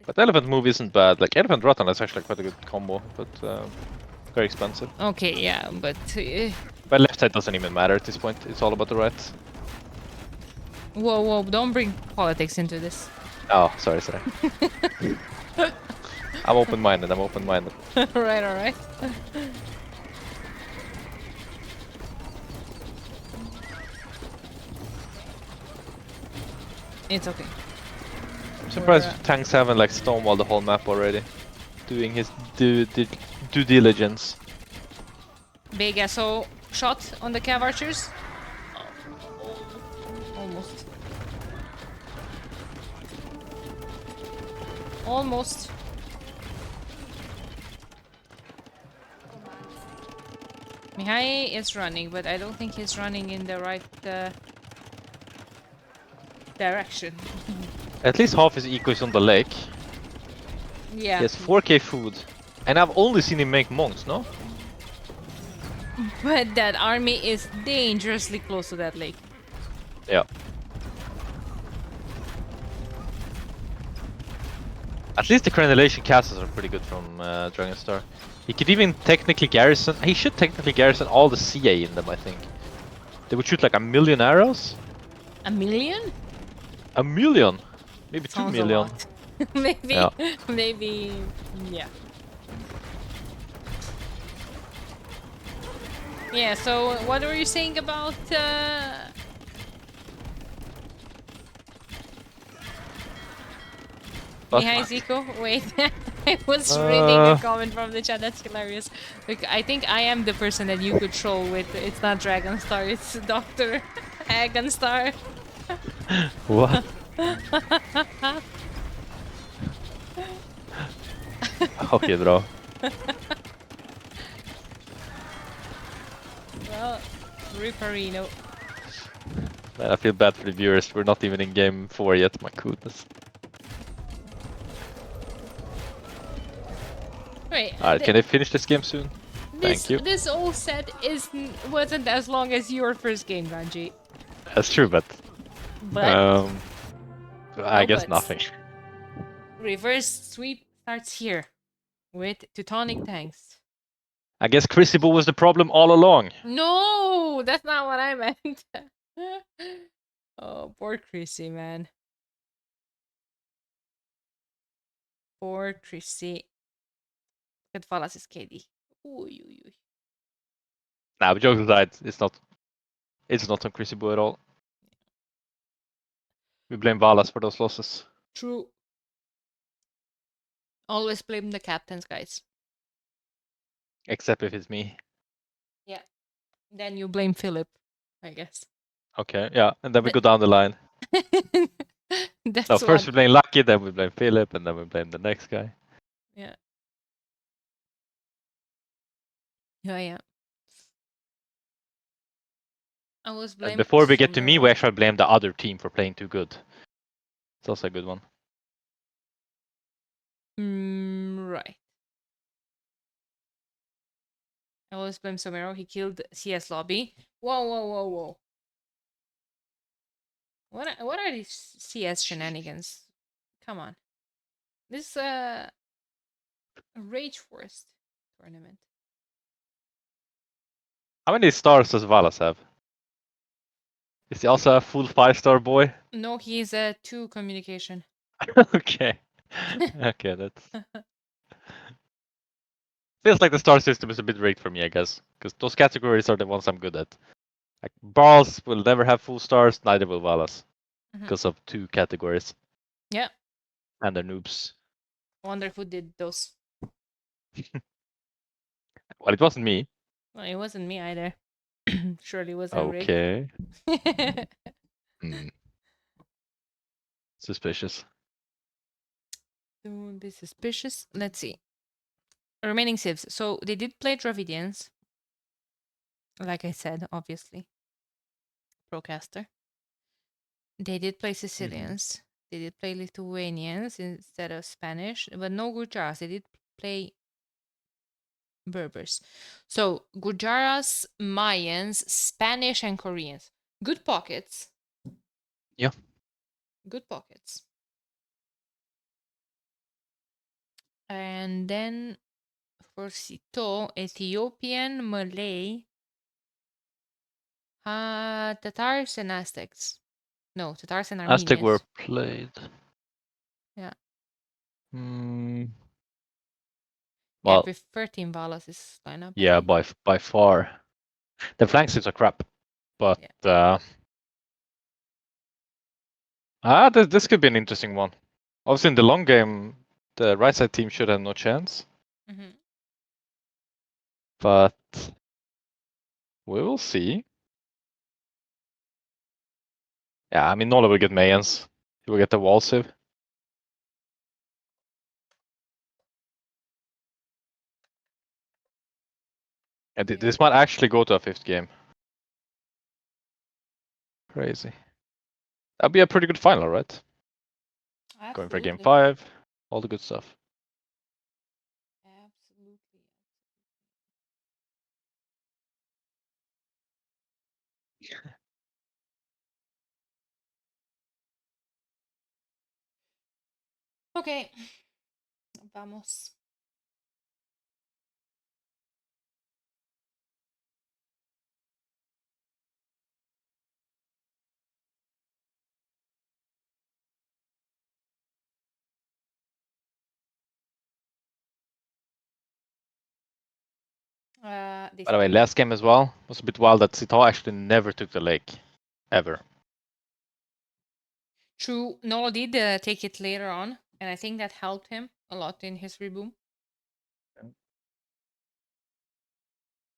But Elephant move isn't bad. Like, Elephant Rotten is actually quite a good combo, but very expensive. Okay, yeah, but... But left side doesn't even matter at this point. It's all about the right. Whoa, don't bring politics into this. Oh, sorry. I'm open-minded. Alright. It's okay. I'm surprised tanks haven't like stonewalled the whole map already. Doing his due diligence. Big SO shot on the Cav Archers. Almost. Mihai is running, but I don't think he's running in the right direction. At least half his eco is on the lake. Yeah. He has 4k food. And I've only seen him make monks, no? But that army is dangerously close to that lake. Yeah. At least the crenellation castles are pretty good from Dragonstar. He could even technically garrison... He should technically garrison all the CA in them, I think. They would shoot like 1 million arrows. 1 million? 1 million? Maybe Sounds 2 million. a lot. Maybe, yeah. Maybe, yeah. Yeah, so what were you saying about... Mihai Zico? Wait, I was reading a comment from the chat, that's hilarious. Like, I think I am the person that you could troll with. It's not Dragonstar, it's Dr. Agonstar. What? Okay, bro. Well, Ripperino. Man, I feel bad for the viewers. We're not even in game 4 yet, my goodness. Wait, Alright, can they finish this game soon? Thank you. This whole set wasn't as long as your first game, Ranji. That's true, but I guess nothing. Reverse sweep starts here with Teutonic tanks. I guess Crucible was the problem all along. No, that's not what I meant. Oh, poor Chrissy, man. Poor Chrissy. Look at Falas' KD. Nah, but jokes aside, it's not on Chrissy Boo at all. We blame Valas for those losses. True. Always blame the captains, guys. Except if it's me. Yeah. Then you blame Philip, I guess. Okay, yeah, and then we go down the line. That's No, first we blame Lucky, then we blame Philip, and then we blame the next guy. Yeah. Yeah. I was And blamed. before we get to me, we actually blame the other team for playing too good. It's also a good one. Right. I always blame Somero. He killed CS Lobby. Whoa. What are these CS shenanigans? Come on. This is a Rage Forest tournament. How many stars does Valas have? Is he also a full 5-star boy? No, he is a 2 communication. Okay. Okay, that's... Feels like the star system is a bit rigged for me, I guess. Because those categories are the ones I'm good at. Like, Brawls will never have full stars, neither will Valas. Because of 2 categories. Yeah. And they're noobs. Wonder who did those. Well, it wasn't me. Well, it wasn't me either. Surely wasn't rigged. Okay. Suspicious. Don't be suspicious. Let's see. Remaining civs. So they did play Dravidians. Like I said, obviously. Procaster. They did play Sicilians. They did play Lithuanians instead of Spanish, but no Gujaras. They did play Berbers. So Gujaras, Mayans, Spanish, and Koreans. Good pockets. Yeah. Good pockets. And then for Sito, Ethiopian, Malay, Tatars, and Aztecs. No, Tatars and Armenians. Aztec were played. Yeah. Well, yeah, 13 Valas is lineup. Yeah, by far. The flank sieves are crap. But this could be an interesting one. Obviously in the long game, the right side team should have no chance. But we will see. Yeah, I mean Nola will get Mayans. He will get the wall sieve. And this might actually go to a 5th game. Crazy. That'd be a pretty good final, right? Absolutely. Going for game 5, all the good stuff. Absolutely. Ok. Vamos. By the way, last game as well was a bit wild that Sita actually never took the lake. Ever. True. Nolo did take it later on, and I think that helped him a lot in his reboom.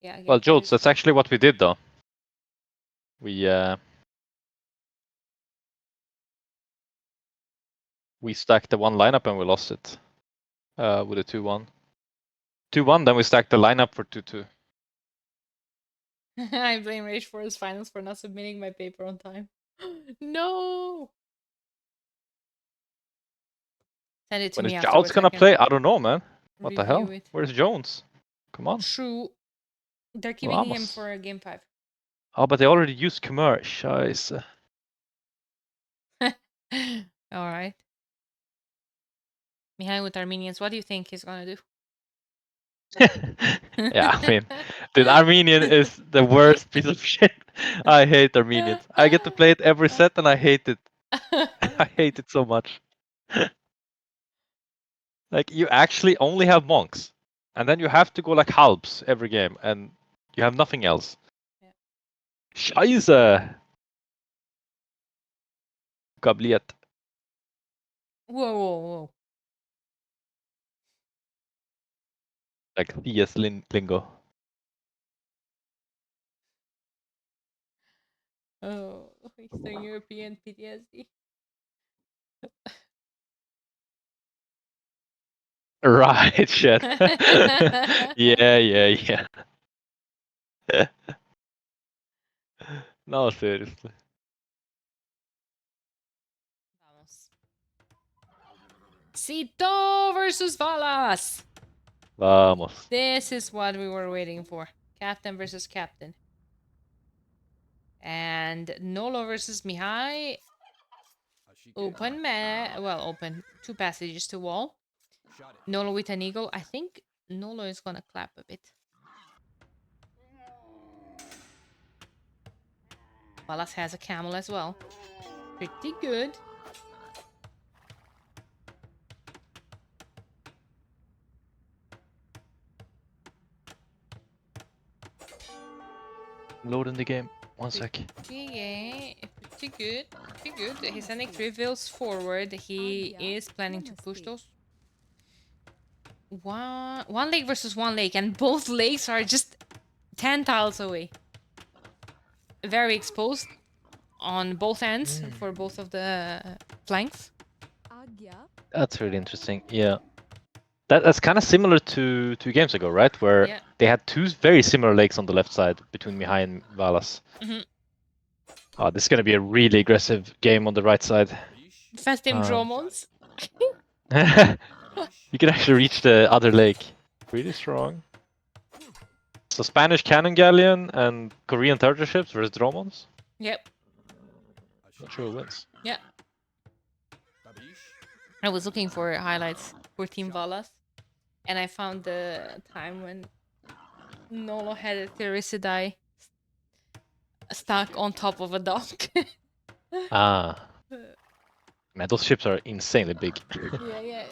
Yeah. Well, Jodes, that's actually what we did though. We stacked the one lineup and we lost it with a 2-1. 2-1, then we stacked the lineup for 2-2. I blame Rage for his finals for not submitting my paper on time. No! Send it to me afterwards. When is Jodes gonna play? I don't know, man. What the hell? It. Where's Jones? Come on. True. They're keeping him for game 5. Oh, but they already used Khmer. Scheiße. Alright. Behind with Armenians, what do you think he's gonna do? Yeah, I mean, dude, Armenian is the worst piece of shit. I hate Armenians. I get to play it every set and I hate it. I hate it so much. Like, you actually only have monks. And then you have to go like halbs every game, and you have nothing else. Yeah. Scheiße! Gabliet. Whoa, whoa, whoa. Like CS lingo. Oh, Eastern European PTSD. Right, shit. Yeah. No, seriously. Vamos. Cito versus Valas. Vamos. This is what we were waiting for. Captain versus captain. And Nolo versus Mihai. Open, well, open. 2 passages to wall. Nolo with an eagle. I think Nolo is gonna clap a bit. Valas has a camel as well. Pretty good. Loading the game. One sec. Yeah, pretty good. Pretty good. He's sending 3 vills forward. He is planning to push those. One lake versus one lake, and both lakes are just 10 tiles away. Very exposed on both ends for both of the flanks. That's really interesting. Yeah. That's kind of similar to 2 games ago, right? Where they had 2 very similar lakes on the left side between Mihai and Valas. Oh, this is going to be a really aggressive game on the right side. Fast team Dromons. You can actually reach the other lake. Really strong. So Spanish cannon galleon and Korean turtle ships versus Dromons? Yep. Not sure who wins. Yeah. I was looking for highlights for Team Valas, and I found the time when Nolo had a Theresidae stuck on top of a dock. Man, those ships are insanely big. Yeah.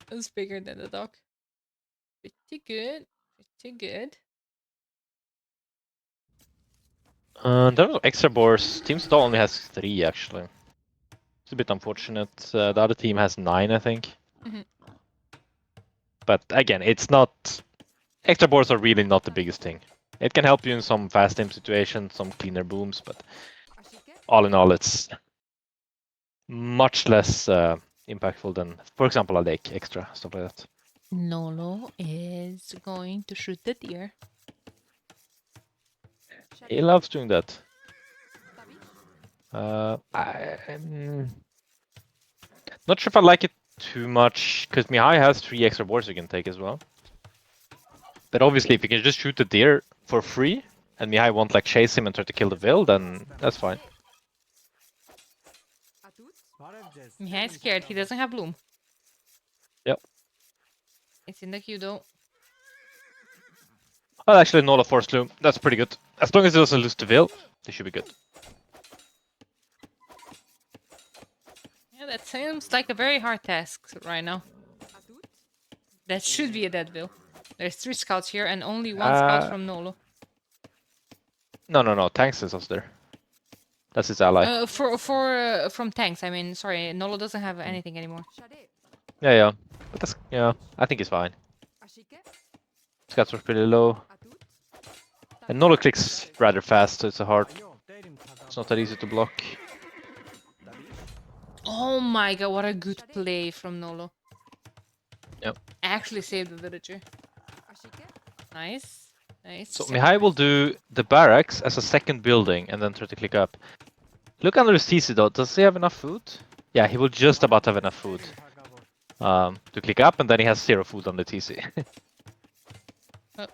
It's bigger than the dock. Pretty good. Pretty good. In terms of extra boars, Team Star only has 3 actually. It's a bit unfortunate. The other team has 9, I think. But again, it's not... Extra boards are really not the biggest thing. It can help you in some fast aim situations, some cleaner booms, but all in all, it's much less impactful than, for example, a lake extra, stuff like that. Nolo is going to shoot the deer. He loves doing that. I'm not sure if I like it too much, because Mihai has 3 extra boards you can take as well. But obviously, if you can just shoot the deer for free, and Mihai won't like chase him and try to kill the Vil, then that's fine. Mihai's scared. He doesn't have Bloom. Yep. It's in the queue though. Well, actually, Nola Force Loom. That's pretty good. As long as it doesn't lose to Vil, they should be good. Yeah, that seems like a very hard task right now. That should be a dead Vil. There's 3 scouts here and only 1 scout from Nolo. No. Tanks is us there. That's his ally. From tanks, I mean, sorry, Nolo doesn't have anything anymore. Yeah. But that's, yeah, I think he's fine. Scouts were pretty low. And Nolo clicks rather fast, so it's it's not that easy to block. Oh my god, what a good play from Nolo. Yep. Actually saved the villager. Nice. So Mihai will do the barracks as a second building and then try to click up. Look under his TC though, does he have enough food? Yeah, he will just about have enough food to click up, and then he has 0 food on the TC.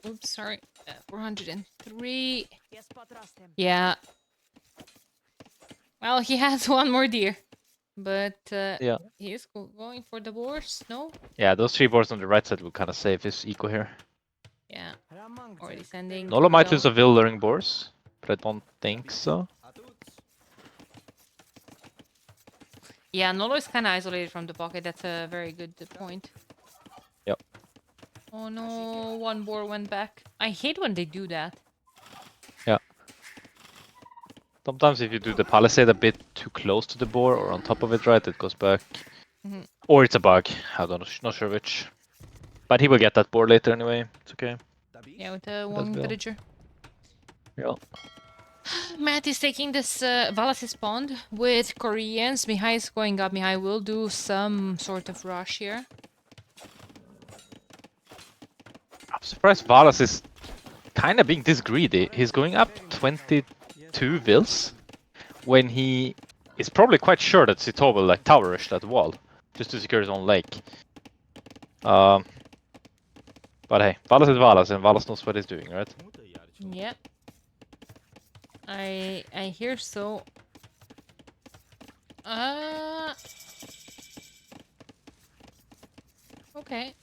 Oops, sorry. 403. Yeah. Well, he has 1 more deer. But yeah, he is going for the boars, no? Yeah, those 3 boars on the right side will kind of save his eco here. Yeah. Already sending. Nolo might lose a Vil during boars, but I don't think so. Yeah, Nolo is kind of isolated from the pocket. That's a very good point. Yep. Oh no, one boar went back. I hate when they do that. Yeah. Sometimes if you do the palisade a bit too close to the boar or on top of it, right, it goes back. Or it's a bug. I don't know, not sure which. But he will get that boar later anyway. It's okay. Yeah, with the one villager. Yeah. Matt is taking this Valas's pond with Koreans. Mihai is going up. Mihai will do some sort of rush here. I'm surprised Valas is kind of being this greedy. He's going up 22 vils when he is probably quite sure that Sito will like tower rush that wall just to secure his own lake. But hey, Valas is Valas and Valas knows what he's doing, right? Yep. I hear so. Okay.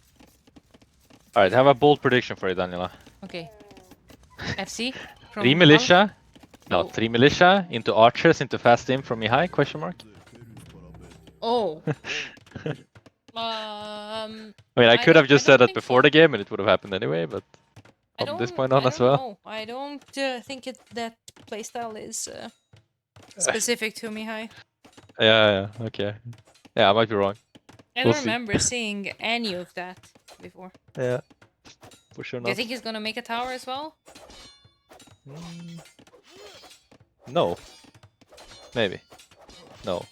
Alright, have a bold prediction for you, Daniela. Okay. FC? 3 militia? No, 3 militia into archers into fast aim from Mihai, question mark? Oh. I mean, I could have just said that before the game and it would have happened anyway, but from this point on as well. No, I don't think that playstyle is specific to Mihai. Yeah, okay. Yeah, I might be wrong. I don't remember seeing any of that before. Yeah, for sure not. Do you think he's gonna make a tower as well? No. Maybe. No.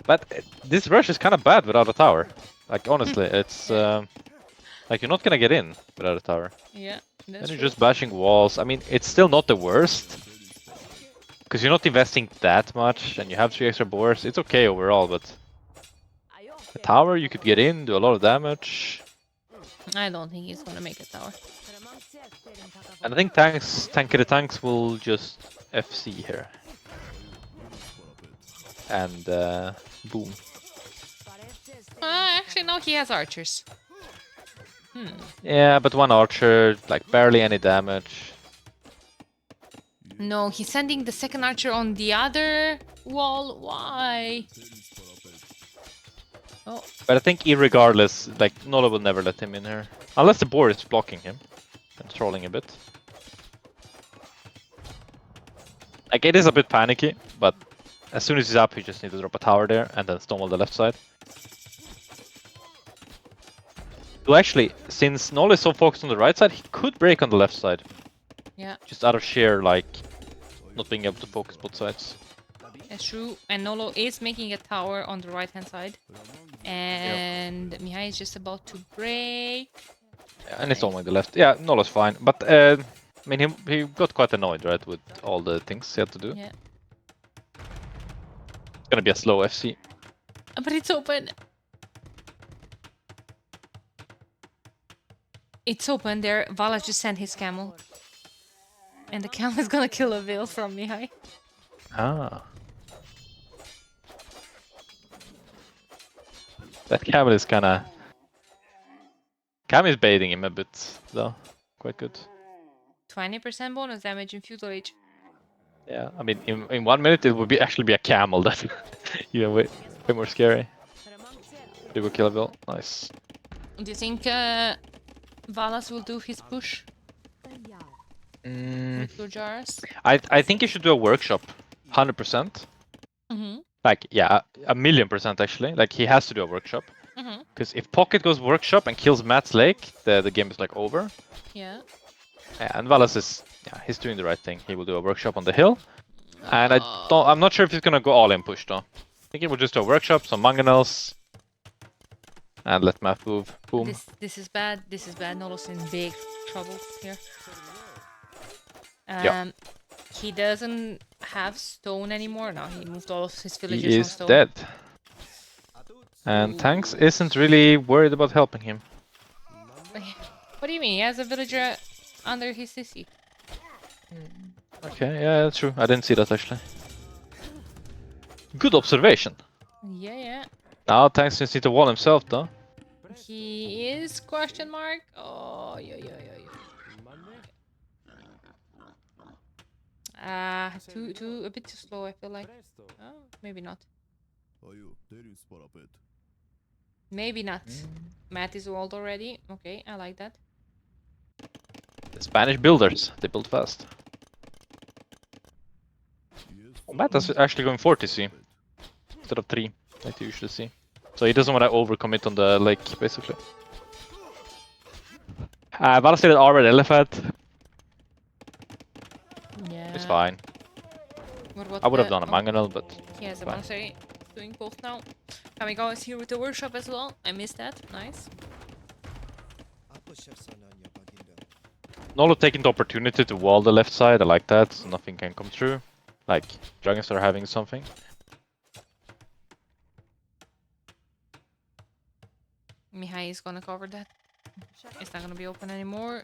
But this rush is kind of bad without a tower. Like, honestly, it's... like, you're not gonna get in without a tower. Yeah, that's And you're just bashing walls. I mean, it's still not the worst. Because you're not investing that much, and you have 3 extra boars. It's okay overall, but... The tower, you could get in, do a lot of damage. I don't think he's gonna make a tower. And I think tanky tanks will just FC here. And boom. Actually, no, he has archers. Yeah, but one archer, like barely any damage. No, he's sending the second archer on the other wall. Why? Oh. But I think irregardless, like Nola will never let him in here. Unless the boar is blocking him and trolling a bit. Like, it is a bit panicky, but as soon as he's up, he just needs to drop a tower there and then stonewall the left side. So actually, since Nola is so focused on the right side, he could break on the left side. Yeah. Just out of sheer, like, not being able to focus both sides. That's true. And Nolo is making a tower on the right-hand side. And Mihai is just about to break. Yeah, and it's only the left. Yeah, Nolo's fine. But, I mean, he got quite annoyed, right, with all the things he had to do. Yeah. It's gonna be a slow FC. But it's open. It's open there. Vala just sent his camel. And the camel is gonna kill a veil from Mihai. Ah. That camel is kinda... Cam is baiting him a bit, though. Quite good. 20% bonus damage in Feudal Age. Yeah, I mean, in 1 minute it would be actually be a camel. That even way more scary. They will kill a bill. Nice. Do you think Valas will do his push? I think he should do a workshop. 100%. Like, yeah, a million% actually. Like, he has to do a workshop. Because if Pocket goes workshop and kills Matt's Lake, the game is like over. Yeah. And Valas is, yeah, he's doing the right thing. He will do a workshop on the hill. And I'm not sure if he's gonna go all in push though. I think he will just do a workshop, some mangonels, and let Matt move. Boom. This is bad. This is bad. Nolo's in big trouble here. He doesn't have stone anymore now. He moved all of his villagers he on is stone. dead. And Tanks isn't really worried about helping him. What do you mean? He has a villager under his CC. Okay, yeah, that's true. I didn't see that actually. Good observation. Yeah. Now Tanks just need to wall himself though. He is question mark. Oh, yeah. A bit too slow, I feel like. Oh, maybe not. Maybe not. Matt is walled already. Okay, I like that. The Spanish builders, they build fast. Oh, Matt is actually going 4 TC instead of 3, like you usually see. So he doesn't want to overcommit on the lake, basically. Validated Armored Elephant. Yeah. It's fine. What I would have done a Mangonel, but he has a monastery doing both now. Kamigawa is here with the workshop as well. I missed that. Nice. Nolo taking the opportunity to wall the left side. I like that, so nothing can come through. Like, Dragons are having something. Mihai is gonna cover that. It's not gonna be open anymore.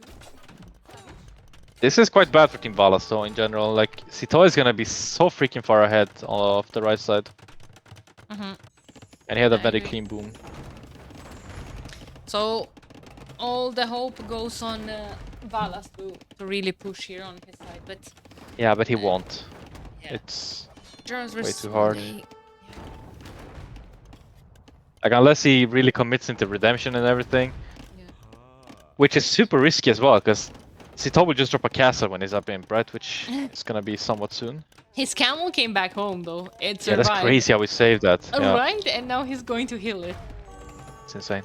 This is quite bad for Team Valas, though, in general. Like, Sito is gonna be so freaking far ahead of the right side. And he had a very clean boom. So, all the hope goes on Valas to really push here on his side, but... Yeah, but he won't. Yeah. It's Germans way too hard. Like, unless he really commits into redemption and everything. Yeah. Which is super risky as well, because Sito will just drop a castle when he's up in, right? Which is gonna be somewhat soon. His camel came back home, though. It survived. Yeah, that's crazy how we saved that. Yeah. Right? And now he's going to heal it. It's insane.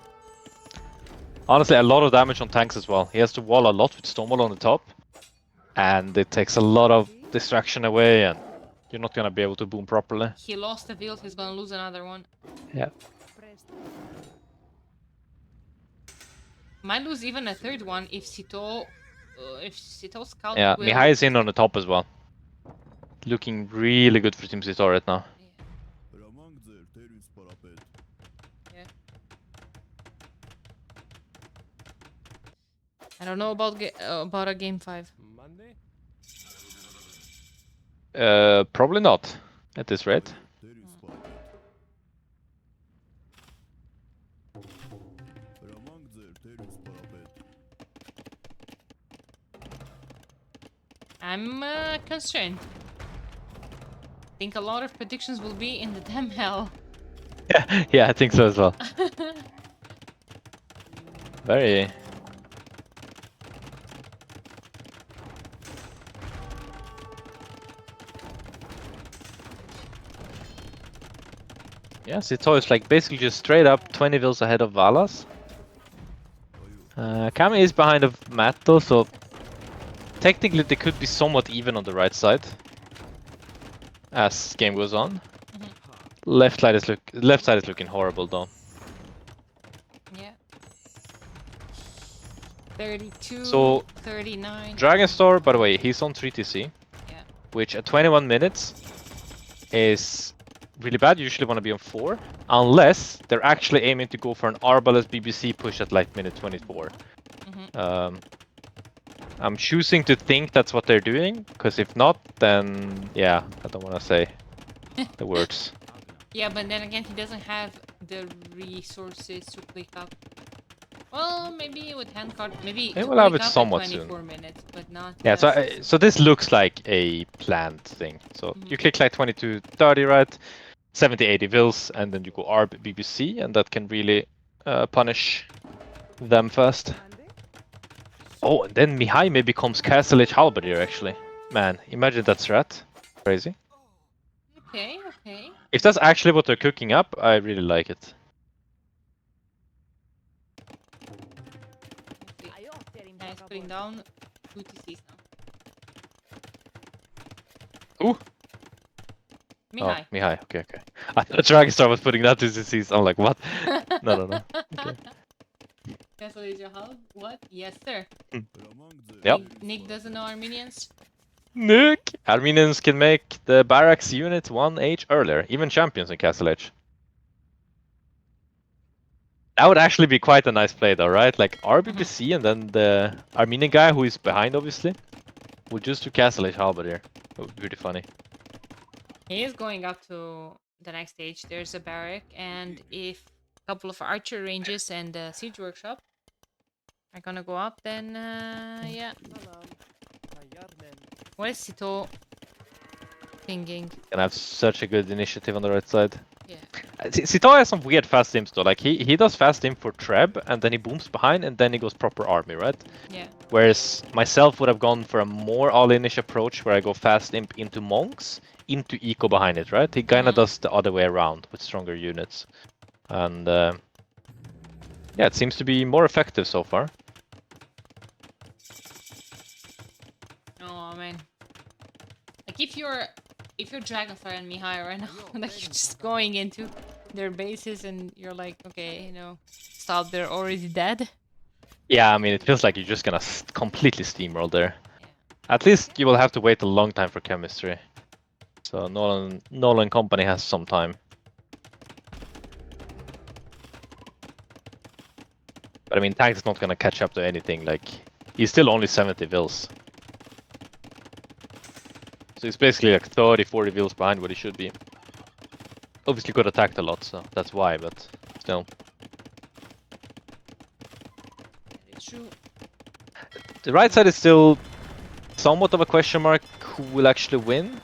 Honestly, a lot of damage on tanks as well. He has to wall a lot with Stonewall on the top. And it takes a lot of distraction away, and you're not gonna be able to boom properly. He lost a build, he's gonna lose another one. Yeah. Might lose even a third one if Sito scout. Yeah, Mihai is in on the top as well. Looking really good for Team Sito right now. Yeah. I don't know about a game 5. Probably not at this rate. I'm concerned. I think a lot of predictions will be in the damn hell. Yeah, I think so as well. Very. Yeah, Sito is like basically just straight up 20 vills ahead of Valas. Kami is behind of Matt though, so technically they could be somewhat even on the right side as game goes on. Left side is looking horrible though. Yeah. 32, so 39. Dragonstar, by the way, he's on 3TC, yeah. Which at 21 minutes is really bad. You usually want to be on 4, unless they're actually aiming to go for an Arbalest BBC push at like minute 24. I'm choosing to think that's what they're doing, because if not, then yeah, I don't want to say the words. Yeah, but then again, he doesn't have the resources to click up. Well, maybe with handcard, maybe they will have it somewhat 24 soon. minutes, but not. Yeah, so this looks like a planned thing. So you click like 22, 30, right? 70, 80 vills, and then you go ARB BBC, and that can really punish them first. Oh, and then Mihai maybe becomes Castle Age Halberdier, actually. Man, imagine that strat. Crazy. Okay, okay. If that's actually what they're cooking up, I really like it. Nice, putting down 2 TCs now. Ooh! Mihai. Oh, Mihai, okay. I thought Dragonstar was putting that 2 TCs. I'm like, what? No. Okay. Castle Age Hal? What? Yes, sir. Yep. Nick doesn't know Armenians? Nick! Armenians can make the barracks unit 1 age earlier, even champions in Castle Age. That would actually be quite a nice play though, right? Like RBBC and then the Armenian guy who is behind obviously would just do Castle Age Halberdier. That would be pretty funny. He is going up to the next stage. There's a barrack, and if a couple of archer ranges and the siege workshop are gonna go up, then yeah. What is Sito thinking? Gonna have such a good initiative on the right side. Yeah. Sito has some weird fast imps though. Like he does fast imp for Treb, and then he booms behind, and then he goes proper army, right? Yeah. Whereas myself would have gone for a more all-inish approach where I go fast imp into monks, into eco behind it, right? He kind of does the other way around with stronger units. And yeah, it seems to be more effective so far. Oh man. Like if you're Dragonfire and Mihai right now, like you're just going into their bases and you're like, okay, you know, stop, they're already dead. Yeah, I mean, it feels like you're just gonna completely steamroll there. Yeah. At least you will have to wait a long time for chemistry. So Nolan Company has some time. But I mean, Tank is not gonna catch up to anything. Like, he's still only 70 vills. So he's basically like 30, 40 vills behind what he should be. Obviously got attacked a lot, so that's why, but still. It's true. The right side is still somewhat of a question mark who will actually win.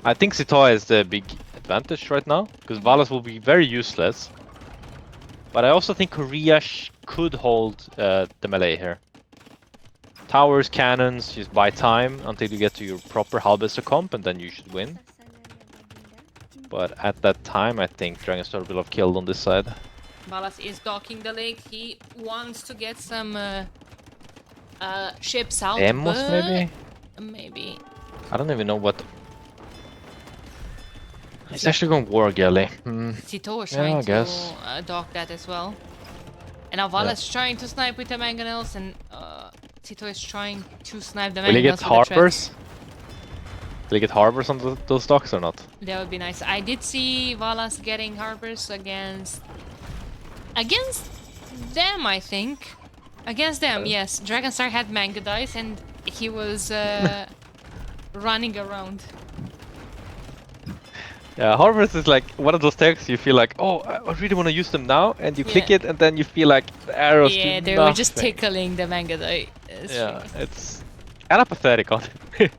I think Sitoa is the big advantage right now, because Valas will be very useless. But I also think Korea could hold the melee here. Towers, cannons, just buy time until you get to your proper Halbester comp, and then you should win. But at that time, I think Dragonstar will have killed on this side. Valas is docking the lake. He wants to get some ships out. Demos, maybe? Maybe. I don't even know what... He's actually going War Galley. Sito is trying to dock that as well. And now Valas is trying to snipe with the mangonels, and Sito is trying to snipe the mangonels. Will he get harbors? Will he get harbors on those docks or not? That would be nice. I did see Valas getting harbors against them, I think. Against them, yes. Dragonstar had Manga Dice and he was running around. Yeah, harbors is like one of those techs you feel like, oh, I really want to use them now, and you click it, and then you feel like the arrows do they nothing. were just tickling the Manga Dice. Yeah, it's kind of pathetic on it.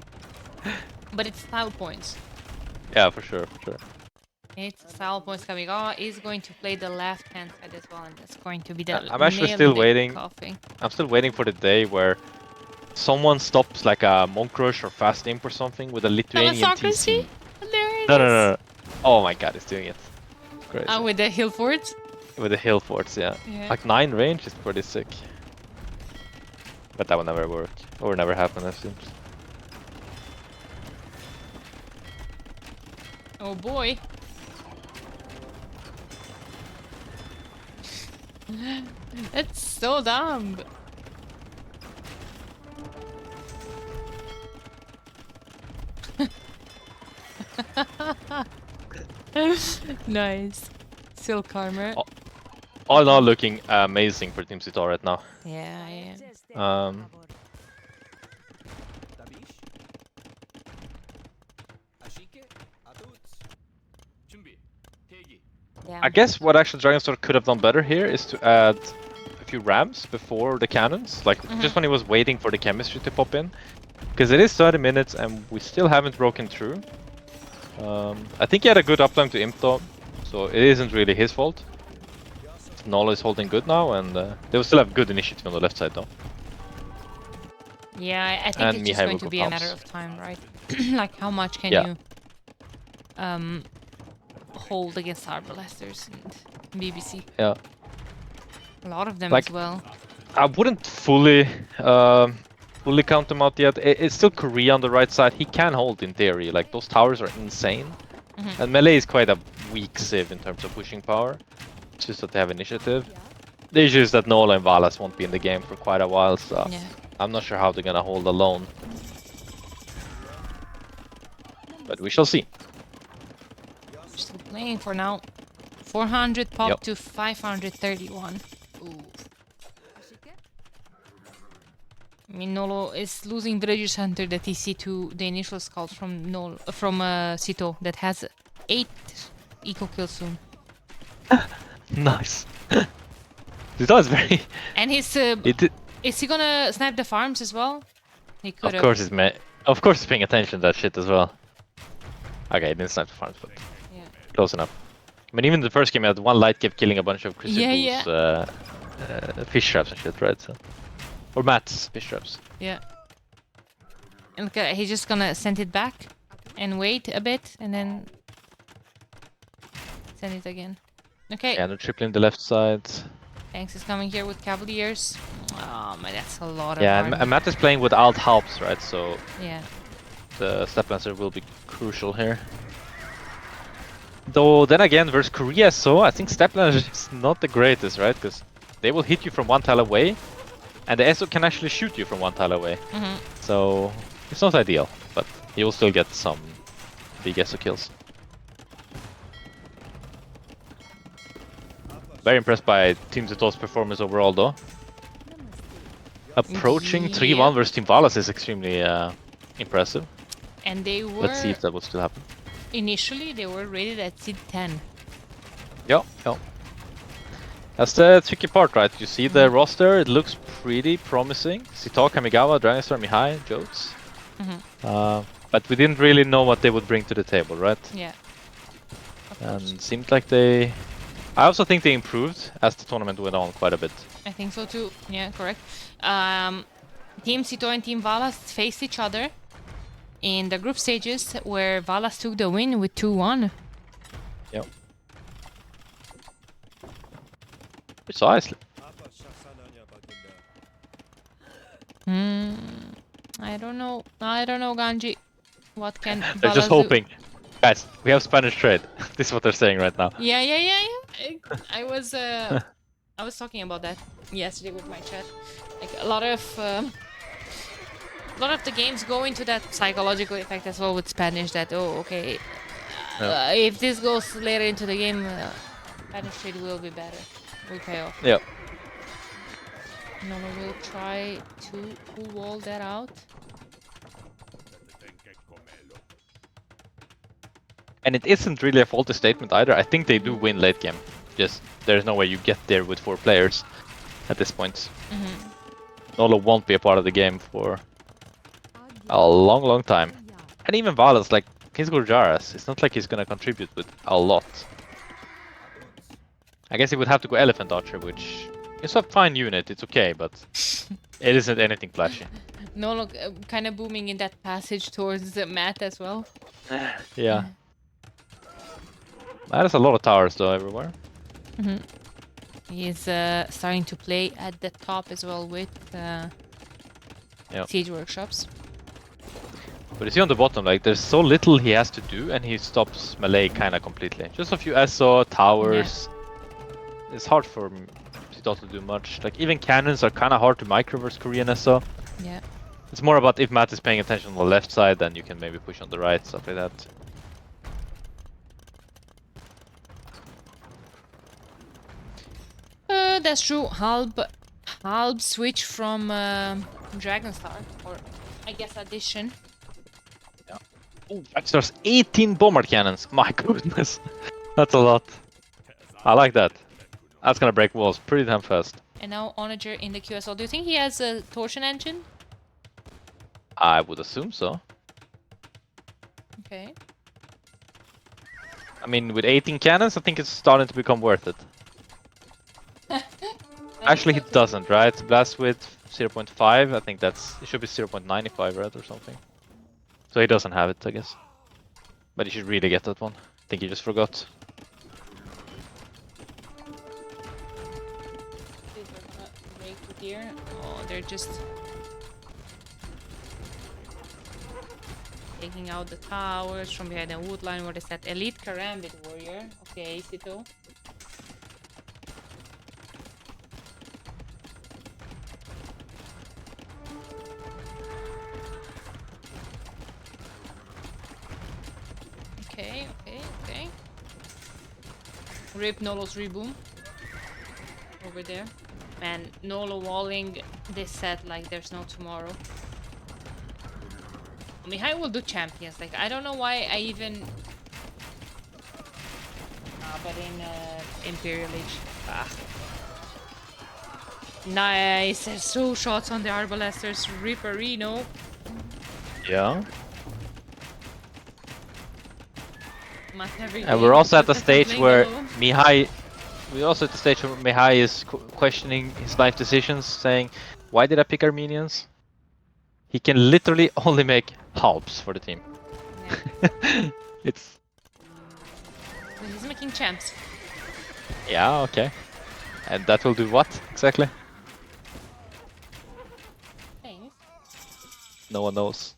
But it's style points. Yeah, for sure, for sure. It's style points coming. Oh, he's going to play the left hand side as well, and that's going to be the I'm actually still waiting. Coughing. I'm still waiting for the day where someone stops like a Monk Rush or Fast Imp or something with a Lithuanian TC. There it No. Oh my god, it's doing it. Crazy. With the hill forts? With the hill forts, yeah. Like 9 range is pretty sick. But that will never work. Or never happen, it seems. Oh boy. That's so dumb. Nice. Silk armor. All in all, looking amazing for Team Sito right now. Yeah. I guess what actually Dragonstar could have done better here is to add a few rams before the cannons, like just when he was waiting for the chemistry to pop in. Because it is 30 minutes and we still haven't broken through. I think he had a good uptime to imp though, so it isn't really his fault. Nola is holding good now, and they will still have good initiative on the left side though. Yeah, I think it's just going to be a matter of time, right? Like how much can you hold against Arbalesters and BBC? Yeah. A lot of them as well. I wouldn't fully count them out yet. It's still Korea on the right side. He can hold in theory. Like those towers are insane. And melee is quite a weak civ in terms of pushing power. It's just that they have initiative. The issue is that Nola and Valas won't be in the game for quite a while, so I'm not sure how they're gonna hold alone. But we shall see. Still playing for now. 400 pop to 531. Ooh. I mean, Nolo is losing Dredger's Hunter that he see to the initial scout from Sito that has 8 eco kills soon. Nice. Sito is very. And he's is he gonna snipe the farms as well? He could. Of course, he's paying attention to that shit as well. Okay, he didn't snipe the farms, but close enough. I mean, even the first game, I had one light kept killing a bunch of Crucible's Yeah. fish traps and shit, right? So. Or Matt's fish traps. Yeah. And he's just gonna send it back and wait a bit and then send it again. Okay. Yeah, they're tripling the left side. Tanks is coming here with Cavaliers. Oh man, that's a lot of Yeah, army. and Matt is playing without helps, right? So yeah, the Step Lancer will be crucial here. Though, then again, versus Korea, so I think Step Lancer is not the greatest, right? Because they will hit you from one tile away, and the ESO can actually shoot you from one tile away. So it's not ideal, but he will still get some big ESO kills. Very impressed by Team Zeto's performance overall, though. Approaching 3-1 versus Team Valas is extremely impressive. And they were... Let's see if that will still happen. Initially, they were rated at seed 10. Yeah. That's the tricky part, right? You see the roster, it looks pretty promising. Sito, Kamigawa, Dragonstar, Mihai, Jotes. But we didn't really know what they would bring to the table, right? Yeah. And seemed like they... I also think they improved as the tournament went on quite a bit. I think so too. Yeah, correct. Team Sito and Team Valas faced each other in the group stages, where Valas took the win with 2-1. Yep. Precisely. I don't know, Ganji. What can They're Valas just hoping. Guys, we have Spanish trade. This is what they're saying right now. Yeah. I was talking about that yesterday with my chat. Like a lot of the games go into that psychological effect as well with Spanish. That okay, if this goes later into the game, Spanish trade will be better. Will pay off. Yep. Nova will try to wall that out. And it isn't really a faulty statement either. I think they do win late game. Just there's no way you get there with 4 players at this point. Nolo won't be a part of the game for a long time. And even Valas, like, he's Gorjaras. It's not like he's gonna contribute with a lot. I guess he would have to go Elephant Archer, which is a fine unit, it's okay, but it isn't anything flashy. Nolo kind of booming in that passage towards Matt as well. Yeah. There's a lot of towers though everywhere. He's starting to play at the top as well with Siege Workshops. But you see on the bottom, like, there's so little he has to do, and he stops melee kind of completely. Just a few SO, towers. Yeah. It's hard for Sito to do much. Like, even cannons are kind of hard to micro versus Korean SO. Yeah. It's more about if Matt is paying attention on the left side, then you can maybe push on the right, stuff like that. That's true. Halb switch from Dragonstar, or I guess addition. Yeah. Oh, Dragstar's 18 bombard cannons. My goodness, that's a lot. I like that. That's gonna break walls pretty damn fast. And now Onager in the QSL. Do you think he has a torsion engine? I would assume so. Okay. I mean, with 18 cannons, I think it's starting to become worth it. Actually, he doesn't, right? Blast with 0.5, I think it should be 0.95, right, or something. So he doesn't have it, I guess. But he should really get that one. I think he just forgot. Here. Oh, they're just taking out the towers from behind the wood line. What is that? Elite Karambit Warrior. Okay, Sito. Okay. Rip Nolo's Reboom. Over there. Man, Nolo walling this set like there's no tomorrow. Mihai will do champions. Like, I don't know why I even... but in Imperial Age. Nice. There's so shots on the Arbalesters. Ripperino. Yeah. And we're also at the stage where Mihai... We're also at the stage where Mihai is questioning his life decisions, saying, why did I pick Armenians? He can literally only make halves for the team. Yeah. It's... He's making champs. Yeah, okay. And that will do what, exactly? Things. No one knows.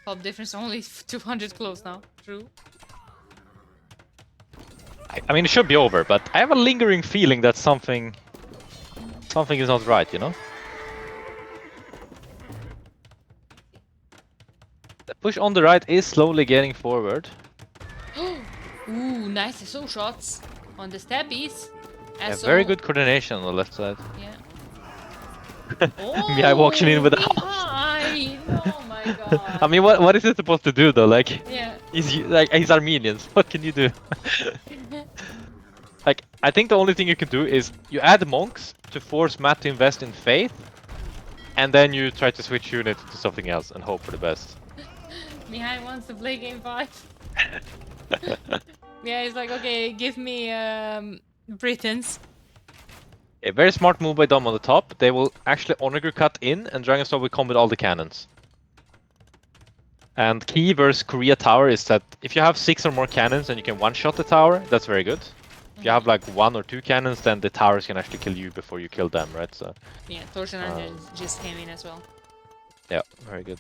Pop difference only 200 close now. True. I mean, it should be over, but I have a lingering feeling that something is not right, you know? The push on the right is slowly getting forward. Ooh, nice SO shots on the stabbies. Yeah, very good coordination on the left side. Yeah. Mihai walking in with a house. Oh my god. I mean, what is it supposed to do though? Like, yeah. He's Armenians. What can you do? Like, I think the only thing you can do is you add monks to force Matt to invest in faith, and then you try to switch unit to something else and hope for the best. Mihai wants to play game 5. Yeah, he's like, okay, give me Britons. A very smart move by Dom on the top. They will actually Onager cut in, and Dragonstar will come with all the cannons. And key versus Korea tower is that if you have 6 or more cannons and you can one-shot the tower, that's very good. If you have like 1 or 2 cannons, then the towers can actually kill you before you kill them, right? So yeah, Torsion just came in as well. Yeah, very good.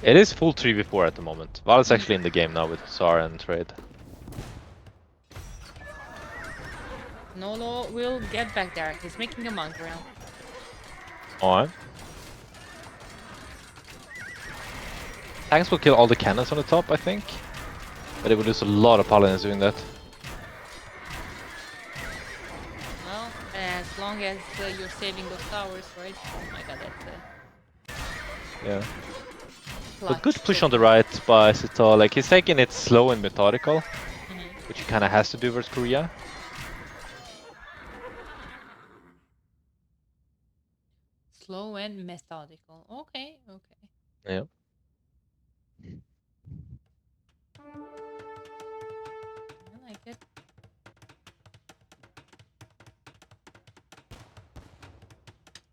It is full 3v4 at the moment. Val is actually in the game now with Sar and Trade. Nolo will get back there. He's making a monk round. Alright. Tanks will kill all the cannons on the top, I think. But it will lose a lot of paladins doing that. Well, as long as you're saving those towers, right? Oh my god, that's yeah. But good push on the right by Sito. Like, he's taking it slow and methodical, which he kind of has to do versus Korea. Slow and methodical. Okay, okay. Yeah. I like it.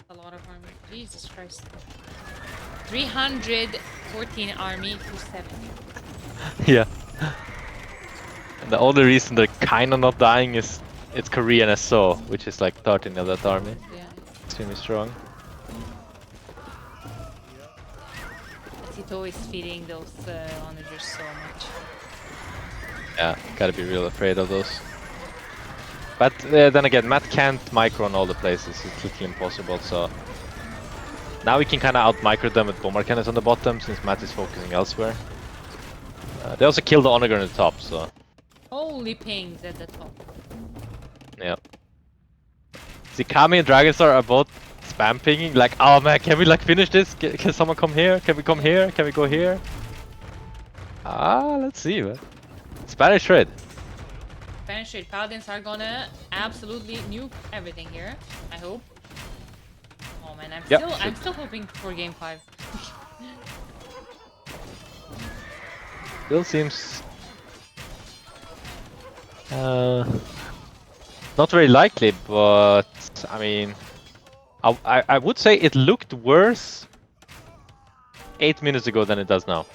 A lot of army. Jesus Christ. 314 army to 70. Yeah. And the only reason they're kind of not dying is it's Korean SO, which is like 13 of that army. Yeah. Extremely strong. Tito is feeding those onagers so much. Yeah, gotta be real afraid of those. But then again, Matt can't micro on all the places, it's literally impossible, so... Now we can kinda out-micro them with bomber cannons on the bottom, since Matt is focusing elsewhere. They also killed the onager on the top, so... Holy pings at the top. Yeah. See, Kami and Dragonstar are both spam pinging, like, oh man, can we like finish this? Can someone come here? Can we come here? Can we go here? Ah, let's see, man. Spanish trade. Spanish trade. Paladins are gonna absolutely nuke everything here, I hope. Oh man, I'm still hoping for game 5. Still seems... not very likely, but I mean, I would say it looked worse 8 minutes ago than it does now.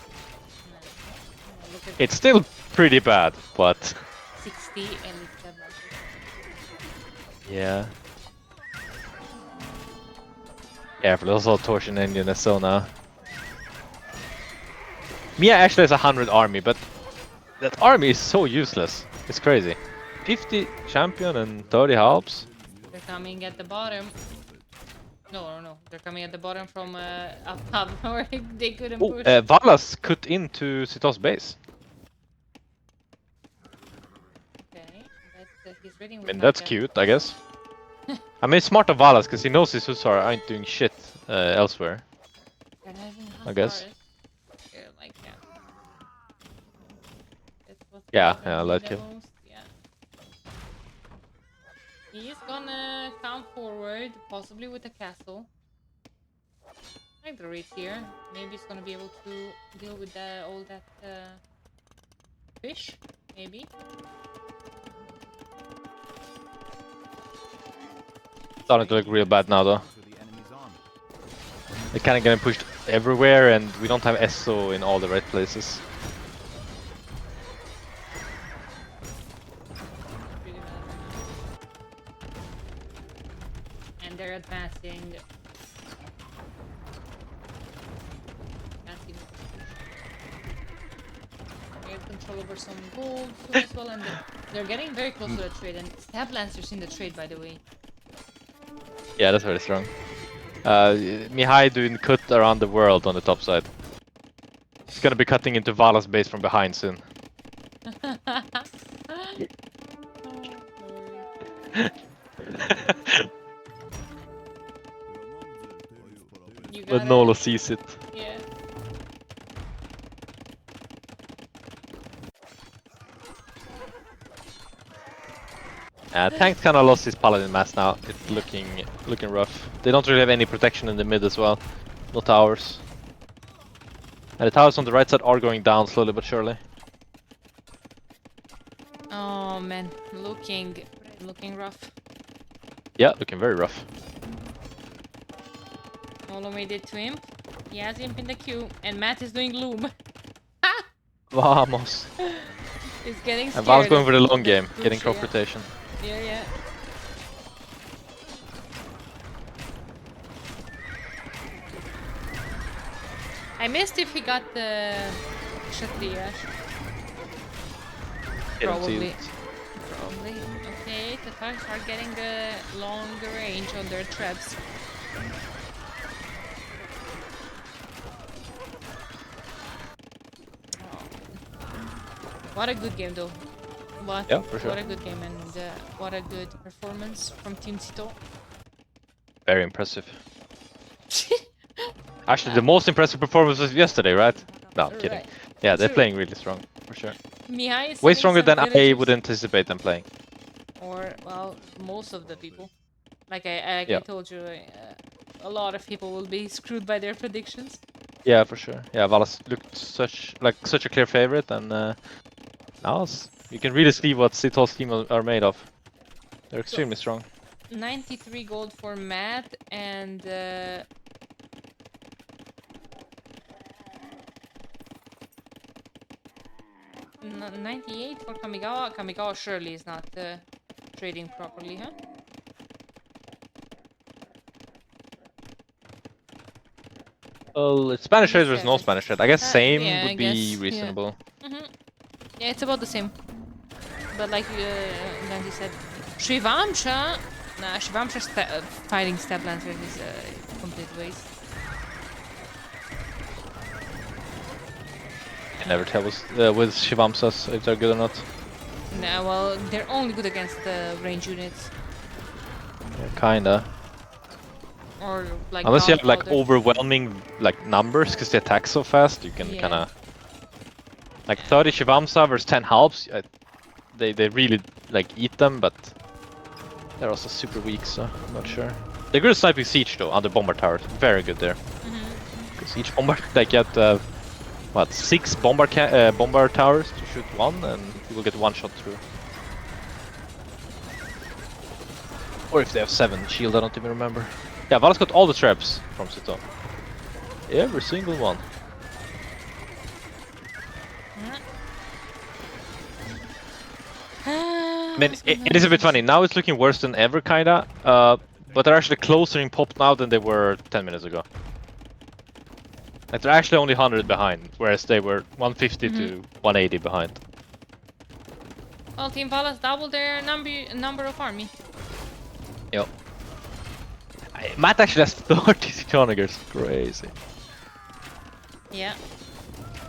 It's still pretty bad, but 60 and yeah. Yeah, but also Torsion Engine SO now. Mia actually has 100 army, but that army is so useless. It's crazy. 50 champion and 30 halbs. They're coming at the bottom. No. They're coming at the bottom from up where they couldn't push. Valas cut into Sitos base. Okay, he's reading. I mean, that's cute, I guess. I mean, it's smart of Valas because he knows his Hussar aren't doing shit elsewhere. I guess. Yeah, I like him. Yeah. He's gonna come forward, possibly with a castle. like the raid here. Maybe it's gonna be able to deal with all that fish. Maybe. Starting to look real bad now, though. They're kind of getting pushed everywhere, and we don't have Esso in all the right places. And they're advancing. They have control over some gold too as well, and they're getting very close to the trade. And Stab Lancers in the trade, by the way. Yeah, that's very strong. Mihai doing cut around the world on the top side. He's gonna be cutting into Vala's base from behind soon. But Nolo sees it. Yeah. Tank kind of lost his paladin mass now. It's looking rough. They don't really have any protection in the mid as well. No towers. And the towers on the right side are going down slowly but surely. Oh man, looking rough. Yeah, looking very rough. Nolo made it to Imp. He has Imp in the queue, and Matt is doing Loom. Vamos. He's getting scared. And Val's going for the long game, getting crop yeah. rotation. Yeah. I missed if he got the Kshatriya. Probably. Okay, the Tatars are getting the longer range on their traps. What a good game though. Yeah, for sure. What a good game, and what a good performance from Team Sito. Very impressive. Actually, the most impressive performance was yesterday, right? No, I'm kidding. Right. Yeah, they're playing really strong, for sure. Mihai is Way selling stronger some than I villagers. would anticipate them playing. Or, well, most of the people. Like I told you, a lot of people will be screwed by their predictions. Yeah, for sure. Yeah, Valas looked such a clear favorite, and now you can really see what Sito's team are made of. They're extremely strong. 93 gold for Matt, and 98 for Kamigawa. Kamigawa surely is not trading properly, huh? Well, it's Spanish trade versus no Spanish trade. I guess same yeah, would I be guess, reasonable. Yeah. Yeah, it's about the same. But like Gandhi said, Shivamsha, Shivamsha fighting Stab Lancers is a complete waste. You can never tell with Shivamsas if they're good or not. Nah, well, they're only good against the range units. Yeah, kinda. Or like unless you have like powder. overwhelming like numbers because they attack so fast, you can kind of like 30 Shivamsa versus 10 Halps. They really like eat them, but they're also super weak, so I'm not sure. They're good at sniping siege though under bomber towers. Very good there. Because each bomber they get what 6 bomber towers to shoot one, and you will get one shot through. Or if they have 7 shield, I don't even remember. Yeah, Valas got all the traps from Sito. Every single one. I mean, it is a bit funny. Now it's looking worse than ever, kinda. But they're actually closer in pop now than they were 10 minutes ago. Like, they're actually only 100 behind, whereas they were 150 to 180 behind. Well, Team Valas doubled their number of army. Yep. Matt actually has 30 Citonagers. Crazy. Yeah.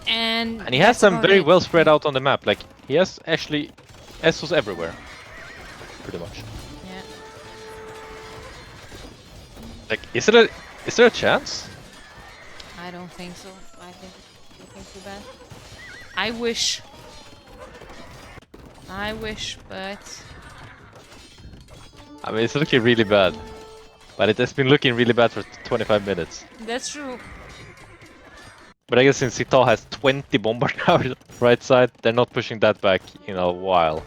And he has them very well spread out on the map. Like, he has actually Essos everywhere. Pretty much. Yeah. Like, is there a chance? I don't think so. I think it's looking too bad. I wish, but... I mean, it's looking really bad. But it has been looking really bad for 25 minutes. That's true. But I guess since Sita has 20 bomber towers right side, they're not pushing that back in a while.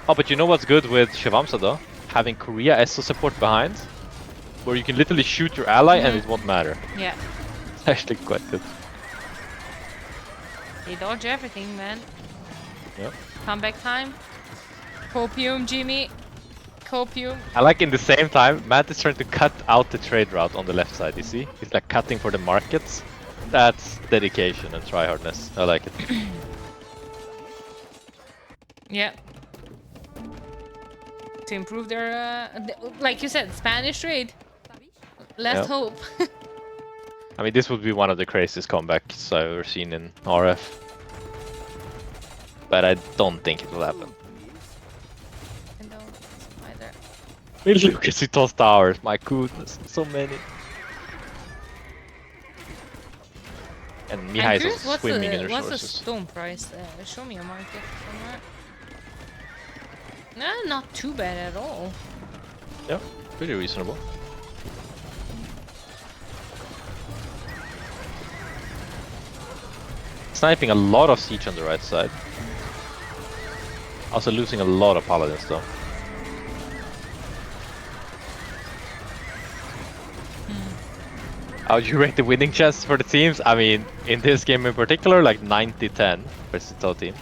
Oh, but you know what's good with Shivamsa though? Having Korea ESO support behind, where you can literally shoot your ally and it won't matter. Yeah. It's actually quite good. They dodge everything, man. Yep. Comeback time. Copium, Jimmy. Copium. I like in the same time, Matt is trying to cut out the trade route on the left side, you see? He's like cutting for the markets. That's dedication and tryhardness. I like it. Yeah. To improve their, like you said, Spanish trade. Let's hope. I mean, this would be one of the craziest comebacks I've ever seen in RF. But I don't think it will happen. I don't either. I mean, look at Sito's towers, my goodness, so many. And Mihai is also swimming in resources. What's the stone price? Show me a market somewhere. No, not too bad at all. Yeah, pretty reasonable. Sniping a lot of siege on the right side. Also losing a lot of paladins though. How would you rate the winning chance for the teams? I mean, in this game in particular, like 90-10 versus the team.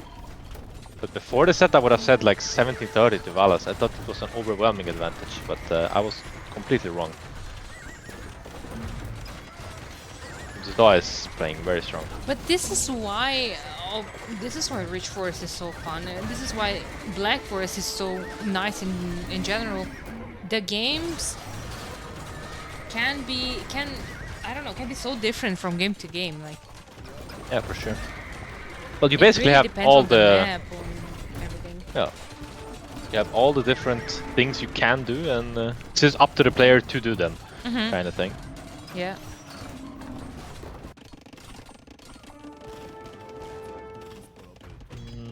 But before the set, I would have said like 17-30 to Valas. I thought it was an overwhelming advantage, but I was completely wrong. Zda is playing very strong. But this is why, Rich Forest is so fun. This is why Black Forest is so nice in general. The games can be so different from game to game. Like, yeah, for sure. Well, you basically have all the map and everything. Yeah, you have all the different things you can do, and it's just up to the player to do them, kind of thing. Yeah.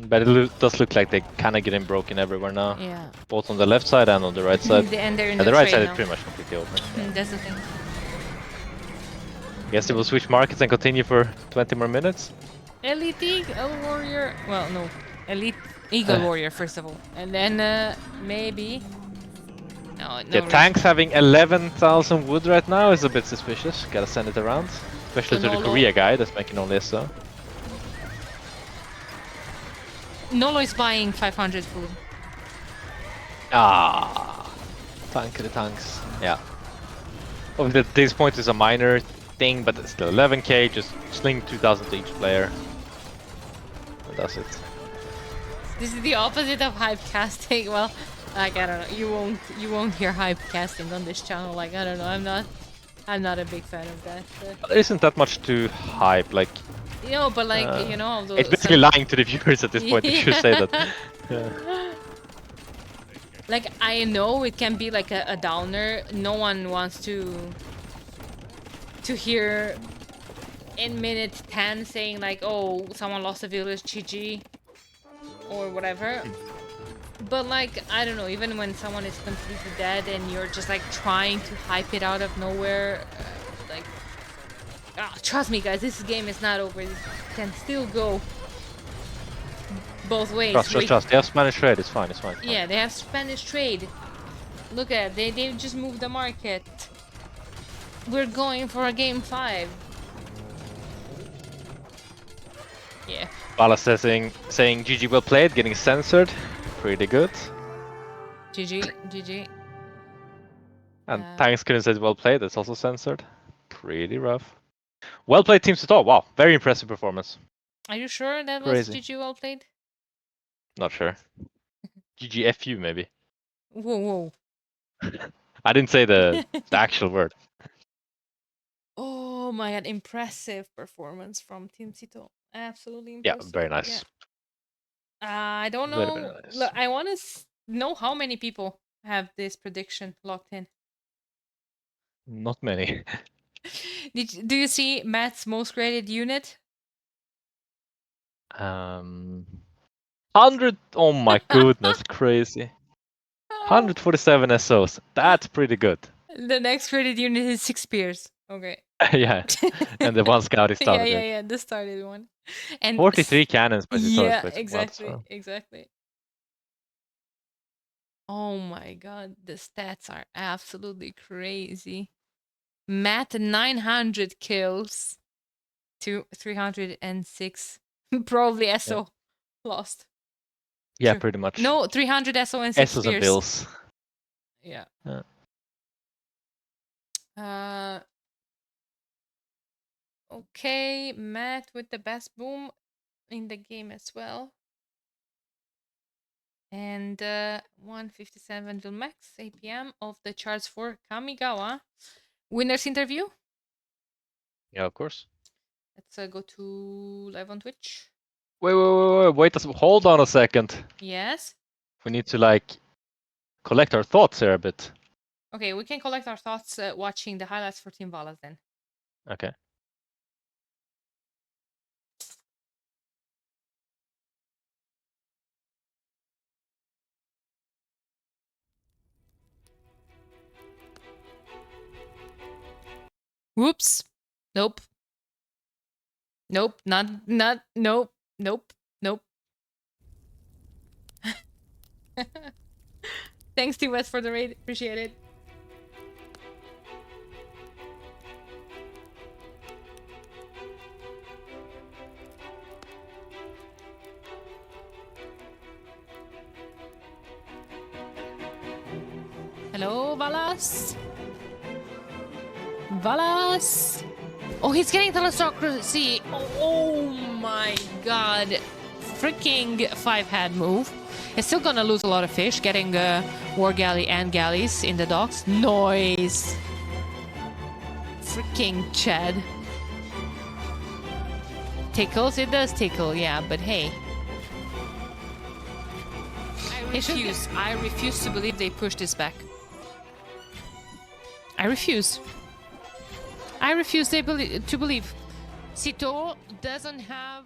But it does look like they're kind of getting broken everywhere now. Yeah. Both on the left side and on the right side. And they're in the right trade side now. is pretty much completely open. That's the thing. Guess they will switch markets and continue for 20 more minutes. Elite Eagle Warrior. Well, no. Elite Eagle Warrior, first of all. And then maybe... No, Yeah, tanks having 11,000 wood right now is a bit suspicious. Gotta send it around. Especially to the Korea guy that's making only so. Nolo is buying 500 food. Ah, tank the tanks. Yeah. Obviously, at this point is a minor thing, but it's still 11k. Just sling 2,000 to each player. And that's it. This is the opposite of hype casting. Well, like I don't know. You won't hear hype casting on this channel. Like I don't know. I'm not a big fan of that. But... There isn't that much to hype. Like. You know, but like, you know... It's basically lying to the viewers at this point, you should say that. Yeah. Like, I know it can be like a downer. No one wants to hear in minute 10 saying like, oh, someone lost a village, GG, or whatever. But like, I don't know, even when someone is completely dead and you're just like trying to hype it out of nowhere, like... trust me, guys, this game is not over. It can still go both ways. Trust. They have Spanish trade. It's fine. It's fine. Yeah, they have Spanish trade. Look at it. They just moved the market. We're going for a game 5. Yeah. Bala saying GG well played, getting censored. Pretty good. GG. And Tanks couldn't say well played. That's also censored. Pretty rough. Well played, Team Sito. Wow, very impressive performance. Are you sure that was GG well played? Not sure. GGFU maybe. Whoa. I didn't say the actual word. Oh my god, impressive performance from Team Sito. Absolutely impressive. Yeah, very nice. Yeah. I don't know. Very nice. Look, I want to know how many people have this prediction locked in. Not many. Do you see Matt's most graded unit? 100. Oh my goodness, crazy. 147 SOs. That's pretty good. The next credit unit is 6 spears. Okay. Yeah. And the one scout is started. Yeah, the started one. And 43 cannons by the yeah, split exactly, well, so. exactly. Oh my god, the stats are absolutely crazy. Matt 900 kills to 306. Probably SO lost. Yeah, True. pretty much. No, 300 SO and 6 SOs spears. and bills. Yeah. Okay, Matt with the best boom in the game as well. And 157 will max APM of the charts for Kamigawa. Winners interview. Yeah, of course. Let's go to live on Twitch. Wait, hold on a second. Yes. We need to collect our thoughts here a bit. Okay, we can collect our thoughts watching the highlights for Team Valas then. Okay. Whoops. Nope. Nope. Nope. Thanks, Team West, for the raid. Appreciate it. Hello, Valas. Valas. Oh, he's getting Telestocracy. Oh my god. Freaking 5-head move. He's still gonna lose a lot of fish, getting War Galley and galleys in the docks. Noise. Freaking Chad. Tickles? It does tickle, yeah, but hey. I refuse to believe they pushed this back. I refuse. I refuse to believe. Sito doesn't have...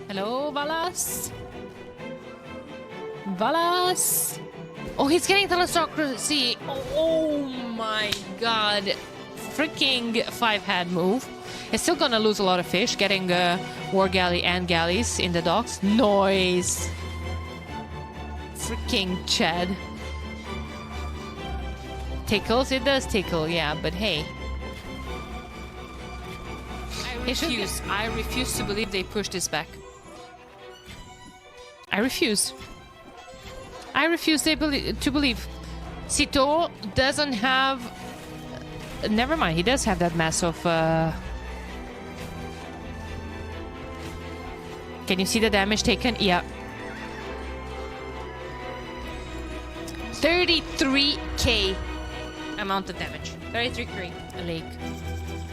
Hello, Valas? Valas? Oh, he's getting Telestocracy. Oh my god. Freaking 5-head move. He's still gonna lose a lot of fish, getting War Galley and galleys in the docks. Noise. Freaking Chad. Tickles? It does tickle, yeah, but hey. I refuse to believe they pushed this back. I refuse. I refuse to believe. Sito doesn't have... Never mind, he does have that mass of... Can you see the damage taken? Yeah. 33k amount of damage. 33k a lake.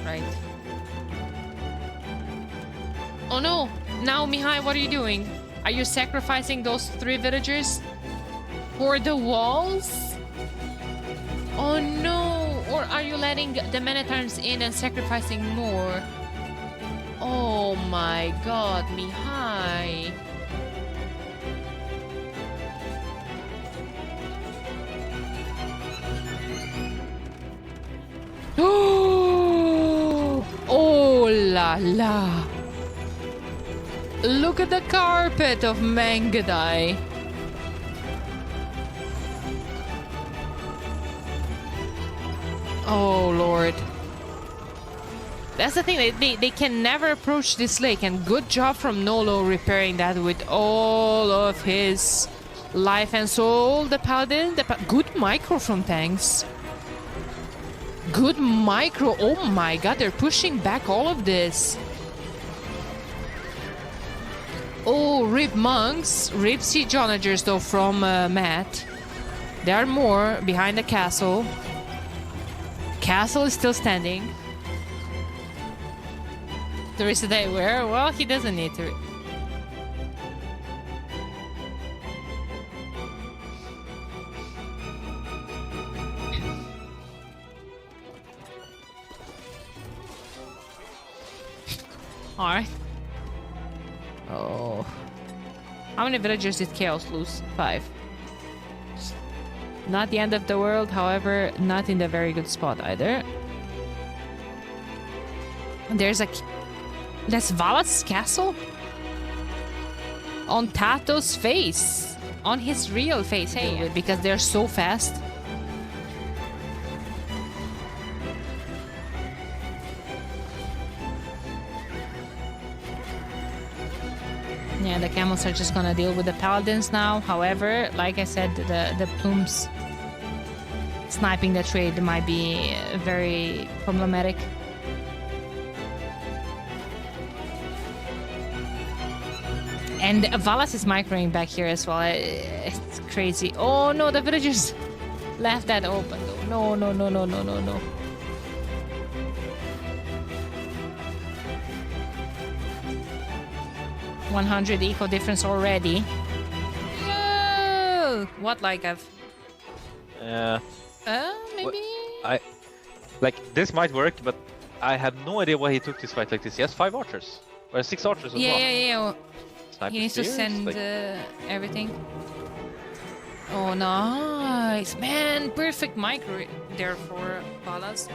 Right. Oh no! Now, Mihai, what are you doing? Are you sacrificing those 3 villagers for the walls? Oh no! Or are you letting the Minotaurs in and sacrificing more? Oh my god, Mihai. Oh la la. Look at the carpet of Mangadai. Oh, Lord. That's the thing, they can never approach this lake, and good job from Nolo repairing that with all of his life and soul. The Paladin, good micro from tanks. Good micro, oh my god, they're pushing back all of this. Oh, rip monks, rip siege onagers though from Matt. There are more behind the castle. Castle is still standing. Teresa Day where? Well, he doesn't need to. Alright. Oh. How many villagers did Chaos lose? 5. Not the end of the world, however, not in the very good spot either. There's Valas' castle? On Tato's face. On his real face, hey, because they're so fast. Yeah, the camels are just gonna deal with the paladins now. However, like I said, the plumes sniping the trade might be very problematic. And Valas is microing back here as well. It's crazy. Oh no, the villagers left that open though. No. 100 eco difference already. No! What like I've... maybe... This might work, but I have no idea why he took this fight like this. He has 5 archers. Or 6 archers as well. Yeah. Sniper He needs to spears, send everything. Oh, nice. Man, perfect micro there for Valas.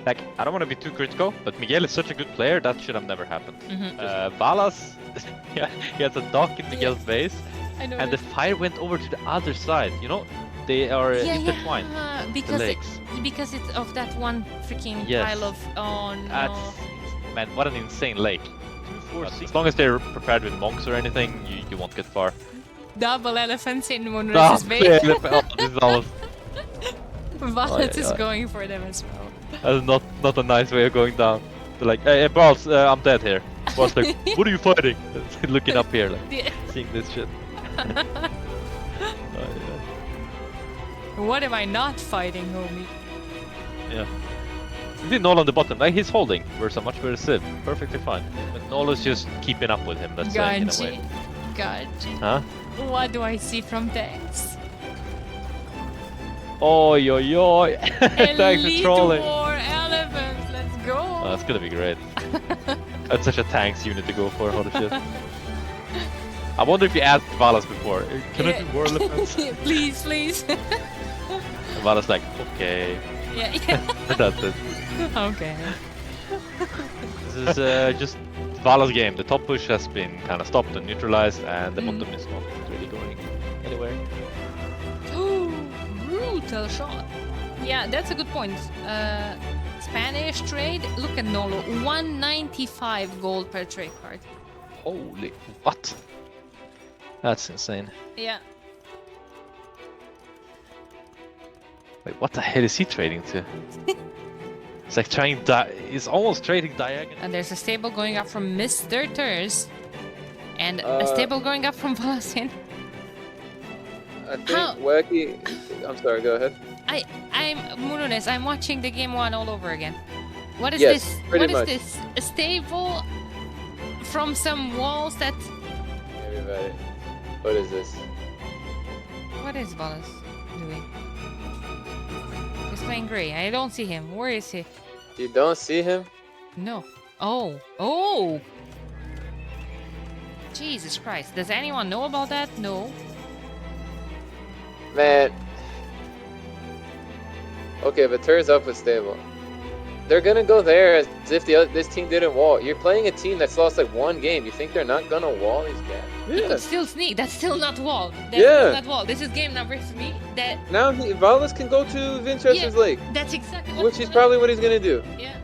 I don't want to be too critical, but Miguel is such a good player, that should have never happened. Valas, yeah, he has a dock in Miguel's base, and the fire went over to the other side, you know? They are intertwined, because the legs. Because it's of that one freaking pile of... Oh, no. Man, what an insane lake. As long as they're prepared with monks or anything, you won't get far. Double elephants in Monroe's base. Valas is going for them as well. That's not a nice way of going down. They're like, hey Balls, I'm dead here. Balls like, what are you fighting? Looking up here, like, seeing this shit. What am I not fighting, homie? Yeah. He did Nolan on the bottom, like he's holding. Where's a much better Civ. Perfectly fine. But Nolan's just keeping up with him, let's say, in a way. Gotcha. Huh? What do I see from tanks? Oi. Thanks for trolling. More elephants, let's go. Oh, that's gonna be great. That's such a tanks unit to go for, holy shit. I wonder if you asked Valas before. Can I do more elephants? Please. And Valas like, okay. Yeah. That's it. Okay. This is just Vala's game. The top push has been kind of stopped and neutralized, and the bottom is not really going anywhere. Brutal shot. Yeah, that's a good point. Spanish trade. Look at Nolo. 195 gold per trade card. Holy what? That's insane. Yeah. Wait, what the hell is he trading to? It's like trying he's almost trading diagonal. And there's a stable going up from Mr. Turs. And a stable going up from Valasin. I think Wacky... I'm sorry, go ahead. I'm Murunes, I'm watching the game 1 all over again. What is yes, this? Pretty What much. is this? A stable from some walls that... Everybody. What is this? What is Valas doing? He's playing gray. I don't see him. Where is he? You don't see him? No. Oh! Jesus Christ. Does anyone know about that? No. Man. Okay, but turns up with stable. They're gonna go there as if this team didn't wall. You're playing a team that's lost like 1 game. You think they're not gonna wall these guys? He could still sneak. That's still not wall. That's Yeah. still not wall. This is game number 3. Now Valas can go to Vinchester's Lake, That's exactly what which is probably what he's gonna do. Yeah.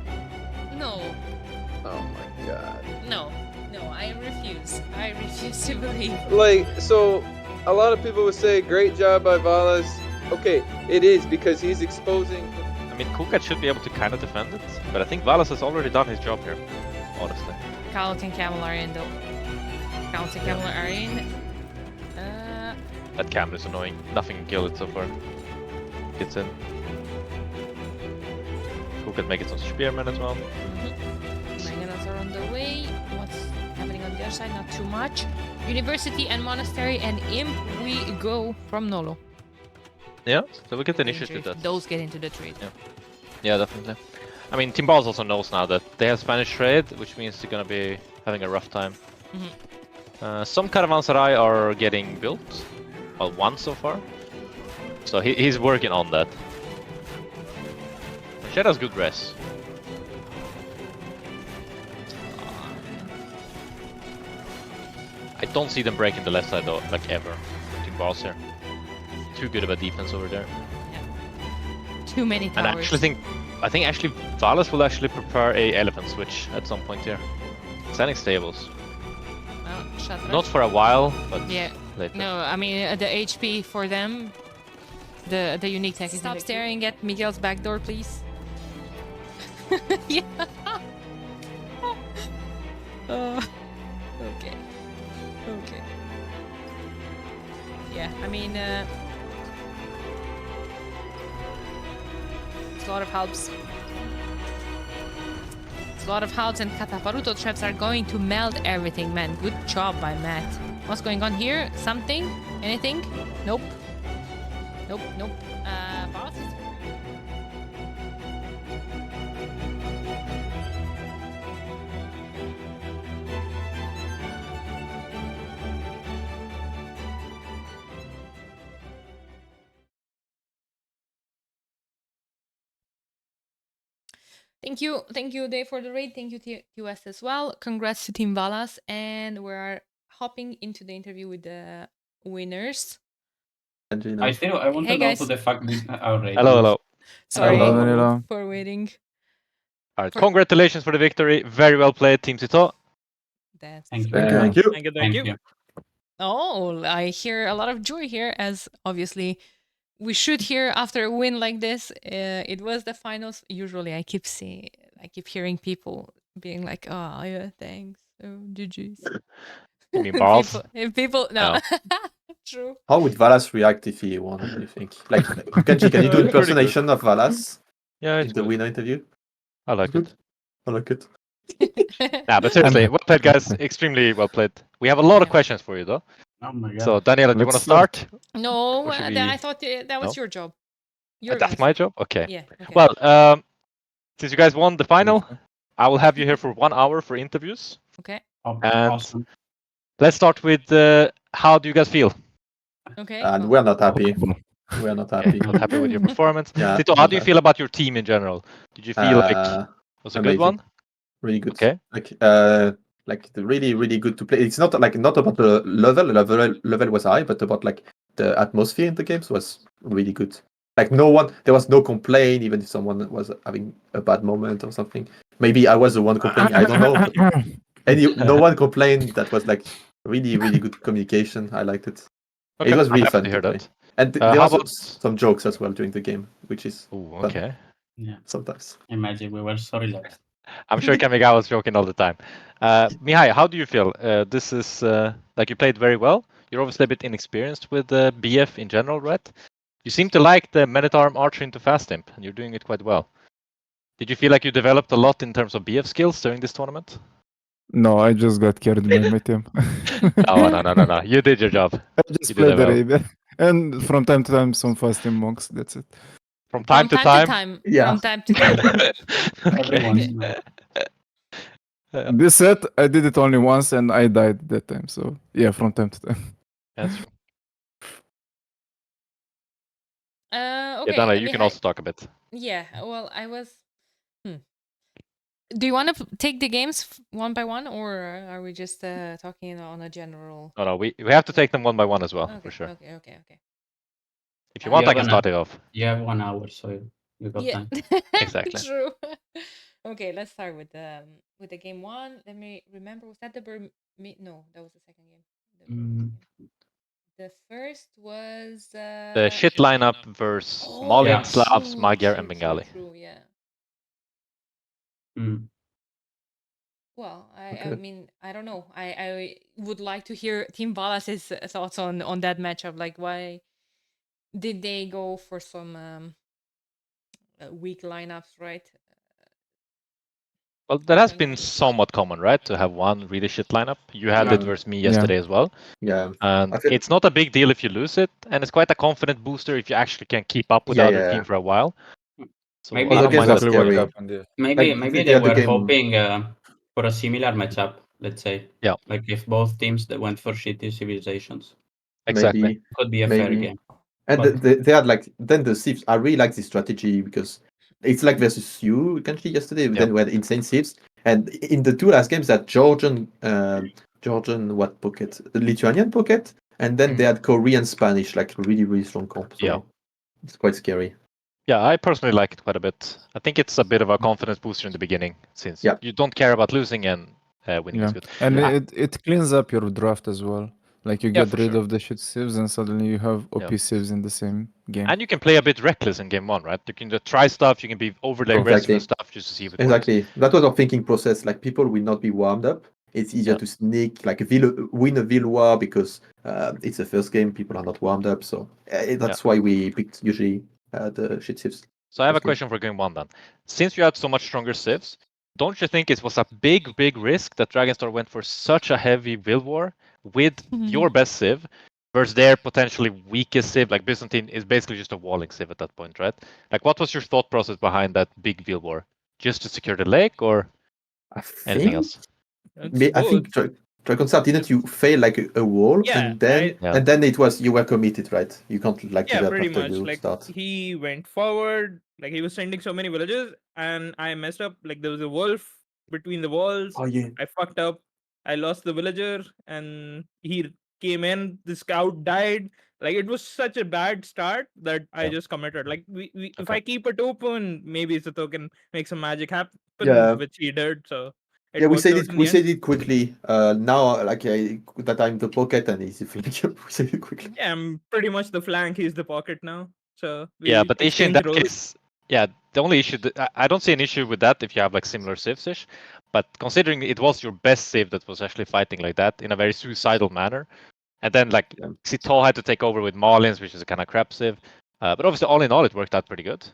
No, I refuse. I refuse to believe. Like, so a lot of people would say, great job by Valas. Okay, it is because he's exposing. I mean, Kukat should be able to kind of defend it, but I think Valas has already done his job here, honestly. Count and Camel are in though. Count and Camel are in. That Camel is annoying. Nothing can kill it so far. Gets in. Kukat make it some Spearmen as well. Mangonas are on the way. What's happening on the other side? Not too much. University and Monastery and Imp, we go from Nolo. Yeah, so we get the initiative that. Those get into the trade. Yeah, definitely. I mean, Team Balls also knows now that they have Spanish trade, which means they're gonna be having a rough time. Some Caravanserai are getting built. Well, one so far. So he's working on that. Shed has good res. I don't see them breaking the left side though, like ever. Team Balls here. Too good of a defense over there. Too many towers. And I think actually Valas will actually prepare a elephant switch at some point here. Sending stables. Well, not for a while, but yeah. later. No, I mean the HP for them, the unique tech. Stop staring at Miguel's back door, please. Yeah. Okay. Okay. Yeah, I mean, it's a lot of helps. It's a lot of helps, and Kataparuto traps are going to melt everything, man. Good job by Matt. What's going on here? Something? Anything? Nope. Nope, nope. Boss? Thank you, Dave, for the raid. Thank you, TUS as well. Congrats to Team Valas, and we're hopping into the interview with the winners. I want to go to the fact with our raid. Hello. Sorry Daniela. for waiting. All right, congratulations for the victory. Very well played, Team Sito. Thank you. Oh, I hear a lot of joy here, as obviously we should hear after a win like this. It was the finals. Usually, I keep hearing people being like, "Oh yeah, thanks, oh, GG's." You mean balls? people, no. True. How would Valas react if he won? Do you think? Like, Kenji, can you do impersonation of Valas? Yeah, in the winner interview. I like it. I like it. Nah, but seriously, well played, guys. Extremely well played. We have a lot of questions for you, though. Oh my god. So, Daniela, do you want to start? No, we... I thought that was your job. That's my job? Okay. Yeah. Okay. Well, since you guys won the final, I will have you here for 1 hour for interviews. Okay. And awesome. Let's start with how do you guys feel? Okay. And we're not happy. We're not happy. Not happy with your performance. Yeah, Tito, how do you feel about your team in general? Did you feel like it was a good one? Really good. Okay. Like really, really good to play. It's not about the level. Level was high, but about like the atmosphere in the games was really good. Like there was no complaint, even if someone was having a bad moment or something. Maybe I was the one complaining. I don't know. No one complained. That was like really, really good communication. I liked it. Okay. It was really fun to hear that. And there was some jokes as well during the game, which is okay. Yeah, sometimes. Imagine we were so relaxed. I'm sure Kamigawa was joking all the time. Mihai, how do you feel? This is like you played very well. You're obviously a bit inexperienced with BF in general, right? You seem to like the Men-at-Arm Archer into Fast Imp, and you're doing it quite well. Did you feel like you developed a lot in terms of BF skills during this tournament? No, I just got carried by my team. No. You did your job. I just played Arabia. And from time to time, some Fast Imp monks. That's it. From time to time? Yeah. From time to time. Everyone. This set, I did it only once and I died that time. So, yeah, from time to time. That's true. Okay. Yeah, Dana, you can also talk a bit. Yeah, well, I was... Do you want to take the games one by one, or are we just talking on a general... No, we have to take them one by one as well, okay, for sure. Okay. If you want, I can start it off. You have 1 hour, so you got time. Exactly. True. Okay, let's start with the game one. Let me remember. Was that the No, that was the second game. The first was The shit lineup versus Malin, Slavs, Magyar, and Bengali. True, yeah. Mm. Well, I Okay. mean, I don't know. I would like to hear Team Balas's thoughts on that matchup. Like, why did they go for some weak lineups, right? Well, that has been somewhat common, right? To have one really shit lineup. You had it Yeah. versus me yesterday as well. Yeah. And I feel- it's not a big deal if you lose it, and it's quite a confident booster if you actually can keep up with the other team for a while. So Maybe I don't mind that. Exactly what scary. happened. Yeah. Maybe Like, maybe the they other were game- hoping for a similar matchup. Let's say. Yeah. Like if both teams that went for shitty civilizations, Exactly. Maybe. could be a fair Maybe. game. And But- they had like then the Sieves. I really like this strategy because it's like versus you, Kanchi, yesterday. Then we had insane Sieves, and in the two last games, that Georgian what pocket, the Lithuanian pocket, and then they had Korean Spanish, like really strong comp. So Yeah. it's quite scary. Yeah, I personally like it quite a bit. I think it's a bit of a confidence booster in the beginning, since Yeah. you don't care about losing and winning is good. And Yeah. it cleans up your draft as well. Like you Yeah, get for rid sure. of the shit sieves and suddenly you have OP Yeah. sieves in the same game. And you can play a bit reckless in game one, right? You can just try stuff, you can be overly aggressive and stuff just to see if it works. Exactly. That was our thinking process. Like people will not be warmed up. It's easier to sneak, like win a Ville war because it's the first game. People are not warmed up, so that's why we picked usually the shit sieves. So I have a question for game one then. Since you had so much stronger civs, don't you think it was a big risk that Dragonstar went for such a heavy Ville war with your best civ versus their potentially weakest civ? Like Byzantine is basically just a walling civ at that point, right? Like what was your thought process behind that big Ville war? Just to secure the lake or anything else? I think Dragonstar didn't you fail like a wall and then it was you were committed, right? You can't like give up pretty after much. you Like start. he went forward, like he was sending so many villages, and I messed up. Like there was a wolf between the walls. Oh yeah. I fucked up. I lost the villager, and he came in. The scout died. Like it was such a bad start that I just committed. Like if I keep it open, maybe Sato can make some magic happen, which he did. So it we worked said out it. in We the said end. it quickly. Now, like that I'm the pocket and he's the flank. We said it quickly. Yeah, I'm pretty much the flank. He's the pocket now. So Yeah, but the issue in exchange that roles. case, the only issue I don't see an issue with that if you have like similar civs ish, but considering it was your best civ that was actually fighting like that in a very suicidal manner, and then like Sito had to take over with Marlins, which is a kind of crap civ, but obviously all in all it worked out pretty good.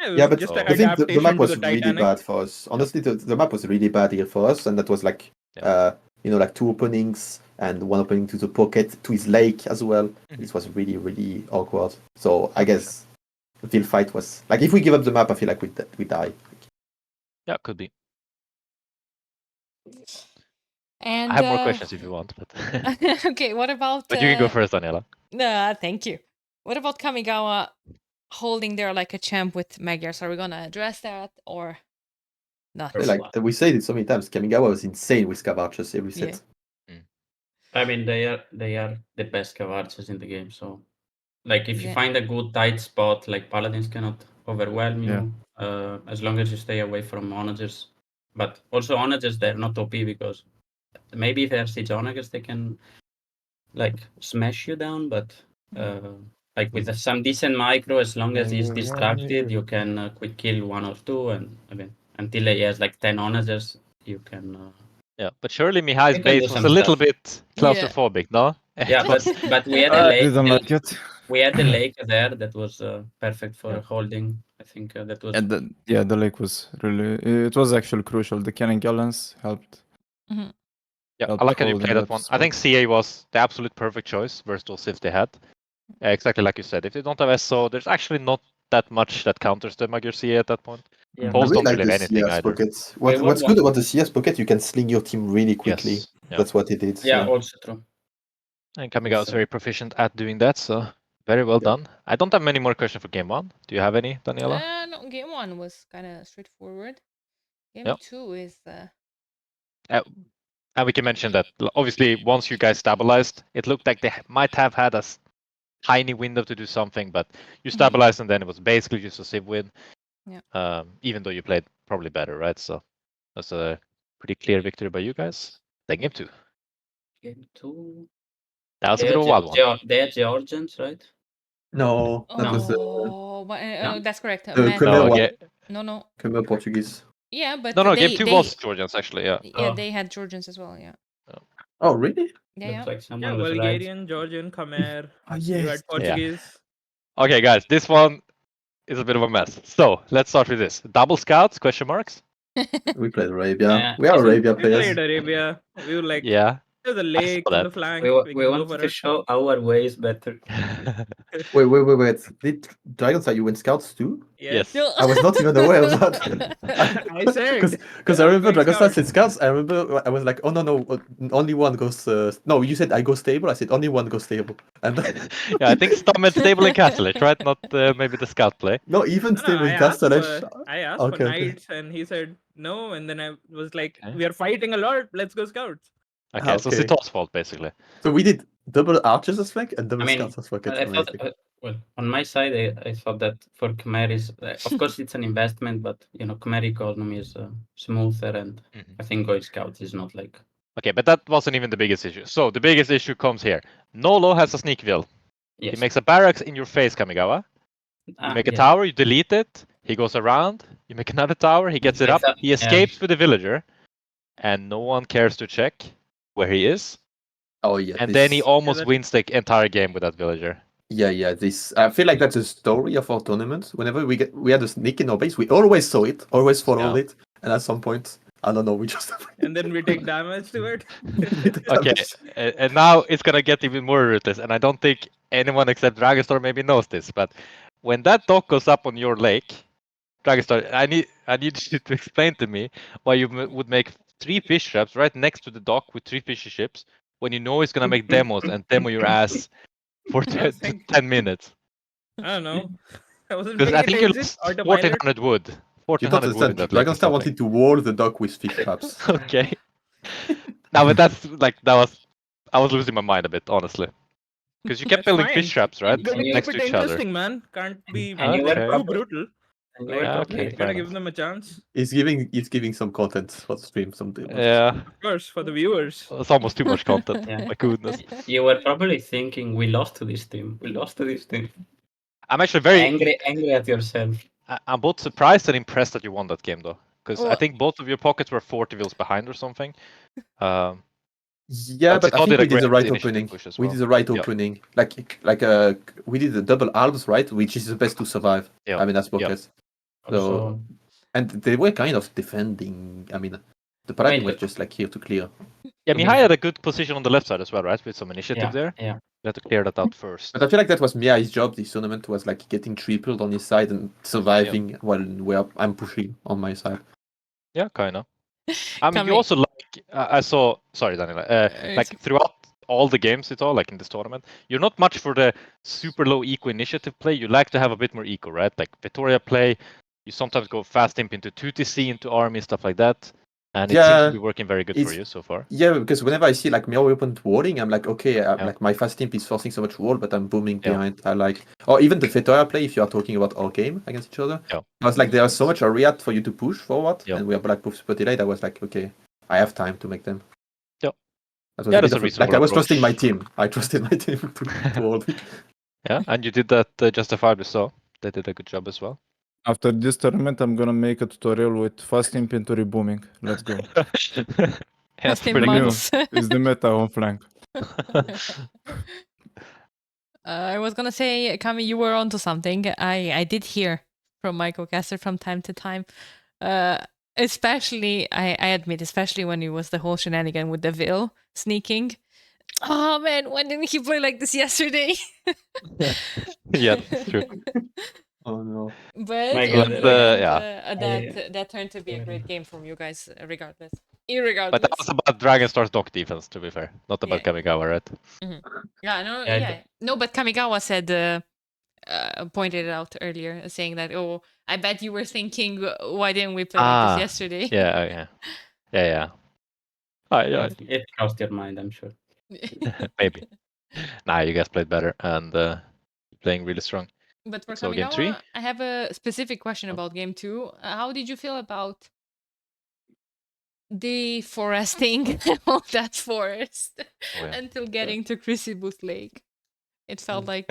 Yeah, but just I think the map adaptation to was the really Titanic. bad for us. Honestly, the map was really bad here for us, and that was like like two openings and one opening to the pocket to his lake as well. This was really awkward. So I guess the Ville fight was like if we give up the map, I feel like we die. Yeah, could be. And I have more questions if you want, but okay, what about? But you can go first, Daniela. No, thank you. What about Kamigawa holding there like a champ with Magyars? Are we gonna address that or not? Like we said it so many times, Kamigawa was insane with Cavarchus every set. I mean, they are the best Cavarchus in the game. So, like, if you find a good tight spot, like Paladins cannot overwhelm you, as long as you stay away from onagers. But also onagers, they're not OP because maybe if they're siege onagers, they can like smash you down. But like with some decent micro, as long as he's distracted, you can quick kill one or two, and I mean, until he has like 10 onagers, you can. Yeah, but surely Mihai's You can do base was some a little stuff. bit claustrophobic, no? Yeah, but we had a I lake. didn't like it. We had the lake there that was perfect for holding. I think that was. And the lake was really. It was actually crucial. The cannon gallons helped. Yeah, I like how you play that one. I think CA was the absolute perfect choice versus those civs they had. Exactly like you said. If they don't have SO, there's actually not that much that counters the Magyar CA at that point. Yeah, Poles don't like really the have anything CS either. pocket. What's good about the CS pocket? You can sling your team really quickly. Yes. Yeah. That's what he did. Yeah, so. also true. And Kamigawa is very proficient at doing that, so very well done. I don't have many more questions for game one. Do you have any, Daniela? No, game one was kind of straightforward. Game Yep. two is. And we can mention that obviously once you guys stabilized, it looked like they might have had a tiny window to do something, but you stabilized and then it was basically just a civ win. Yeah. Even though you played probably better, right? So that's a pretty clear victory by you guys. Then game 2. Game 2. That was a bit of a wild one. They are Georgians, right? No, that was Oh, that's correct. the Matt. Khmer one. No. Khmer Portuguese. Yeah, but No, game 2 was Georgians actually. Yeah. Yeah, they had Georgians as well. Yeah. Oh, really? Yeah. Looks like someone Yeah, was right. Bulgarian, Georgian, Khmer. Oh, You yes. had Portuguese. Okay, guys, this one is a bit of a mess. So let's start with this. Double scouts? Question marks. We played Arabia. Yeah, We are Arabia We players. played Arabia. We were like, Yeah. there's a lake saw on the that. flank. We can go wanted for to it. show our ways better. Wait. Did Dragonstar you win scouts too? Yes. I was not even aware of that. I said. Because I remember going Dragonstar scouts. said scouts. I remember I was like, oh no, only one goes. No, you said I go stable. I said only one goes stable. And Yeah, I think Stam meant stable in Castlech, right? Not maybe the scout play. no, even No, stable I in asked Castellech. for, I asked Okay, for okay. knights, and he said no. And then I was like, Okay. we are fighting a lot. Let's go scouts. Okay, so Okay. Cital's fault basically. So we did double archers as flank and double I mean, scouts as flank. It's I thought, amazing. well, on my side, I thought that for Khmer is, of course, it's an investment, but Khmer economy is smoother, and I think going scouts is not like. Okay, but that wasn't even the biggest issue. So the biggest issue comes here. Nolo has a sneak will. Yes. He makes a barracks in your face, Kamigawa. You make a tower, you delete it. He goes around. You make another tower. He gets it up. He escapes with a villager, and no one cares to check where he is. Oh yeah. And then he almost wins the entire game with that villager. Yeah. This I feel like that's a story of our tournament. Whenever we had a sneak in our base, we always saw it, always followed it, and at some point, I don't know, we just. And then we take damage to it. Okay, and now it's gonna get even more ruthless, and I don't think anyone except Dragonstar maybe knows this, but when that dock goes up on your lake, Dragonstar, I need you to explain to me why you would make 3 fish traps right next to the dock with 3 fishy ships when you know it's gonna make demos and demo your ass for 10 minutes. I don't know. I wasn't Because paying I think you attention. lost Autopilot. 1400 wood. You don't 1400 wood in understand. that lake. or Dragonstar something. wanted to wall the dock with fish traps. Okay. No, but that's like I was losing my mind a bit, honestly. Because you kept That's building fine. fish traps, right? Gotta keep Next it to each other. interesting, man. Can't be And you were too probably- brutal. And you Like, were Yeah, probably- okay. gotta give them a chance. He's giving some content for the stream someday. Yeah, Of course, for the viewers. it's almost too much content. Yeah. My goodness. You were probably thinking, we lost to this team. We lost to this team. I'm actually very Angry at yourself. I'm both surprised and impressed that you won that game, though. Because I Well- think both of your pockets were 40 wheels behind or something. Yeah, But but I Cital think did a we did the great right initiative opening. push as We well. did the right Yeah. opening. We did the double albs, right? Which is the best to survive. Yeah. I mean, that's Buckets. Also, And they were kind of defending. I mean, the Paladin was just like here to clear. Yeah, Mihai had a good position on the left side as well, right? With some initiative yeah, there. yeah. You had to clear that out first. But I feel like that was Miyai's job this tournament, was like getting tripled on his side and surviving while I'm pushing on my side. Yeah, kind of. I mean, you Coming- also like I saw. Sorry, Daniela. Like throughout all the games, like in this tournament, you're not much for the super low eco initiative play. You like to have a bit more eco, right? Like Victoria play, you sometimes go fast imp into 2TC, into army, stuff like that. And it seems Yeah, to be working very good for it's- you so far. Yeah, because whenever I see like Mirror Opponent walling, I'm like, okay, Yeah. like my fast imp is forcing so much wall, but I'm booming Yeah. behind. I like, or even the Victoria play, if you are talking about our game against each other. Yeah. I was like, there's so much area for you to push forward, Yeah. and we are black proof super delayed. I was like, okay, I have time to make them. Yeah. That was Yeah, a bit that's a of reasonable like I was approach. trusting my team. I trusted my team to hold it. Yeah, and you did that justifiably so. They did a good job as well. After this tournament, I'm gonna make a tutorial with fast inventory booming. Let's go. Yeah, it's Fast in pretty New. good. months. It's the meta on flank. I was gonna say, Kami, you were onto something. I did hear from Michael Caster from time to time. Especially, I admit, especially when it was the whole shenanigan with the Vil sneaking. Oh man, why didn't he play like this yesterday? Yeah, that's true. Oh no. But My in God, the yeah. end, that turned to be a great game from you guys, regardless. But Irregardless. that was about Dragonstar's dock defense, to be fair. Not about Yeah. Kamigawa, right? Yeah, no, Yeah, yeah. No, but Kamigawa said, pointed it out earlier, saying that, oh, I bet you were thinking, why didn't we play like this yesterday? Yeah. Yeah. It crossed your mind, I'm sure. Maybe. Nah, you guys played better and playing really strong. But for So game 3? Kamigawa, I have a specific question about game 2. How did you feel about deforesting all that forest until getting to Crucible Lake? It felt like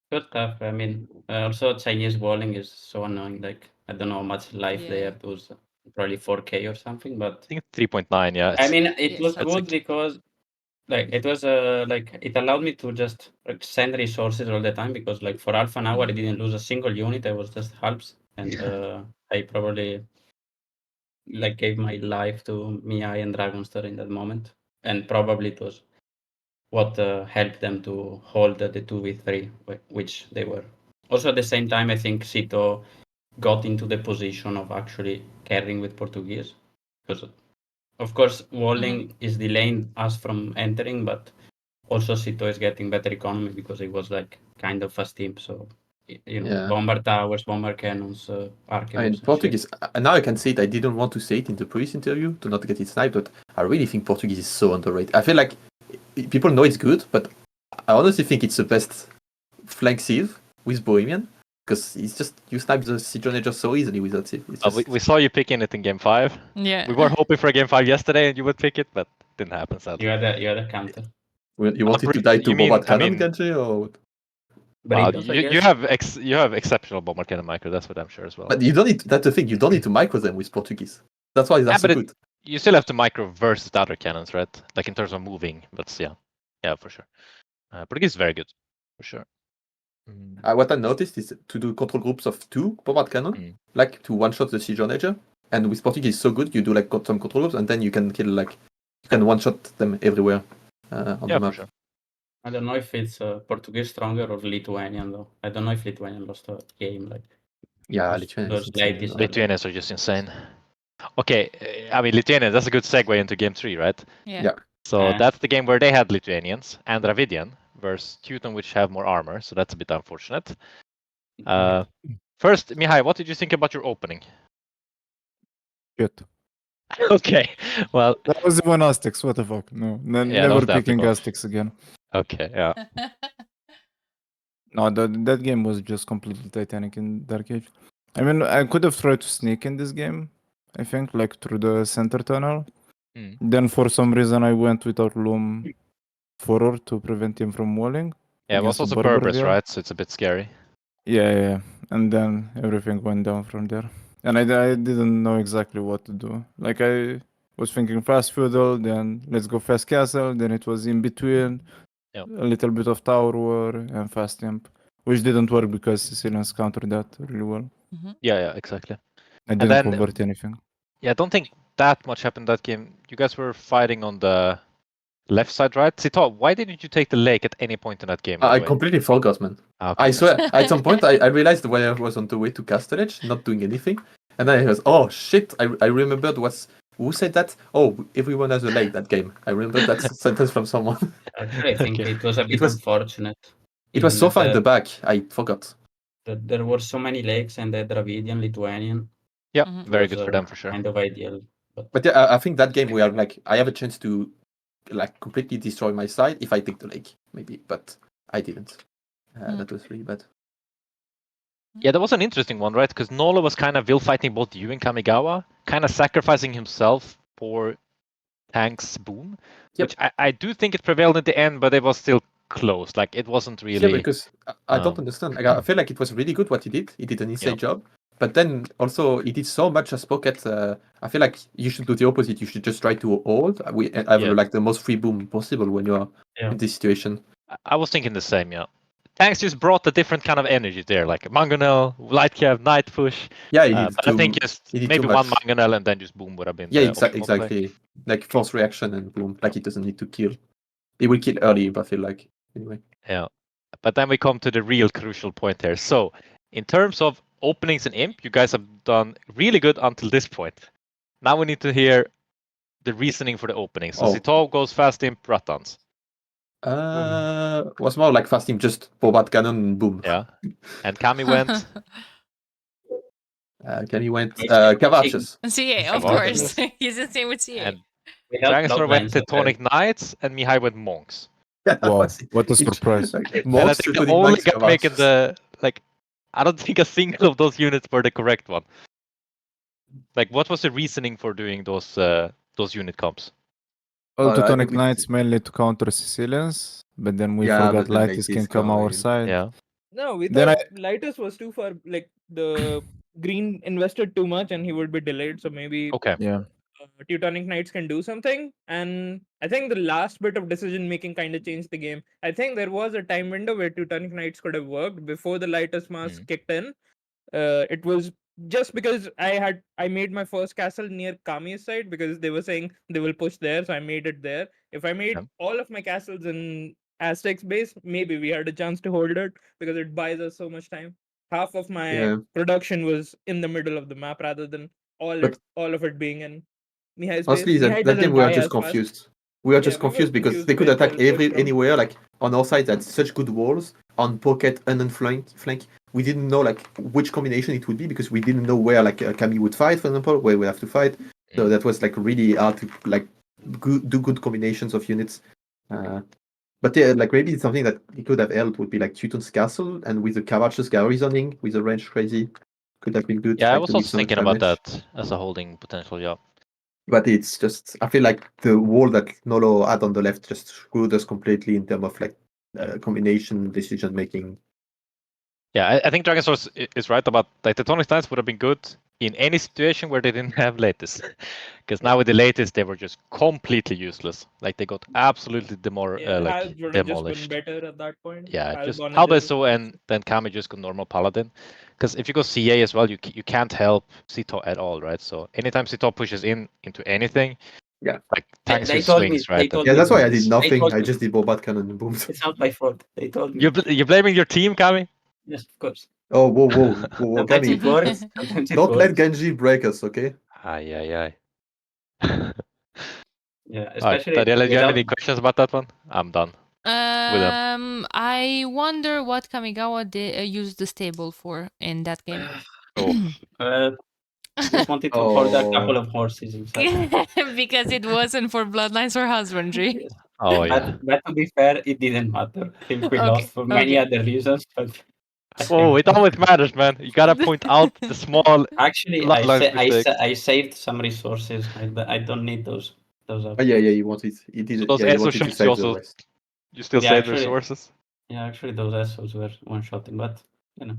Good stuff. I mean, also Chinese walling is so annoying. Like, I don't know how much life they have. It was probably 4K or something, but I think 3.9. Yeah. I mean, it was that's good because like it was like it allowed me to just like, send resources all the time because like for half an hour I didn't lose a single unit. I was just helps, and I probably like gave my life to Mihai and Dragonstar in that moment, and probably it was what helped them to hold the 2v3, which they were. Also, at the same time, I think Sito got into the position of actually carrying with Portuguese. Because, of course, walling is delaying us from entering, but also Sito is getting better economy because it was like kind of fast team. So, you know, bomber towers, bomber cannons, archers. I mean, Portuguese, now I can say it. I didn't want to say it in the previous interview to not get it sniped, but I really think Portuguese is so underrated. I feel like people know it's good, but I honestly think it's the best flank sieve with Bohemian because it's just you snipe the Siege so easily with that sieve. We saw you picking it in game 5. Yeah. We were hoping for a game 5 yesterday and you would pick it, but didn't happen. Sadly. You had a counter. You wanted to die to Bombard Cannon, Genji, or? Wow, you have exceptional bomber cannon micro. That's what I'm sure as well. But you don't need. That's the thing. You don't need to micro them with Portuguese. That's why that's so good. You still have to micro versus the other cannons, right? Like in terms of moving. But yeah, for sure. Portuguese is very good, for sure. What I noticed is to do control groups of 2 bombard cannon, like to one shot the Siege Onager. And with Portuguese is so good, you do like some control groups, and then you can kill you can one shot them everywhere on the map. For sure. I don't know if it's Portuguese stronger or Lithuanian though. I don't know if Lithuanian lost a game like. Yeah, Lithuanians are just insane. Okay, I mean Lithuanians. That's a good segue into game 3, right? Yeah. So that's the game where they had Lithuanians and Dravidian versus Teuton, which have more armor. So that's a bit unfortunate. First, Mihai, what did you think about your opening? Good. Okay, well. That was even Aztecs, what the fuck? No, never picking Aztecs again. Okay, yeah. No, that game was just completely Titanic in Dark Age. I mean, I could have tried to sneak in this game, I think, like through the center tunnel. Then for some reason I went without Loom forward to prevent him from walling. Yeah, it was also purpose, right? So it's a bit scary. Yeah. And then everything went down from there. And I didn't know exactly what to do. Like I was thinking fast feudal, then let's go fast castle, then it was in between. A little bit of tower war and fast imp, which didn't work because Sicilians countered that really well. Yeah, exactly. I didn't convert anything. Yeah, I don't think that much happened that game. You guys were fighting on the left side, right? Sito, why didn't you take the lake at any point in that game? I completely forgot, man. Okay. I swear, at some point I realized when I was on the way to Castellage, not doing anything, and then I was, oh shit, I remembered who said that? Oh, everyone has a lake that game. I remember that sentence from someone. I think it was a bit unfortunate. It was so far in the back, I forgot. There were so many lakes and the Dravidian, Lithuanian. Yeah, very good for them for sure. Kind of ideal. But yeah, I think that game we are like, I have a chance to like completely destroy my side if I take the lake, maybe, but I didn't. That was really bad. Yeah, that was an interesting one, right? Because Nolo was kind of will fighting both you and Kamigawa, kind of sacrificing himself for Tank's boom, which I do think it prevailed in the end, but it was still close. Like it wasn't really. Yeah, because I don't understand. Like, I feel like it was really good what he did. He did an insane job. But then also he did so much as pocket. I feel like you should do the opposite. You should just try to hold. We have like the most free boom possible when you're in this situation. I was thinking the same. Yeah, Tanks just brought a different kind of energy there, like Mangonel, Light Cav, Night Push. Yeah, I think just maybe one Mangonel and then just boom would have been. Yeah, exactly. Like force reaction and boom. Like it doesn't need to kill. It will kill early, but I feel like anyway. Yeah, but then we come to the real crucial point here. So in terms of openings and imp, you guys have done really good until this point. Now we need to hear the reasoning for the opening. So Sito goes fast imp, Rattans. Was more like fast imp, just Bobat Cannon and boom. Yeah. And Kami went. Kami went Cavarches. CA, of course. He's the same with CA. And Dragonstar went Teutonic Knights and Mihai went Monks. Wow, what a surprise. And I think the only guy making the like, I don't think a single of those units were the correct one. Like, what was the reasoning for doing those unit comps? Well, I Teutonic think we- Knights mainly to counter Sicilians, but then we Yeah, forgot but then, like, Lightus this can come our guy- side. Yeah. No, we Then thought Lightus was too far. Like the green invested too much, and he would be delayed. So maybe Okay. Yeah. Teutonic Knights can do something. And I think the last bit of decision making kind of changed the game. I think there was a time window where Teutonic Knights could have worked before the Lightus mask kicked in. It was just because I made my first castle near Kami's side because they were saying they will push there, so I made it there. If I made Yeah. all of my castles in Aztec's base, maybe we had a chance to hold it because it buys us so much time. Half of my Yeah. production was in the middle of the map rather than But- all of it being in Mihai's base. Honestly, Mihai that doesn't game we are buy just as fast. confused. We are Yeah, just we were confused because confused they could where attack they'll push from. anywhere. Like on our side, that's such good walls. On pocket and on flank, we didn't know like which combination it would be because we didn't know where like Kami would fight, for example, where we have to fight. So that was like really hard to like do good combinations of units. But yeah, like maybe it's something that it could have helped would be like Teuton's castle and with the Caravaggio's garrisoning with the range crazy could have been good. Yeah, I like, was to do also some thinking about damage. that as a holding potential. Yeah. But it's just, I feel like the wall that Nolo had on the left just screwed us completely in terms of like combination decision making. Yeah, I think Dragon Source is right about like the Tonic Knights would have been good in any situation where they didn't have latest. Because now with the latest, they were just completely useless. Like they got absolutely Hal would have just been demolished. better at that point. Yeah, just Halbon Halbezo and then Kami just got normal Paladin. Because if you go CA as well, you can't help Sito at all, right? So anytime Sito pushes into anything, Yeah, like tanks They just told me. swings, They right? told yeah, me. that's why I did They nothing. told I me. just did Bobat Cannon and boom. It's not my fault. They told me. You're blaming your team, Kami? Yes, of course. Oh, whoa, Sometimes Kami. it works. Sometimes it Don't let works. Genji break us, okay? Aye. Yeah, Alright, especially Daniela, do you have without. any questions about that one? I'm done. I wonder what Kamigawa used the stable for in that game. Just wanted to hold a couple of horses inside. Because it wasn't for bloodlines or husbandry. Yes. Oh yeah. But to be fair, it didn't matter. I think we Okay, lost for many okay. other reasons, but I Oh, think it always matters, man. You gotta point out the small actually bloodlines mistakes. I saved some resources. I don't need those Oh, upgrades. yeah, you wanted. He did So it. those Yeah, you ESO wanted to shots, you save the also rest. you still Yeah, save actually- resources. Yeah, actually, those assholes were one-shotting, but you know.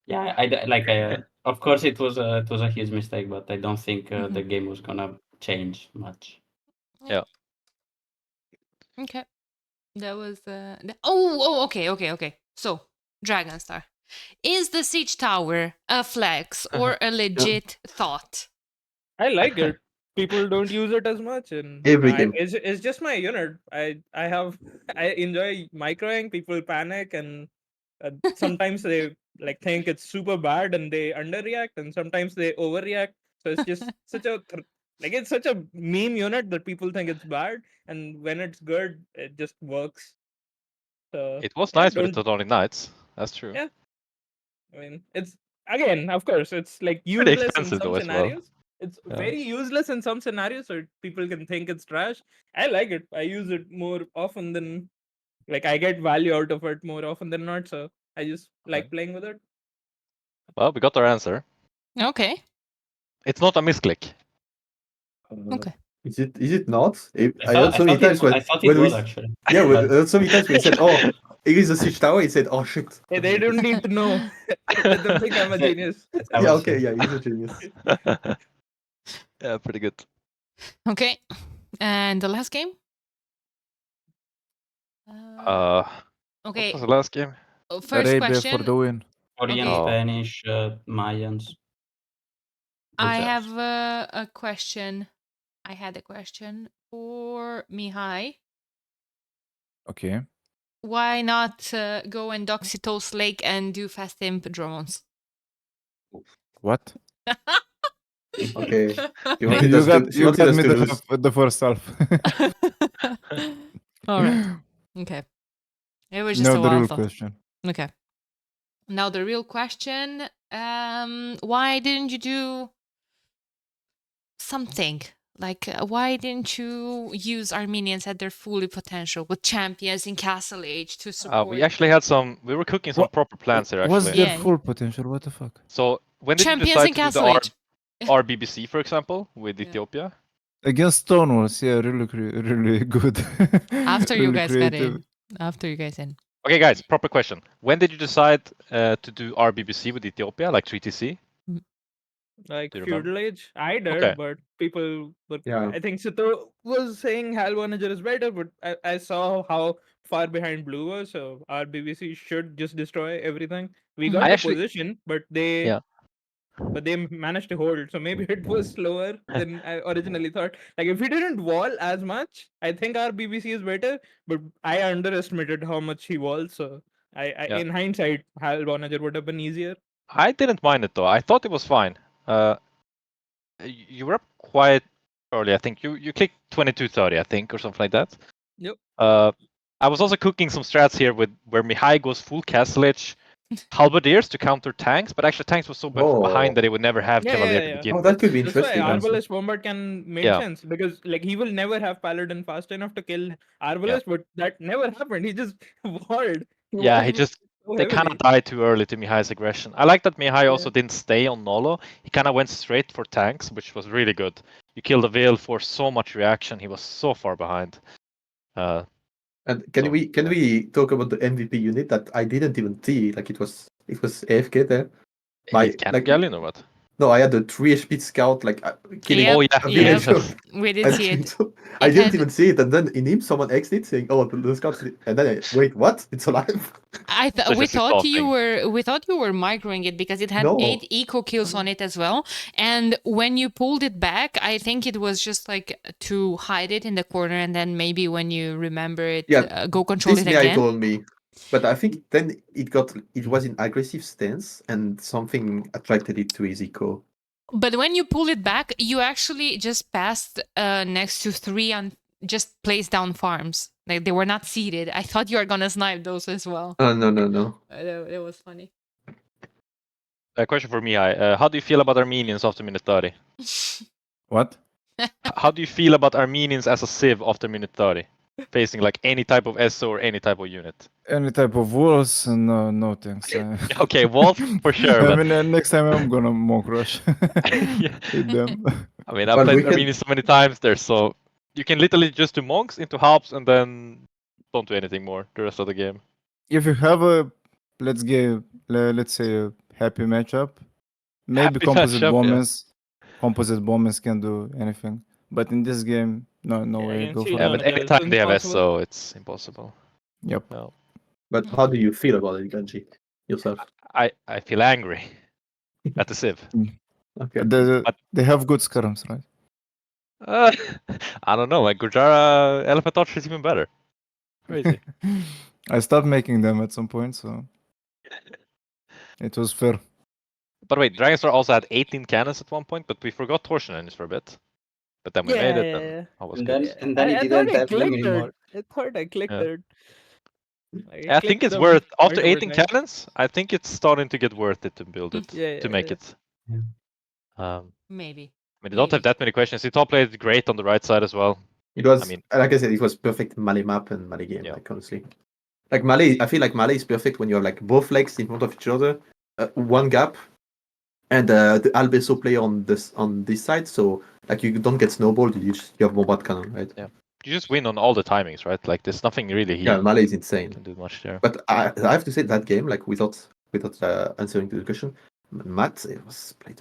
Yeah, of course it was a huge mistake, but I don't think the game was gonna change much. Yeah. Okay. That was okay. So, Dragonstar. Is the siege tower a flex or a legit thought? I like it. People don't use it as much, and Every game. it's just my unit. I enjoy microing. People panic, and sometimes they like think it's super bad and they underreact, and sometimes they overreact. So it's just it's such a meme unit that people think it's bad, and when it's good, it just works. So It was yeah, nice with the Teutonic Knights. That's true. Yeah. I mean, it's again, of course, it's like Pretty useless in expensive some though as well. scenarios. It's Yeah. very useless in some scenarios, so people can think it's trash. I like it. I use it more often than like I get value out of it more often than not. So I just like playing with it. Well, we got our answer. Okay. It's not a misclick. Okay. Is it not? I thought it was actually. Yeah, so many times we said, "Oh, it is a siege tower." He said, "Oh shit." Hey, they don't need to know. Let them think I'm a genius. Yeah, okay, yeah, he's a genius. Yeah, pretty good. Okay. And the last game? What Okay. was the last game? First Arabia question. for the win. Korean, Okay. Spanish, Mayans. I Bulgars. have a question. I had a question for Mihai. Okay. Why not go and Doxitos Lake and do fast imp drones? What? Okay. You You wanted us got to me lose. the first half. All right. Okay. It was just No, a the real wild thought. question. Okay. Now the real question. Why didn't you do something Like, why didn't you use Armenians at their fully potential with champions in Castle Age to support? We actually had we were cooking some proper plans here, What's actually. their full potential? What the fuck? So when did you Champions decide in to do Castle the Age. RBBC, for example, with Ethiopia? Against Stonewalls, yeah, really good. After you Really guys got creative. in. After you guys in. Okay, guys, proper question. When did you decide to do RBBC with Ethiopia, like 3TC? Like Do you remember? feudal age, I did, Okay. but people were. Yeah. I think Sito was saying Hal Manager is better, but I saw how far behind Blue was, so our BBC should just destroy everything. We got I the actually, position, but they yeah. managed to hold. So maybe it was slower than I originally thought. Like if we didn't wall as much, I think our BBC is better. But I underestimated how much he walls. So I Yeah. in hindsight, Hal Manager would have been easier. I didn't mind it though. I thought it was fine. You were up quite early, I think. You clicked 22:30, I think, or something like that. Yep. I was also cooking some strats here with where Mihai goes full Castle Edge halberdiers to counter tanks, but actually tanks was so behind that he would never have Cavalier to begin Oh, with. that could be That's why interesting. also. Arbalest Bombard can make Yeah. sense because like he will never have Paladin fast enough to kill Arbalest, but that never happened. He just walled. Yeah, he just so they kind heavily. of died too early to Mihai's aggression. I like that Mihai also didn't stay on Nolo. He kind of went straight for tanks, which was really good. You killed a Veil for so much reaction. He was so far behind. And can we talk about the MVP unit that I didn't even see? Like it was AFK there. Cannon Galleon or what? No, I had a 3 HP scout like killing. Oh yeah, a villager. We did see it. I didn't even see it, and then in him someone exits saying, "Oh, the scout," and then wait, what? It's alive. We thought you were microing it because it had 8 eco kills on it as well. And when you pulled it back, I think it was just like to hide it in the corner, and then maybe when you remember it, go control it again. This told me, but I think then it was in aggressive stance, and something attracted it to his eco. But when you pull it back, you actually just passed next to 3 and just placed down farms. Like they were not seated. I thought you were gonna snipe those as well. Oh no. It was funny. A question for me, how do you feel about Armenians after minute 30? What? How do you feel about Armenians as a civ after minute 30? Facing like any type of SO or any type of unit? Any type of walls? No thanks. Okay, walls for sure. I mean, next time I'm gonna monk rush. Hit them. I mean, I've played Armenians so many times there, so you can literally just do monks into hops and then don't do anything more the rest of the game. If you have let's say a happy matchup, maybe composite bombers can do anything. But in this game, no way. Go for it. But anytime they have SO, it's impossible. Yep. No. But how do you feel about it, Ganji, yourself? I feel angry at the civ. Okay. They have good scarums, right? I don't know. Like Gurjara Elephant Archer is even better. Crazy. I stopped making them at some point, so it was fair. But wait, Dragonstar also had 18 cannons at one point, but we forgot Torsionens for a bit. But then we made it, and I was good. And then he didn't have them anymore. I thought I clicked it. I think it's worth after 18 cannons. I think it's starting to get worth it to build it to make it. Maybe. I mean, they don't have that many questions. It all played great on the right side as well. It was, like I said, it was perfect Mali map and Mali game. Like honestly, like Mali, I feel like Mali is perfect when you have like both legs in front of each other, one gap, and the Albeso player on this side. So like you don't get snowballed. You have bombard cannon, right? Yeah. You just win on all the timings, right? Like there's nothing really here. Yeah, Mali is insane. Can do much there. But I have to say that game, like without answering to the question, Matt, it was played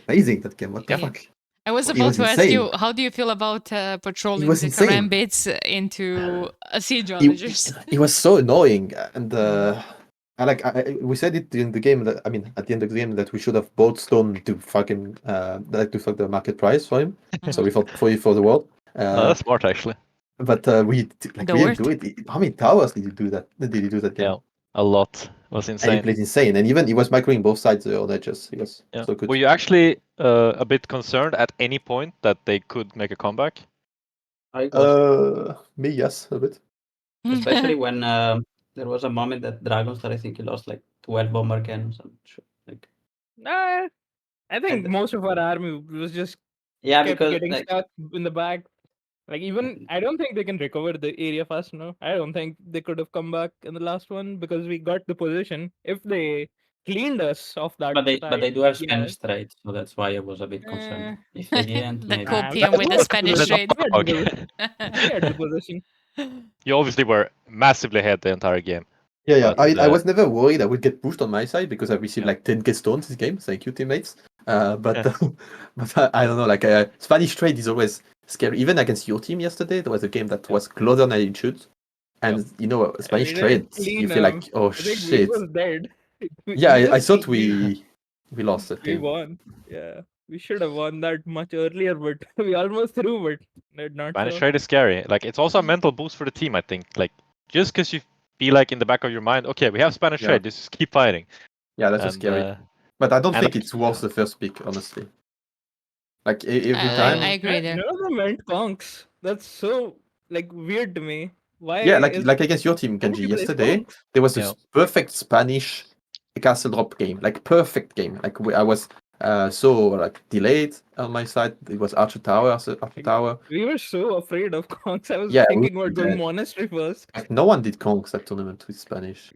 amazing that game. What the fuck? I was about to ask you, how do you feel about patrolling the karambits into siege onagers? It was so annoying, and we said it during the game that at the end of the game that we should have bought stone to fucking to fuck the market price for him. So we fought for the world. That's smart actually. But we didn't do it. How many towers did you do that? Did you do that game? Yeah, a lot. It was insane. And he played insane, and even he was microing both sides on edges. He was so good. Were you actually a bit concerned at any point that they could make a comeback? Me, yes, a bit. Especially when there was a moment that Dragonstar, I think he lost like 12 bomber cannons. Like, I think most of our army was just Yeah, kept because getting like, stuck in the back. Like even I don't think they can recover the area fast enough. I don't think they could have come back in the last one because we got the position. If they cleaned us off that but side, they do have yeah. Spanish trade, so that's why I was a bit concerned. Eh, If they didn't, The maybe. cool nah, team with the had Spanish the trade. we had the position. We had the position. You obviously were massively ahead the entire game. Yeah. But, I was never worried I would get pushed on my side because I received Yeah. like 10k stones this game. Thank you, teammates. But Yeah. but I don't know. Like Spanish trade is always scary. Even against your team yesterday, there was a game that was closer than it should. And you know, And Spanish we didn't trade, you clean feel like, oh I think we shit. was dead. Yeah, We I just thought cleaned. we lost that We game. won. Yeah. We should have won that much earlier, but we almost threw, but not Spanish so. trade is scary. Like it's also a mental boost for the team, I think. Like just because you feel like in the back of your mind, okay, we have Spanish trade, just keep fighting. Yeah, that's just scary. But I don't think it's worth the first pick, honestly. Like every time. I agree there. None of them went conks. That's so like weird to me. Why? Yeah, is like against your team, Genji, nobody plays yesterday, conks? there was this perfect Spanish castle drop game, like perfect game. Like I was so like delayed on my side. It was Archer Tower, We were so afraid of conks. I was Yeah, thinking about going monastery first. Like, no one did conks that tournament with Spanish.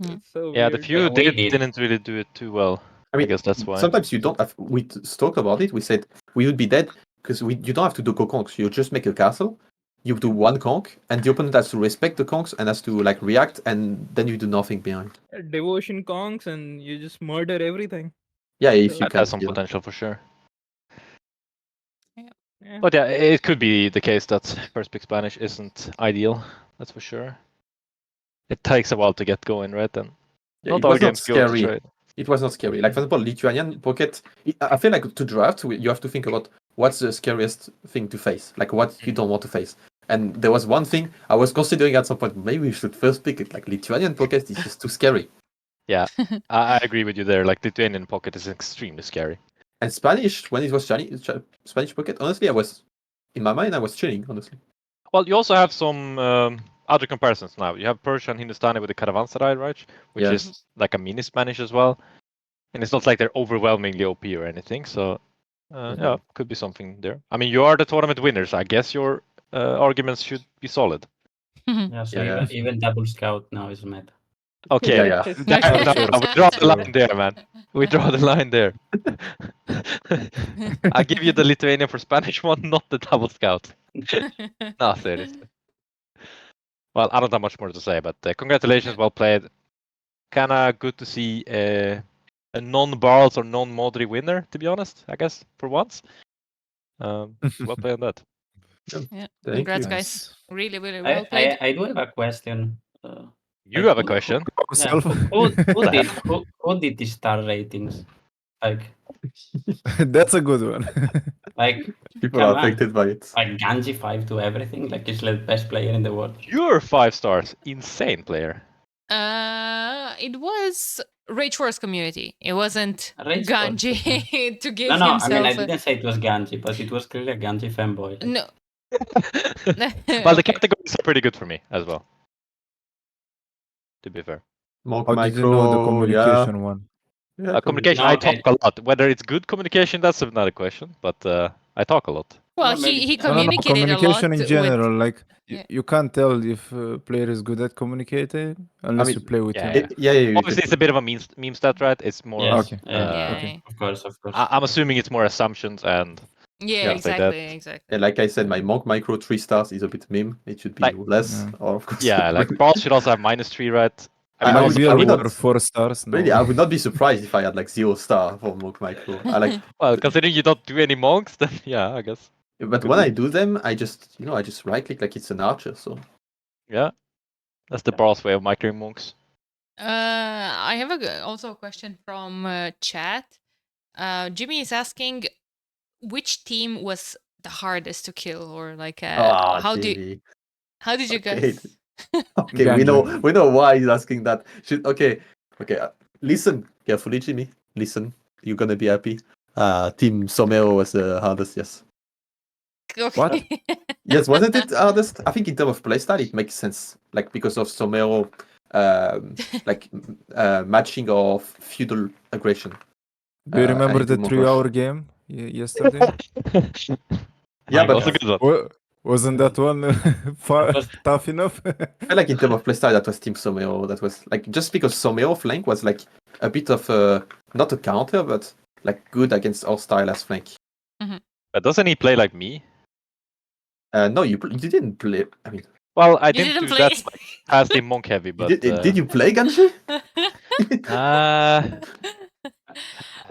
It's so Yeah, the weird. few We did. didn't really do it too well. I mean, guess that's why. Sometimes you don't have. We talked about it. We said we would be dead because you don't have to do go conks. You just make a castle. You do one conk, and the opponent has to respect the conks and has to like react, and then you do nothing behind. Devotion conks, and you just murder everything. Yeah, if you That can. has some potential for sure. Yeah. But yeah, it could be the case that first pick Spanish isn't ideal. That's for sure. It takes a while to get going, right? And Yeah, not it all was not games go to scary. trade. It was not scary. Like for example, Lithuanian pocket. I feel like to draft, you have to think about what's the scariest thing to face, like what you don't want to face. And there was one thing I was considering at some point. Maybe we should first pick it. Like Lithuanian pocket is just too scary. Yeah, I agree with you there. Like Lithuanian pocket is extremely scary. And Spanish, when it was Spanish pocket, honestly, I was in my mind I was chilling. Honestly. Well, you also have some other comparisons now. You have Persian Hindustani with the Caravanserai, right? Which is like a mini Spanish as well. And it's not like they're overwhelmingly OP or anything. So, yeah, could be something there. I mean, you are the tournament winners. I guess your arguments should be solid. Yeah, so even double scout now is meta. Okay. Yeah. We draw the line there, man. We draw the line there. I give you the Lithuanian for Spanish one, not the double scout. No, seriously. Well, I don't have much more to say, but congratulations, well played. Kinda good to see a non-Barls or non-Modri winner, to be honest, I guess, for once. Well played on that. Yeah, Thank congrats, you. guys. Really, really well played. I do have a question. You have a question? Yeah, who did the star ratings? Like, That's a good one. like People are affected by it. Like Ganji 5 to everything. Like he's the best player in the world. You're 5 stars. Insane player. It was Rage Force community. It wasn't Rage Ganji to give No, himself. I mean I didn't say it was Ganji, but it was clearly a Ganji fanboy. No. Well, the categories are pretty good for me as well. To be fair. How did you know the communication one? Yeah, communication, No, I okay. talk a lot. Whether it's good communication, that's another question. But I talk a lot. Well, No, maybe- he No, no, communicated communication a lot in general. with... Like Yeah. you can't tell if a player is good at communicating unless you play with him. Obviously, it's a bit of a meme stat, right? It's more. Yes. Okay. Okay. Of course. I'm assuming it's more assumptions and. Yeah, exactly. And like I said, my Monk Micro 3 stars is a bit meme. It should be Like- less, or of course. Yeah, like Balls should also have -3, right? I My would- I beer would were not- 4 stars. No. Really, I would not be surprised if I had like 0 star for Monk Micro. I like, Well, considering you don't do any monks, then yeah, I guess. but when I do them, I just right click like it's an archer. So Yeah, that's the Balls way of microing monks. I have also a question from chat. Jimmy is asking, which team was the hardest to kill, or like how did you guys? Okay, we know why he's asking that. Okay. Listen carefully, Jimmy. Listen, you're gonna be happy. Team Somero was the hardest. Yes. Okay. What? Yes, wasn't it hardest? I think in terms of playstyle, it makes sense. Like because of Somero, matching of feudal aggression. Do you remember and the Monk 3-hour game yesterday. Yeah, My but That was a God. good one. Wasn't that one That was tough enough? I feel like in terms of playstyle, that was Team Someo. That was like just because Someo flank was like a bit of a not a counter, but like good against our style as flank. But doesn't he play like me? No, you didn't play. I mean, Well, I You didn't didn't do play. that like, fastly monk heavy, you but did you play Ganji? But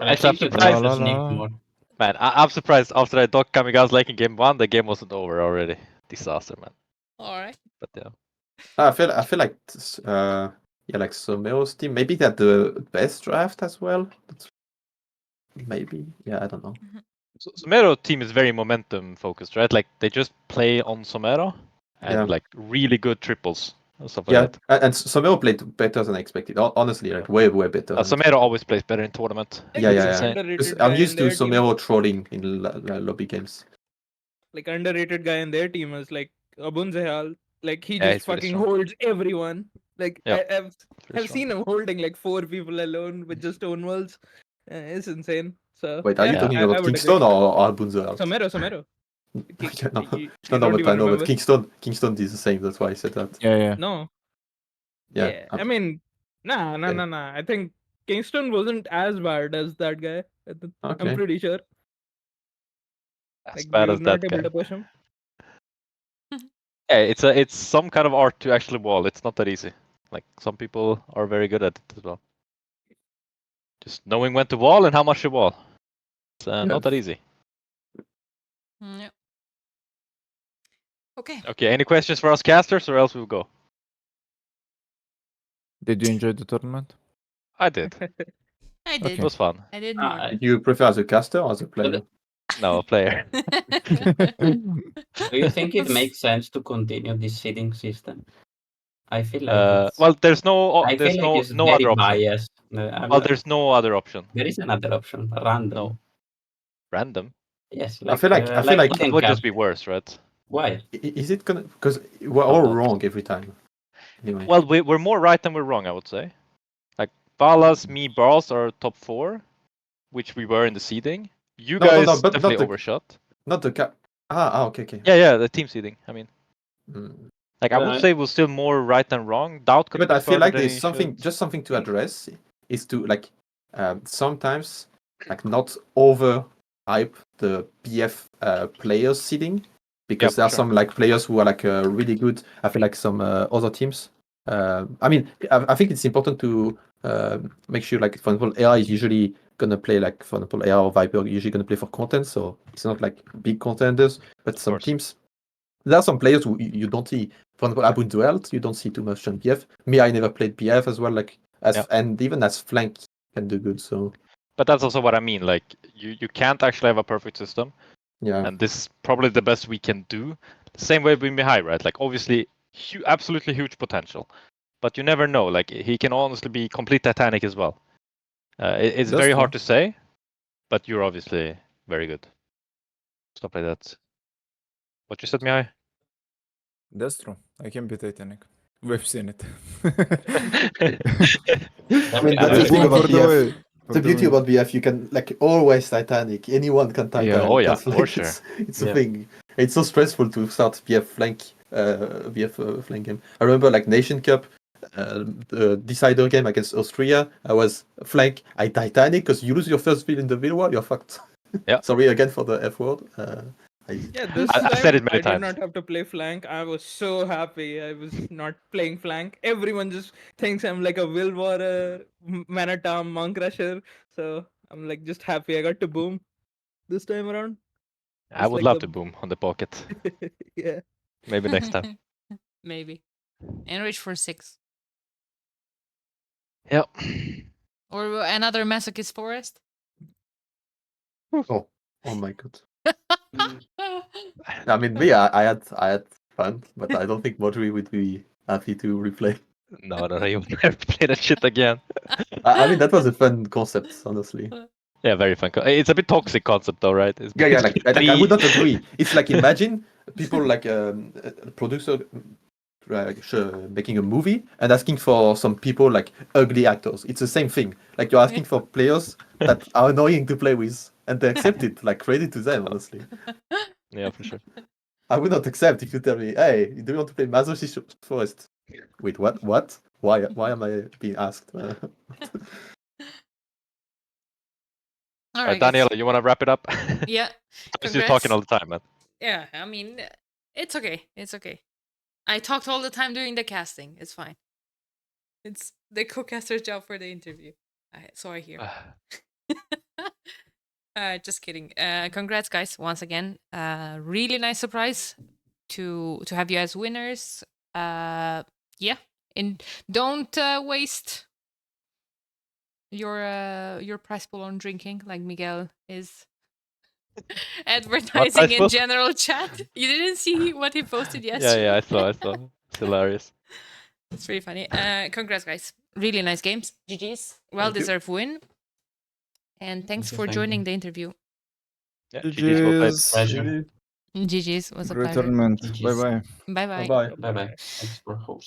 I I'm think you surprised. tried La, to la, sneak la. more. Man, I'm surprised after I docked Kamikaze like in game 1, the game wasn't over already. Disaster, man. Alright. But yeah. I feel like yeah, like Someo's team. Maybe they had the best draft as well. Maybe, yeah, I don't know. So Somero team is very momentum focused, right? Like they just play on Somero and Yeah. like really good triples and stuff Yeah, like that. and Someo played better than I expected. Honestly, like way better. than Somero always plays better in tournament. Yeah, It's yeah, insane. yeah. Underrated I'm guy used in to their team. Someo trolling in lobby games. Like underrated guy in their team is like Abun Zehal. Like he Yeah, just he's really fucking strong. holds everyone. Like Yeah, I've Pretty I've strong. seen him holding like 4 people alone with just own walls. It's insane. So Wait, are you Yeah. talking I about would agree. Kingston or Albunza? Somero. Yeah, no, You no, don't but I even know, but remember? Kingston is the same. That's why I said that. Yeah. No. Yeah, Yeah. I mean, nah. I think Kingston wasn't as bad as that guy. I'm okay. pretty sure. As Like bad we were as that not able guy. to push him. Yeah, it's some kind of art to actually wall. It's not that easy. Like some people are very good at it as well. Just knowing when to wall and how much to wall. It's not that easy. Yeah. Okay. Okay, any questions for us casters or else we'll go? Did you enjoy the tournament? I did. I It did. was fun. I did more. Do you prefer as a caster or as a player? No, a player. Do you think it makes sense to continue this seeding system? I feel like it's. Well, there's no I feel like it's no very other option. biased. Well, there's no other option. There is another option. Random. No. Random. Yes. I feel like That Eden would Cup. just be worse, right? Why? Is it gonna? Because we're all wrong every time. Anyway. Well, we're more right than we're wrong, I would say. Like Balas, me, Barls are top 4, which we were in the seeding. You guys but definitely not the, overshot. Not the cap. Okay. Yeah, the team seeding. I mean, Mm. like I would say we're still more right than wrong. Doubt could But be I feel like further than there's he something, should. just something to address, is to like sometimes like not over hype the BF players seeding, because there are some like players who are like really good. I feel like some other teams. I mean, I think it's important to make sure, like, for example, AI is usually gonna play, like, for example, AI or Viper are usually gonna play for content, so it's not like big contenders. But some teams, there are some players who you don't see. For example, Abu Duelt, you don't see too much on BF. Me, I never played BF as well, like and even as flank can do good. So, but that's also what I mean. Like you can't actually have a perfect system. Yeah. And this is probably the best we can do. Same way with Mihai, right? Like obviously, absolutely huge potential, but you never know. Like he can honestly be complete Titanic as well. It's very hard to say, but you're obviously very good. Stuff like that. What you said, Mihai? That's true. I can be Titanic. We've seen it. I mean, that's the thing about BF. The beauty about BF, you can like always Titanic. Anyone can Titanic. Yeah. Oh yeah, That's, like, for sure. It's a thing. It's so stressful to start BF flank flank game. I remember like Nation Cup, the decider game against Austria. I was flank. I Titanic because you lose your first field in the middle wall, you're fucked. Yeah. Sorry again for the F word. This I said it many I times. did not have to play flank. I was so happy I was not playing flank. Everyone just thinks I'm like a Will Warer, Manatam, Monk Rusher. So I'm like just happy I got to boom this time around. I would love to boom on the pocket. Yeah. Maybe next time. Maybe. Enrich for 6. Yeah. Or another Masochist Forest. Oh my god. I mean, me, I had fun, but I don't think Modri would be happy to replay. No, you would never play that shit again. I mean, that was a fun concept, honestly. Yeah, very fun. It's a bit toxic concept, though, right? It's Like I would not agree. It's like imagine people like a producer making a movie and asking for some people like ugly actors. It's the same thing. Like you're asking for players that are annoying to play with. and they accept it. Like credit to them, honestly. Yeah, for sure. I would not accept if you tell me, "Hey, do you want to play Masochist Forest?" Wait, what? What? Why am I being asked? All right, Daniela, you want to wrap it up? Yeah. You're talking all the time, man. Yeah, I mean, it's okay. It's okay. I talked all the time during the casting. It's fine. It's the co-caster's job for the interview. So I hear. Just kidding. Congrats, guys, once again. Really nice surprise to have you as winners. Yeah, and don't waste your prize pool on drinking like Miguel is advertising in general chat. You didn't see what he posted yesterday? Yeah, I saw. It's hilarious. It's pretty funny. Congrats, guys. Really nice games. GG's. Well-deserved win. And thanks for joining the interview. Yeah, GG's. Pleasure. GG's was a Great pleasure. tournament. GG's. Bye bye. Bye-bye. Bye. Bye bye. Thanks for hosting.